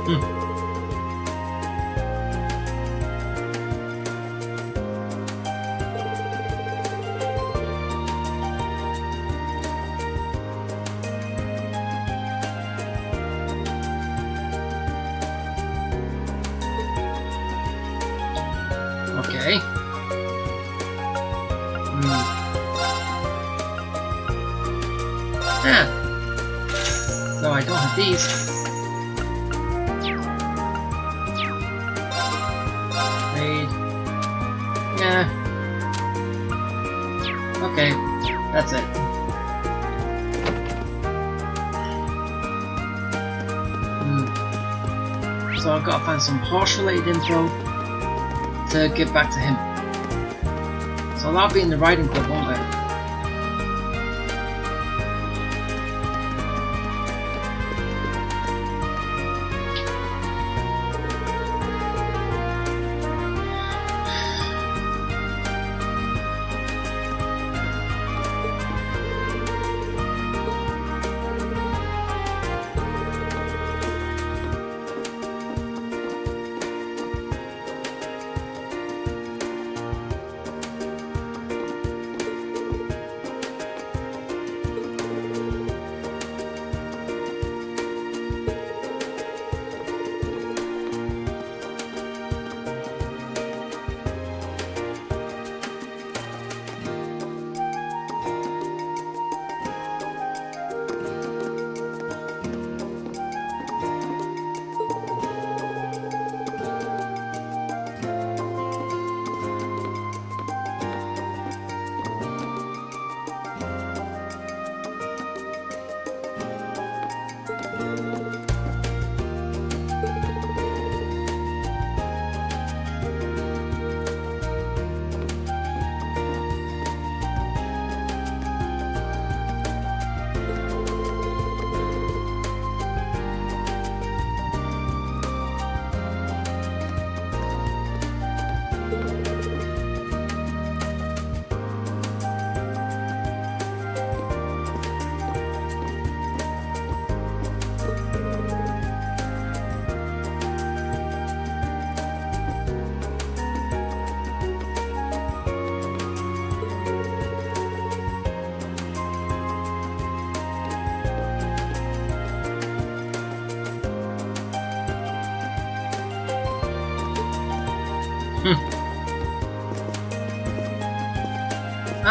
Okay. Ah. No, I don't have these. Raid. Yeah. Okay, that's it. So I've got to find some horse-related info to give back to him. So that'll be in the riding club, won't it?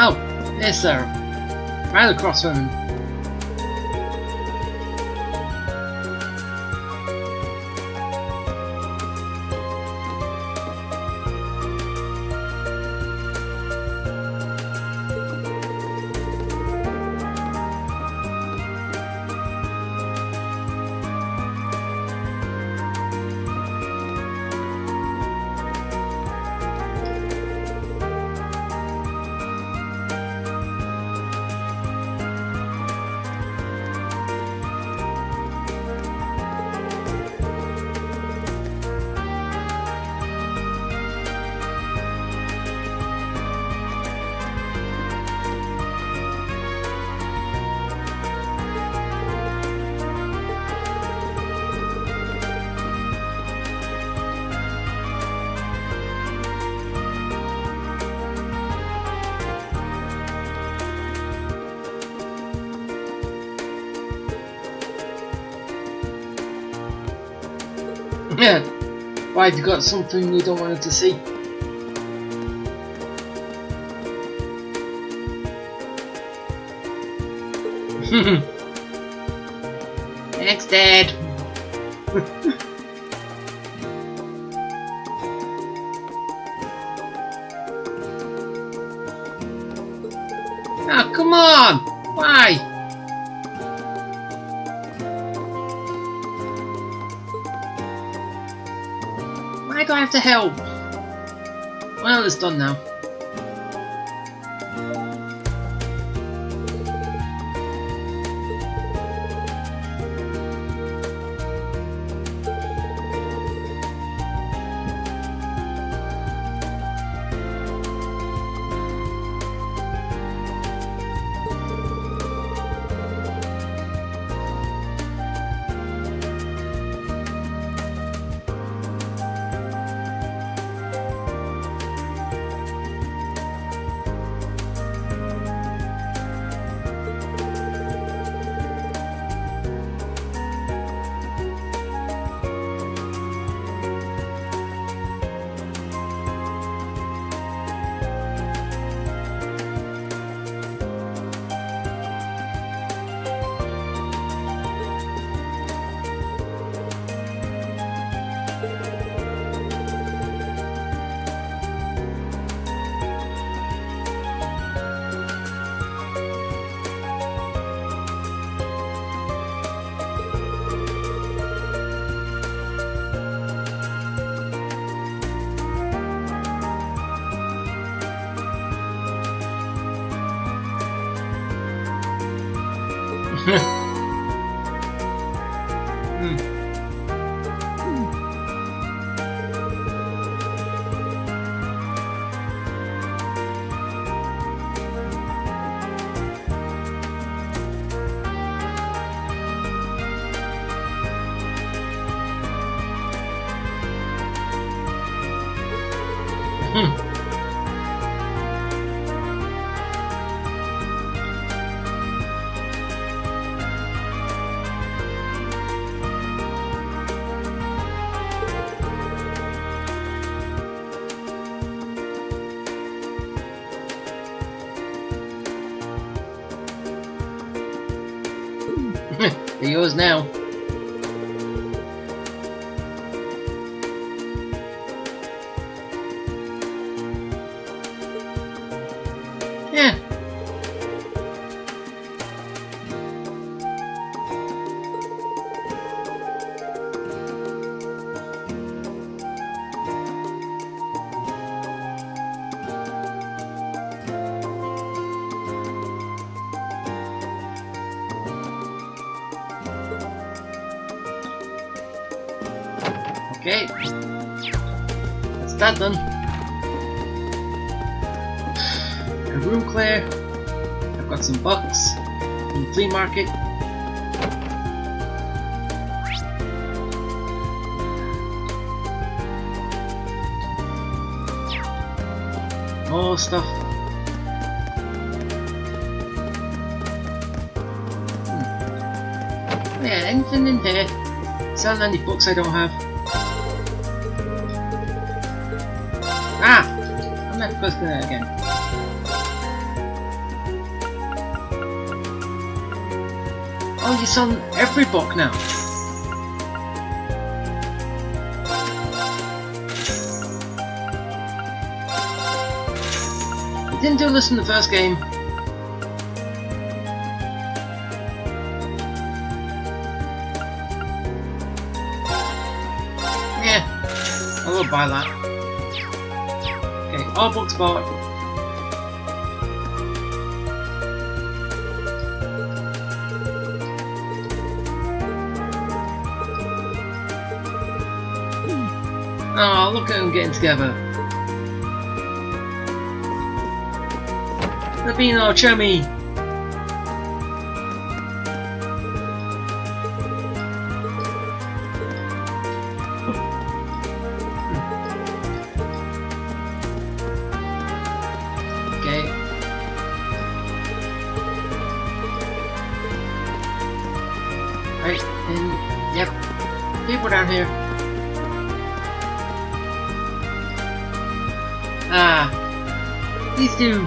Oh, yes sir. Right across from him. Yeah. Why, have you got something we don't want it to see? Thanks, Dad. Oh, come on! Why? Why do I have to help? Well, it's done now. They're yours now. Yeah. Okay, that's that done. A room clear. I've got some bucks from the flea market. More stuff. Yeah, anything in here? Selling any books I don't have. Ah! I'm not supposed to do that again. Oh, you're selling every book now. You didn't do this in the first game. Yeah, I will buy that. Okay, all books bought. Oh, look at them getting together. They're being all chummy. Okay. Right, and yep, people down here. Ah, these two.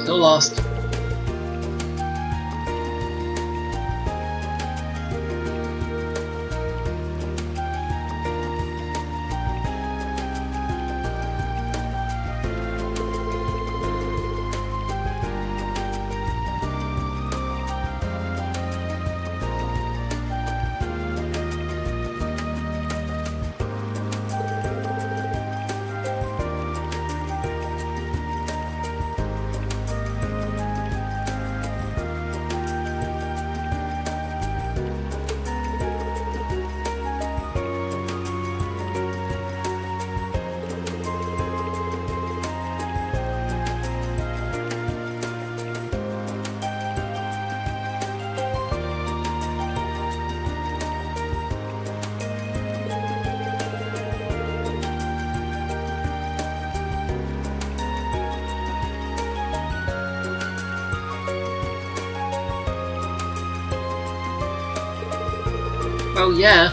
Still lost. Well, yeah.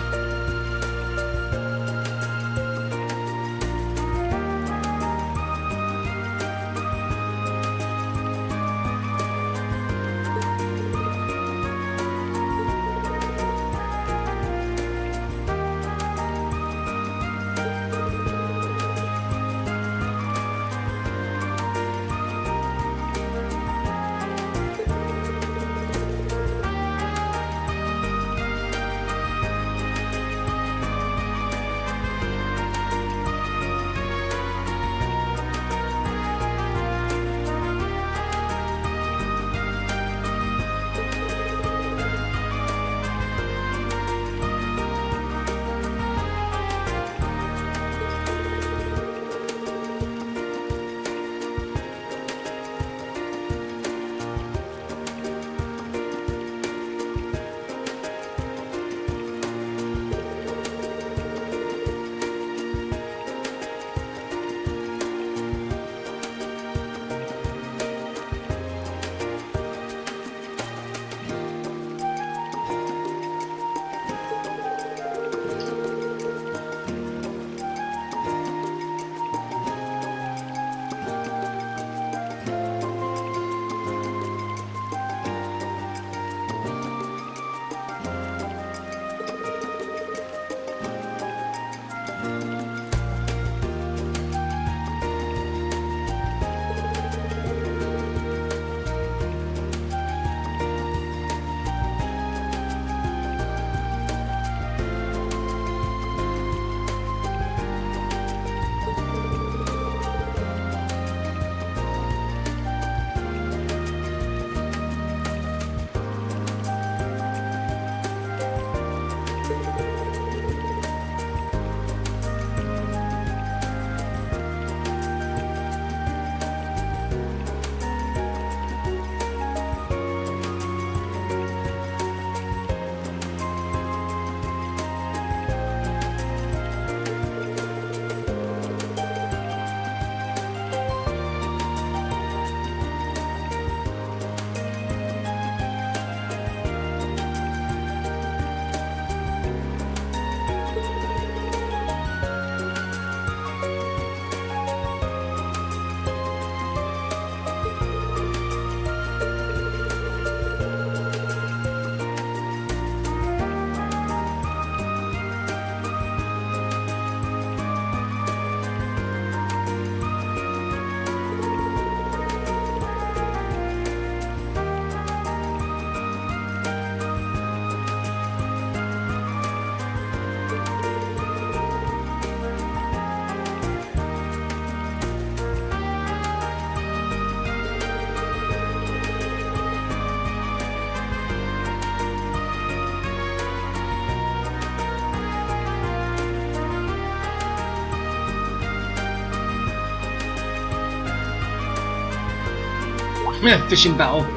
Fishing battle.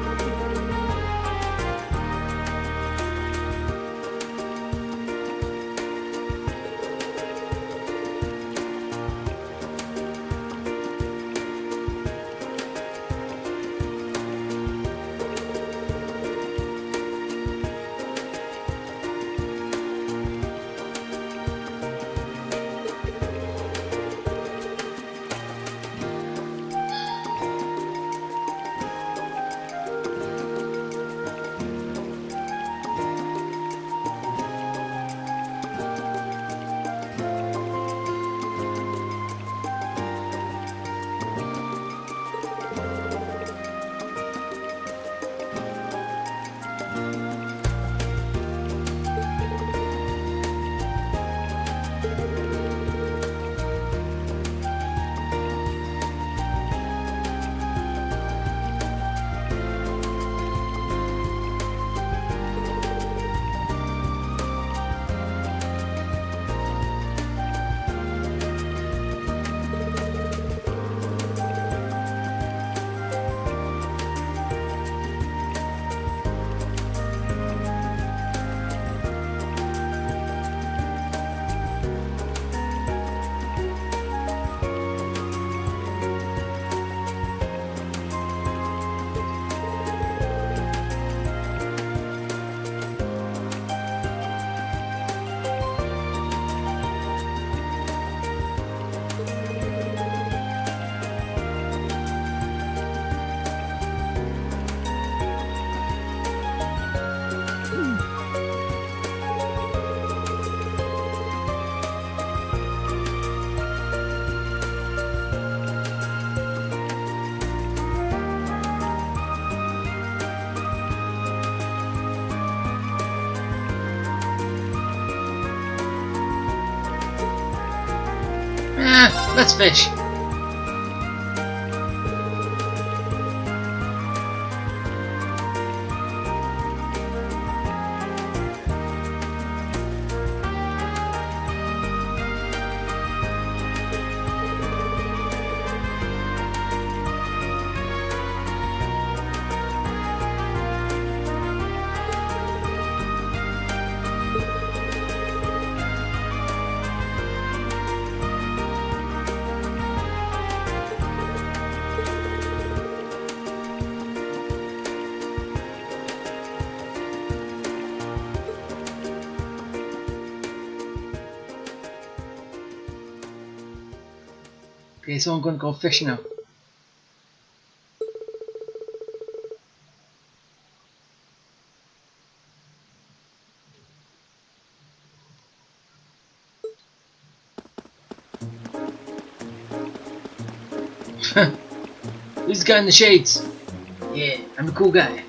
Let's fish. Okay, so I'm going to go fishing now. Who's the guy in the shades? Yeah, I'm a cool guy.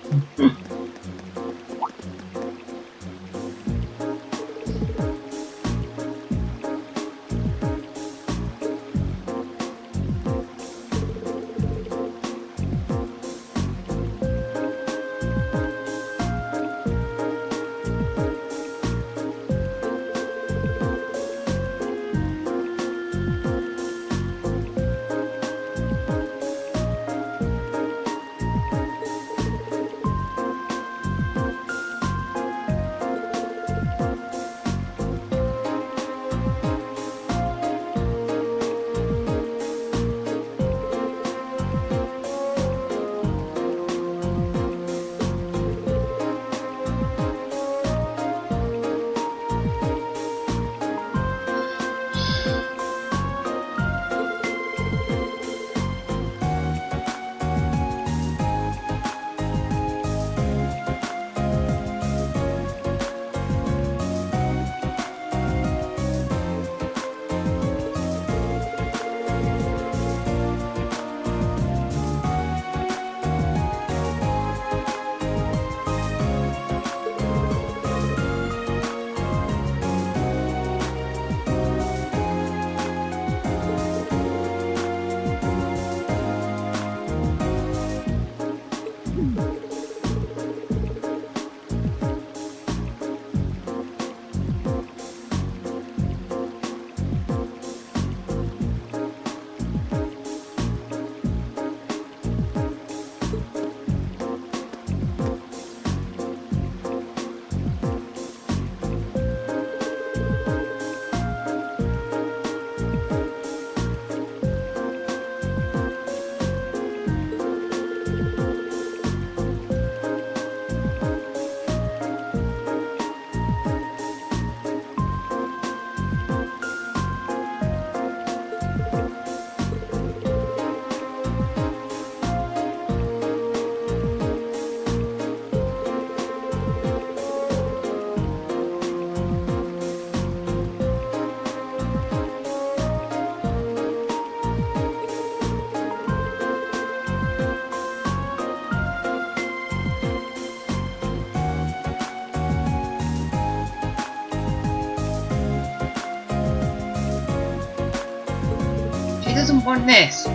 Doesn't want this.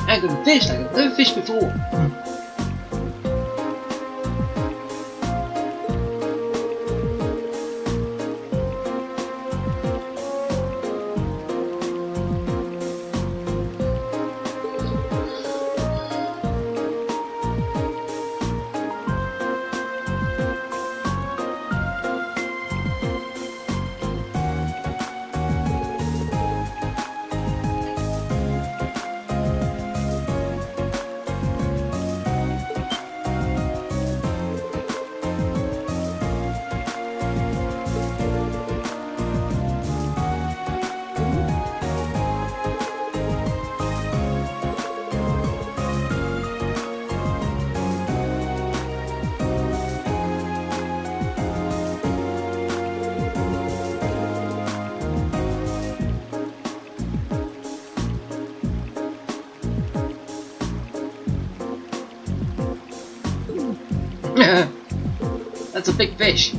I got fish like I've never fished before. That's a big fish.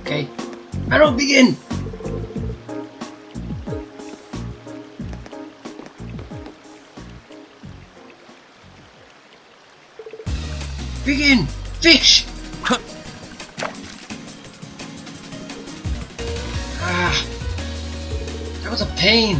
Okay, battle begin! Begin! Fish! Ah, that was a pain.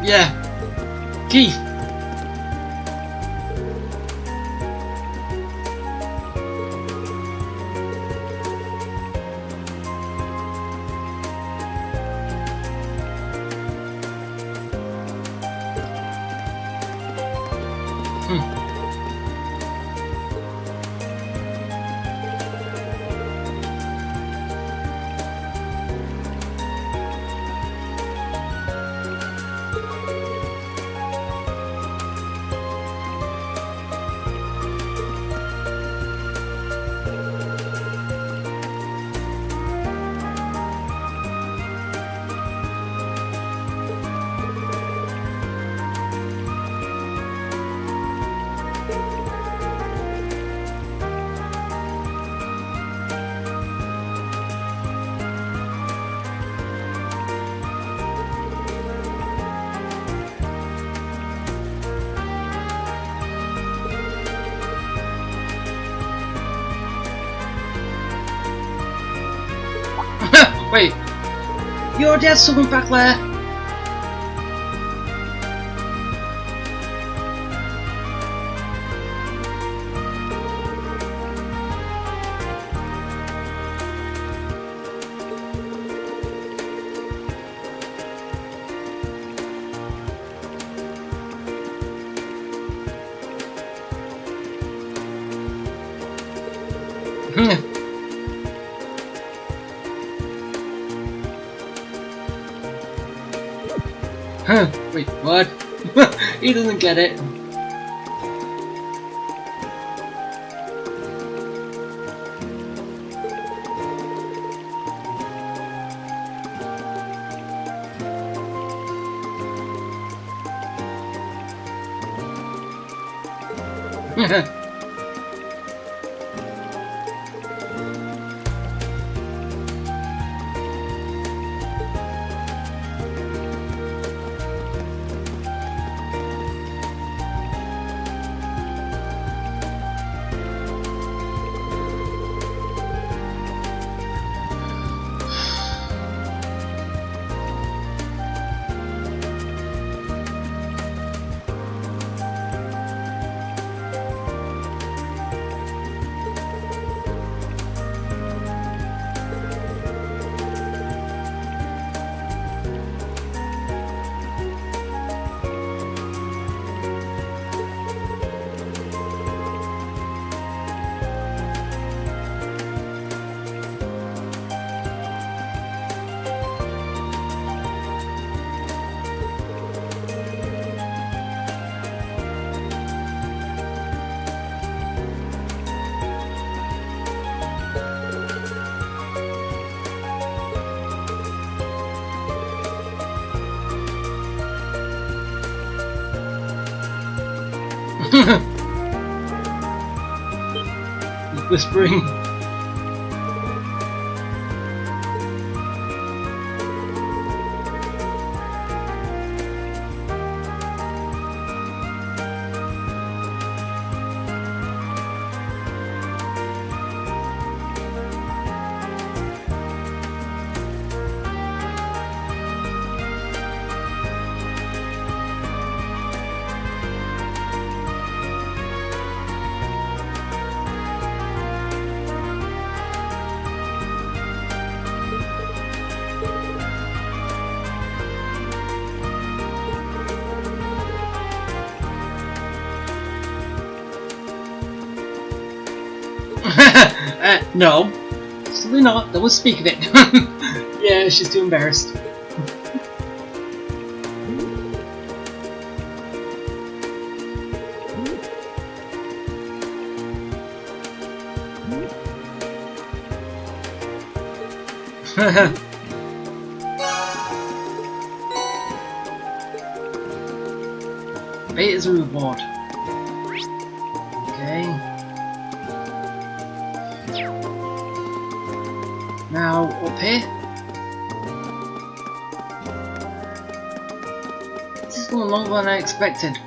Yeah. Keith. Wait, your dad's someone back there? Wait, what? He doesn't get it. Whispering. No, absolutely not. Don't speak of it. Yeah, she's too embarrassed. Bait is a reward. Okay. Now up here. This is going longer than I expected.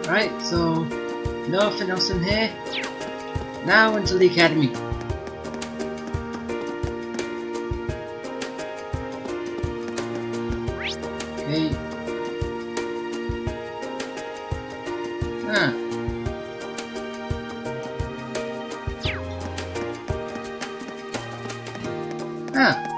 Right, so nothing else in here. Now into the academy. Okay. Ah. Ah.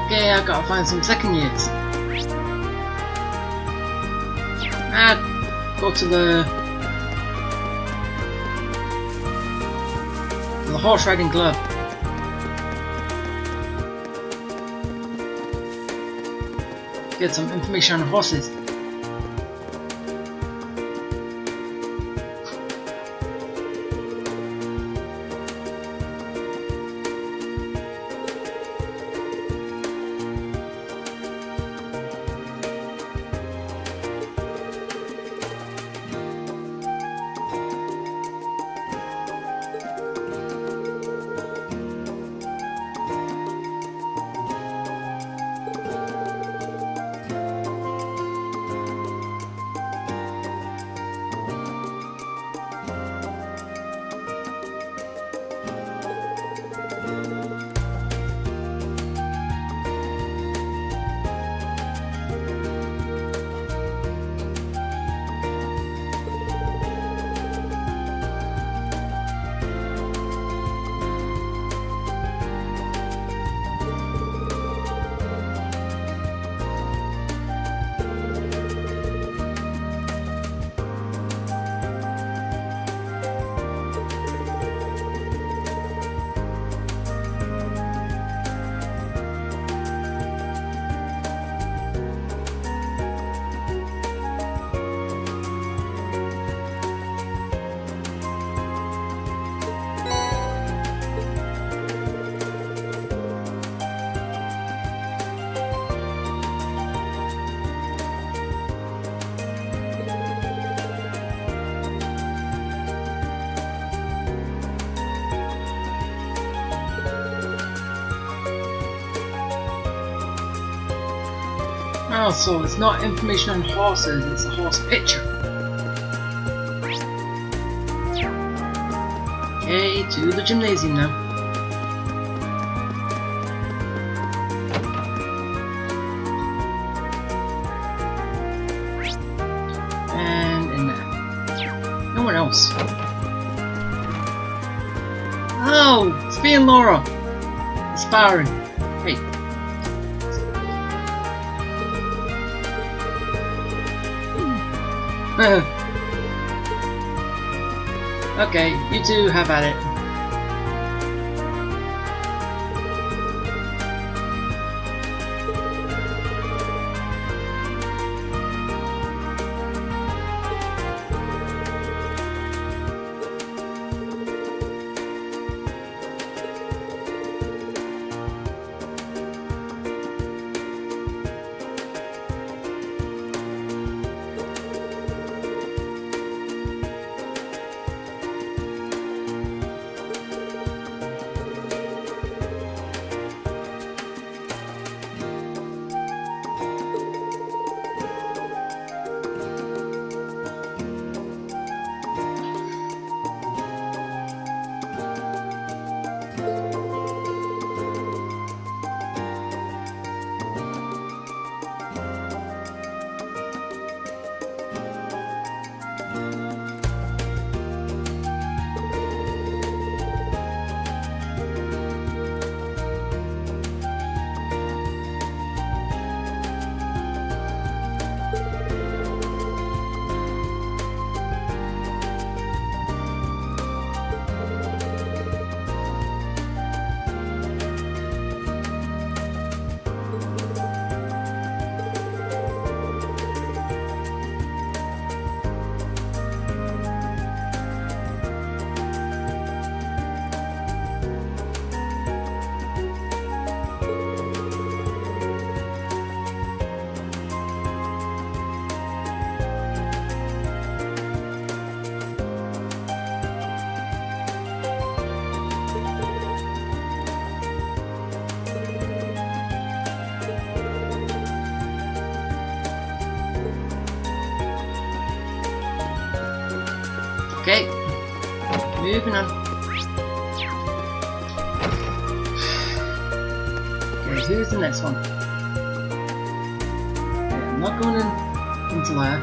Okay, I gotta find some second years. Go to the horse riding club. Get some information on horses. Oh, so it's not information on horses, it's a horse picture. Okay, to the gymnasium now. And in there. No one else. Oh, it's me and Laura. Aspiring. Hey. Okay, you two have at it. Okay, moving on. Okay, who's the next one? Okay, I'm not going into there.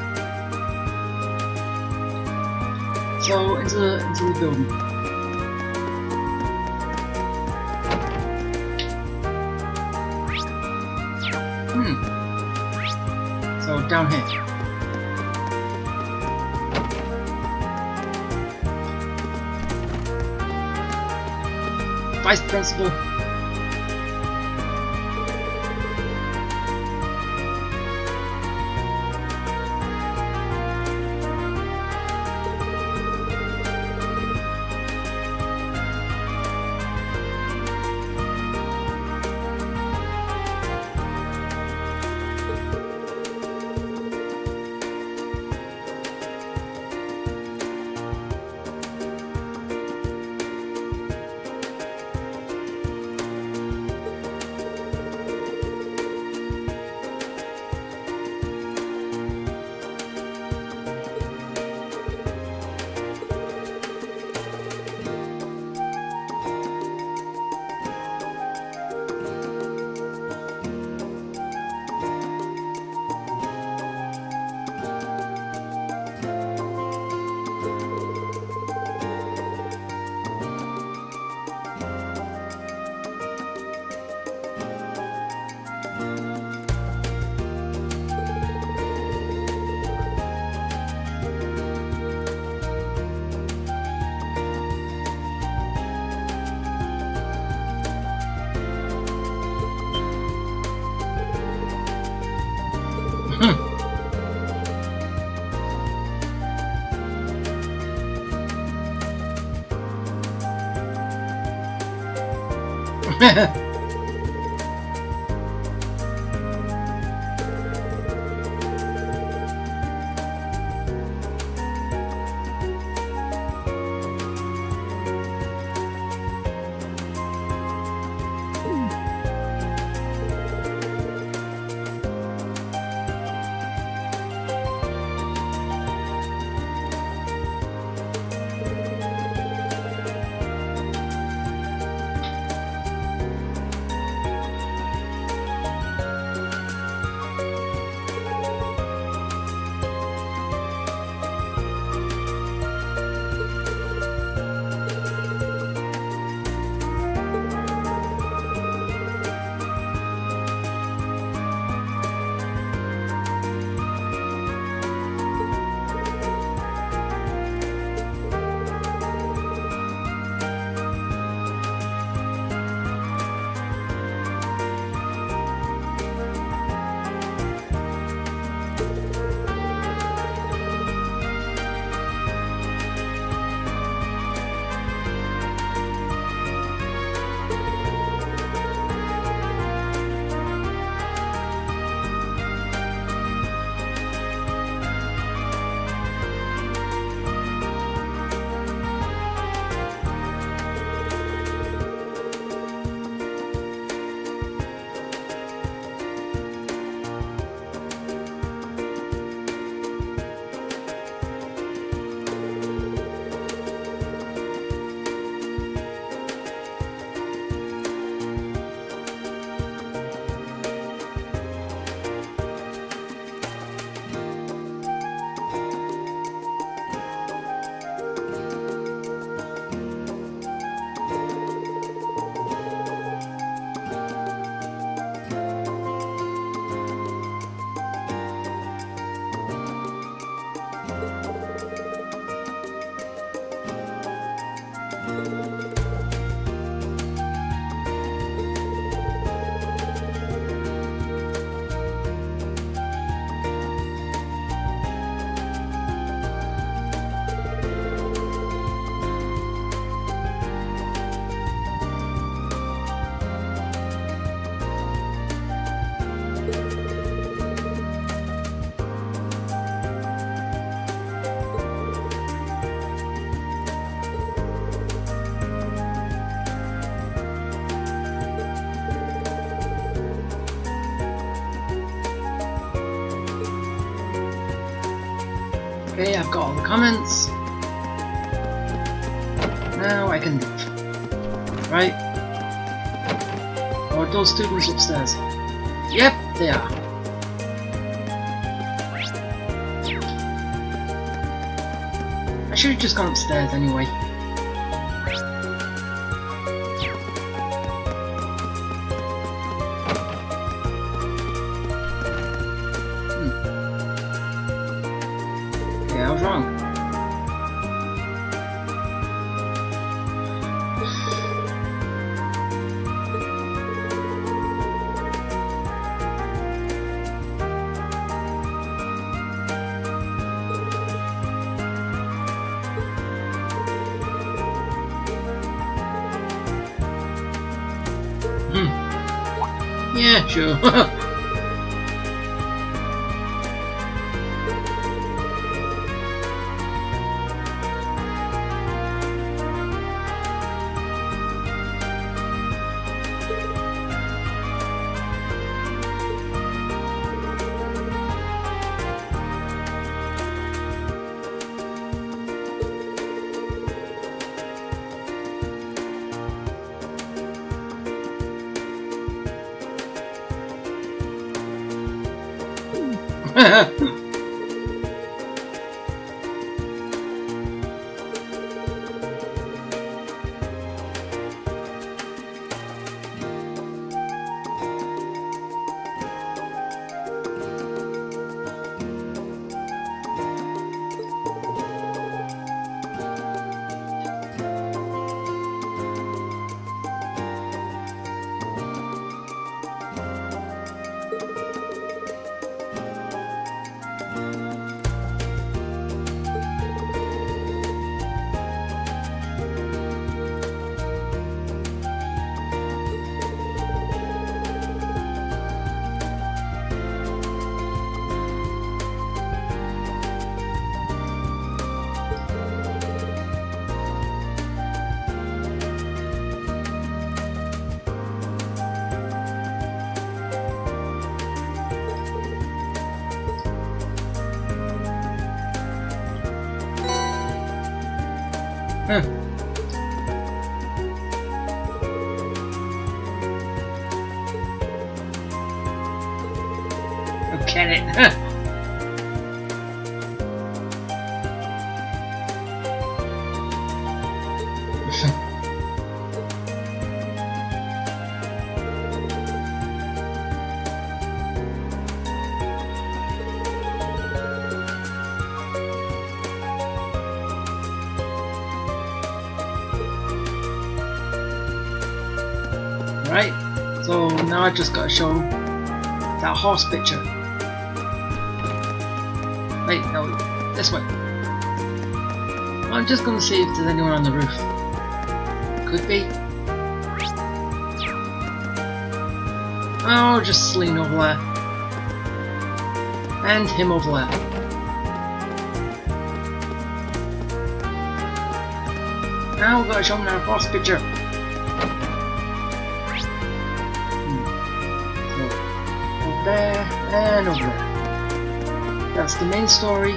So into the building. So down here. Vice Principal. Okay, I've got all the comments. Now I can leave. Right. Are those students upstairs? Yep, they are. I should have just gone upstairs anyway. Okay, I was wrong. Yeah, sure. Get it. Right, so now I just gotta show that horse picture. Wait, no, this way. I'm just gonna see if there's anyone on the roof. Could be. Oh, just Celine over there. And him over there. Now we've got to show him our horse picture. So, over there and over there. That's the main story,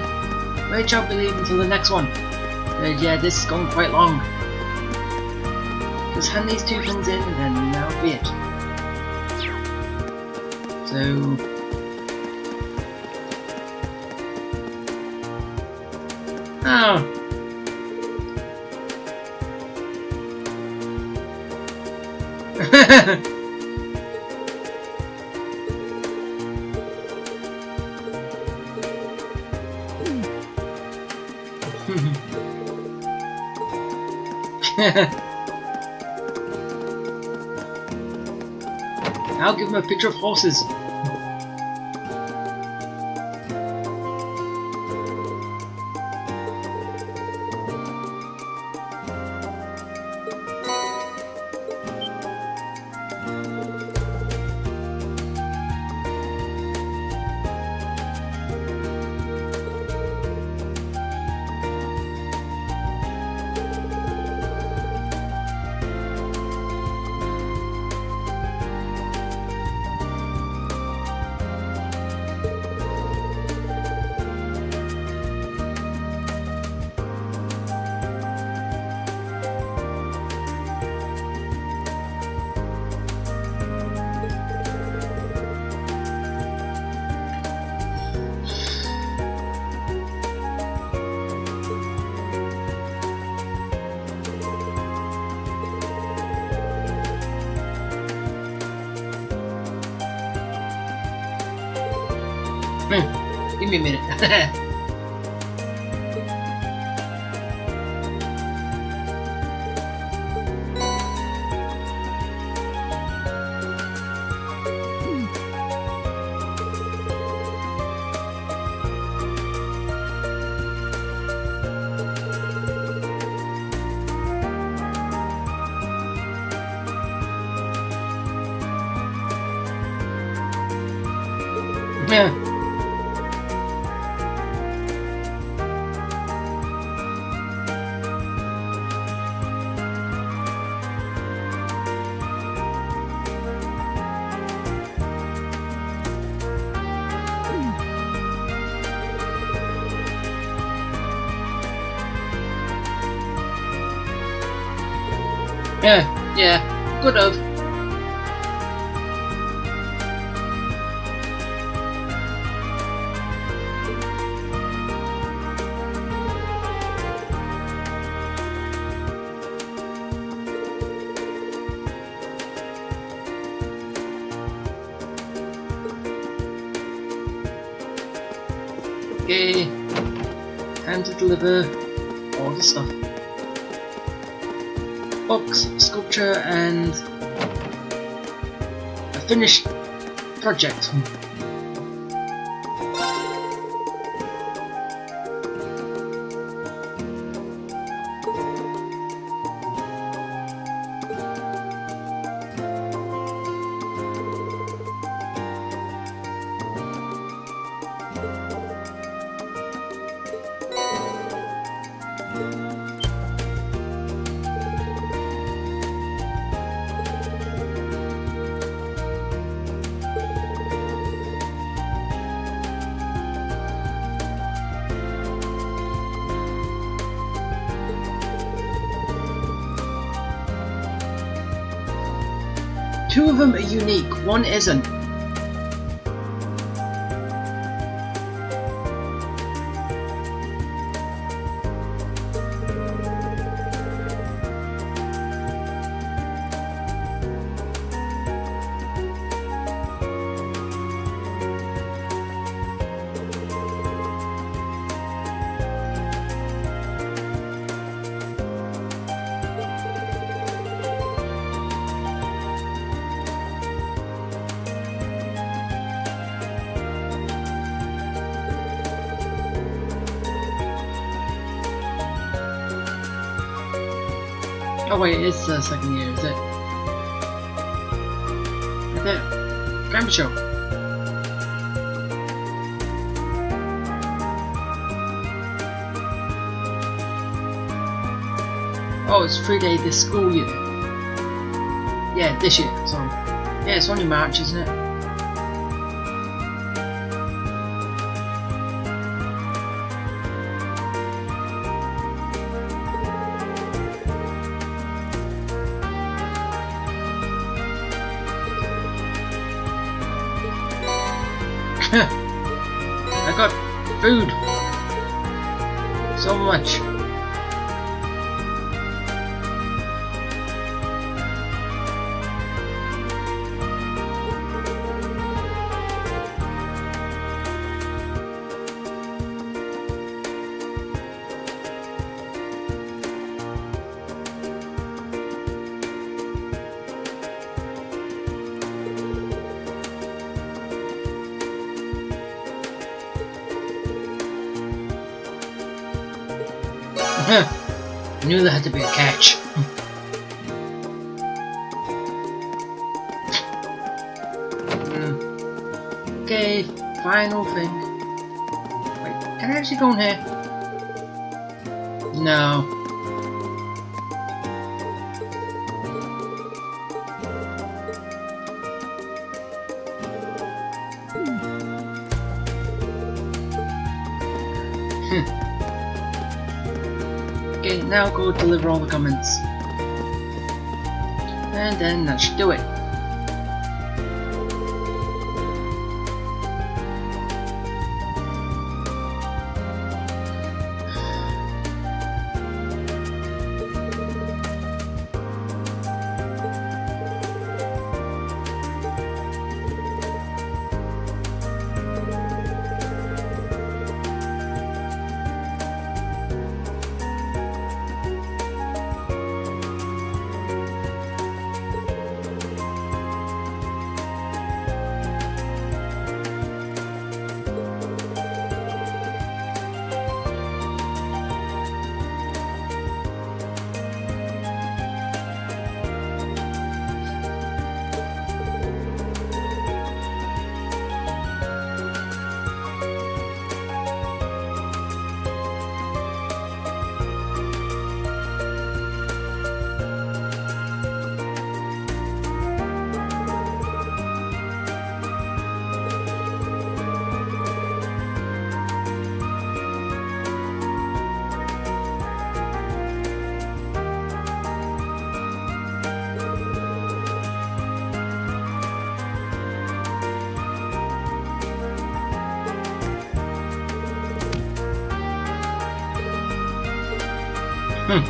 which I'll believe until the next one. Yeah, this is going quite long. Just hand these two things in and then that'll be it. So... Oh. I'll give him a picture of horses. me a minute. Yeah. Yeah, could have. Okay, time to deliver all the stuff. Books, sculpture, and a finished project. Two of them are unique, one isn't. Oh wait, it's the second year, is it? Right there. Grammar show. Oh, it's 3-day this school year. Yeah, this year, sorry. Yeah, it's only March, isn't it? I got food. So much. I knew there had to be a catch. Okay, final thing. Wait, can I actually go in here? No. Okay, now go deliver all the comments. And then that should do it. Huh?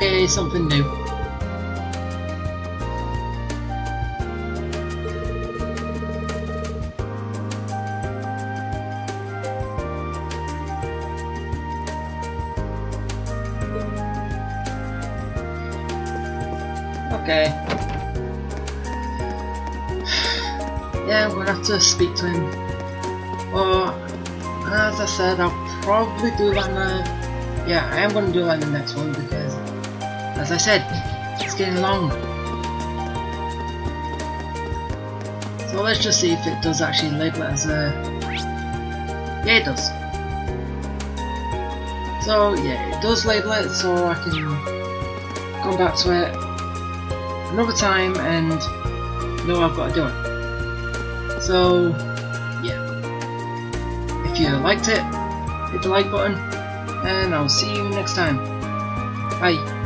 Okay, something new. Okay. Yeah, I'm gonna have to speak to him. Well, as I said, I'll probably do that in the... Yeah, I am gonna do that in the next one because, as I said, it's getting long. So let's just see if it does actually label it as a... Yeah, it does. So yeah, it does label it, so I can go back to it another time and know I've got to do it. So yeah, if you liked it, hit the like button, and I'll see you next time. Bye.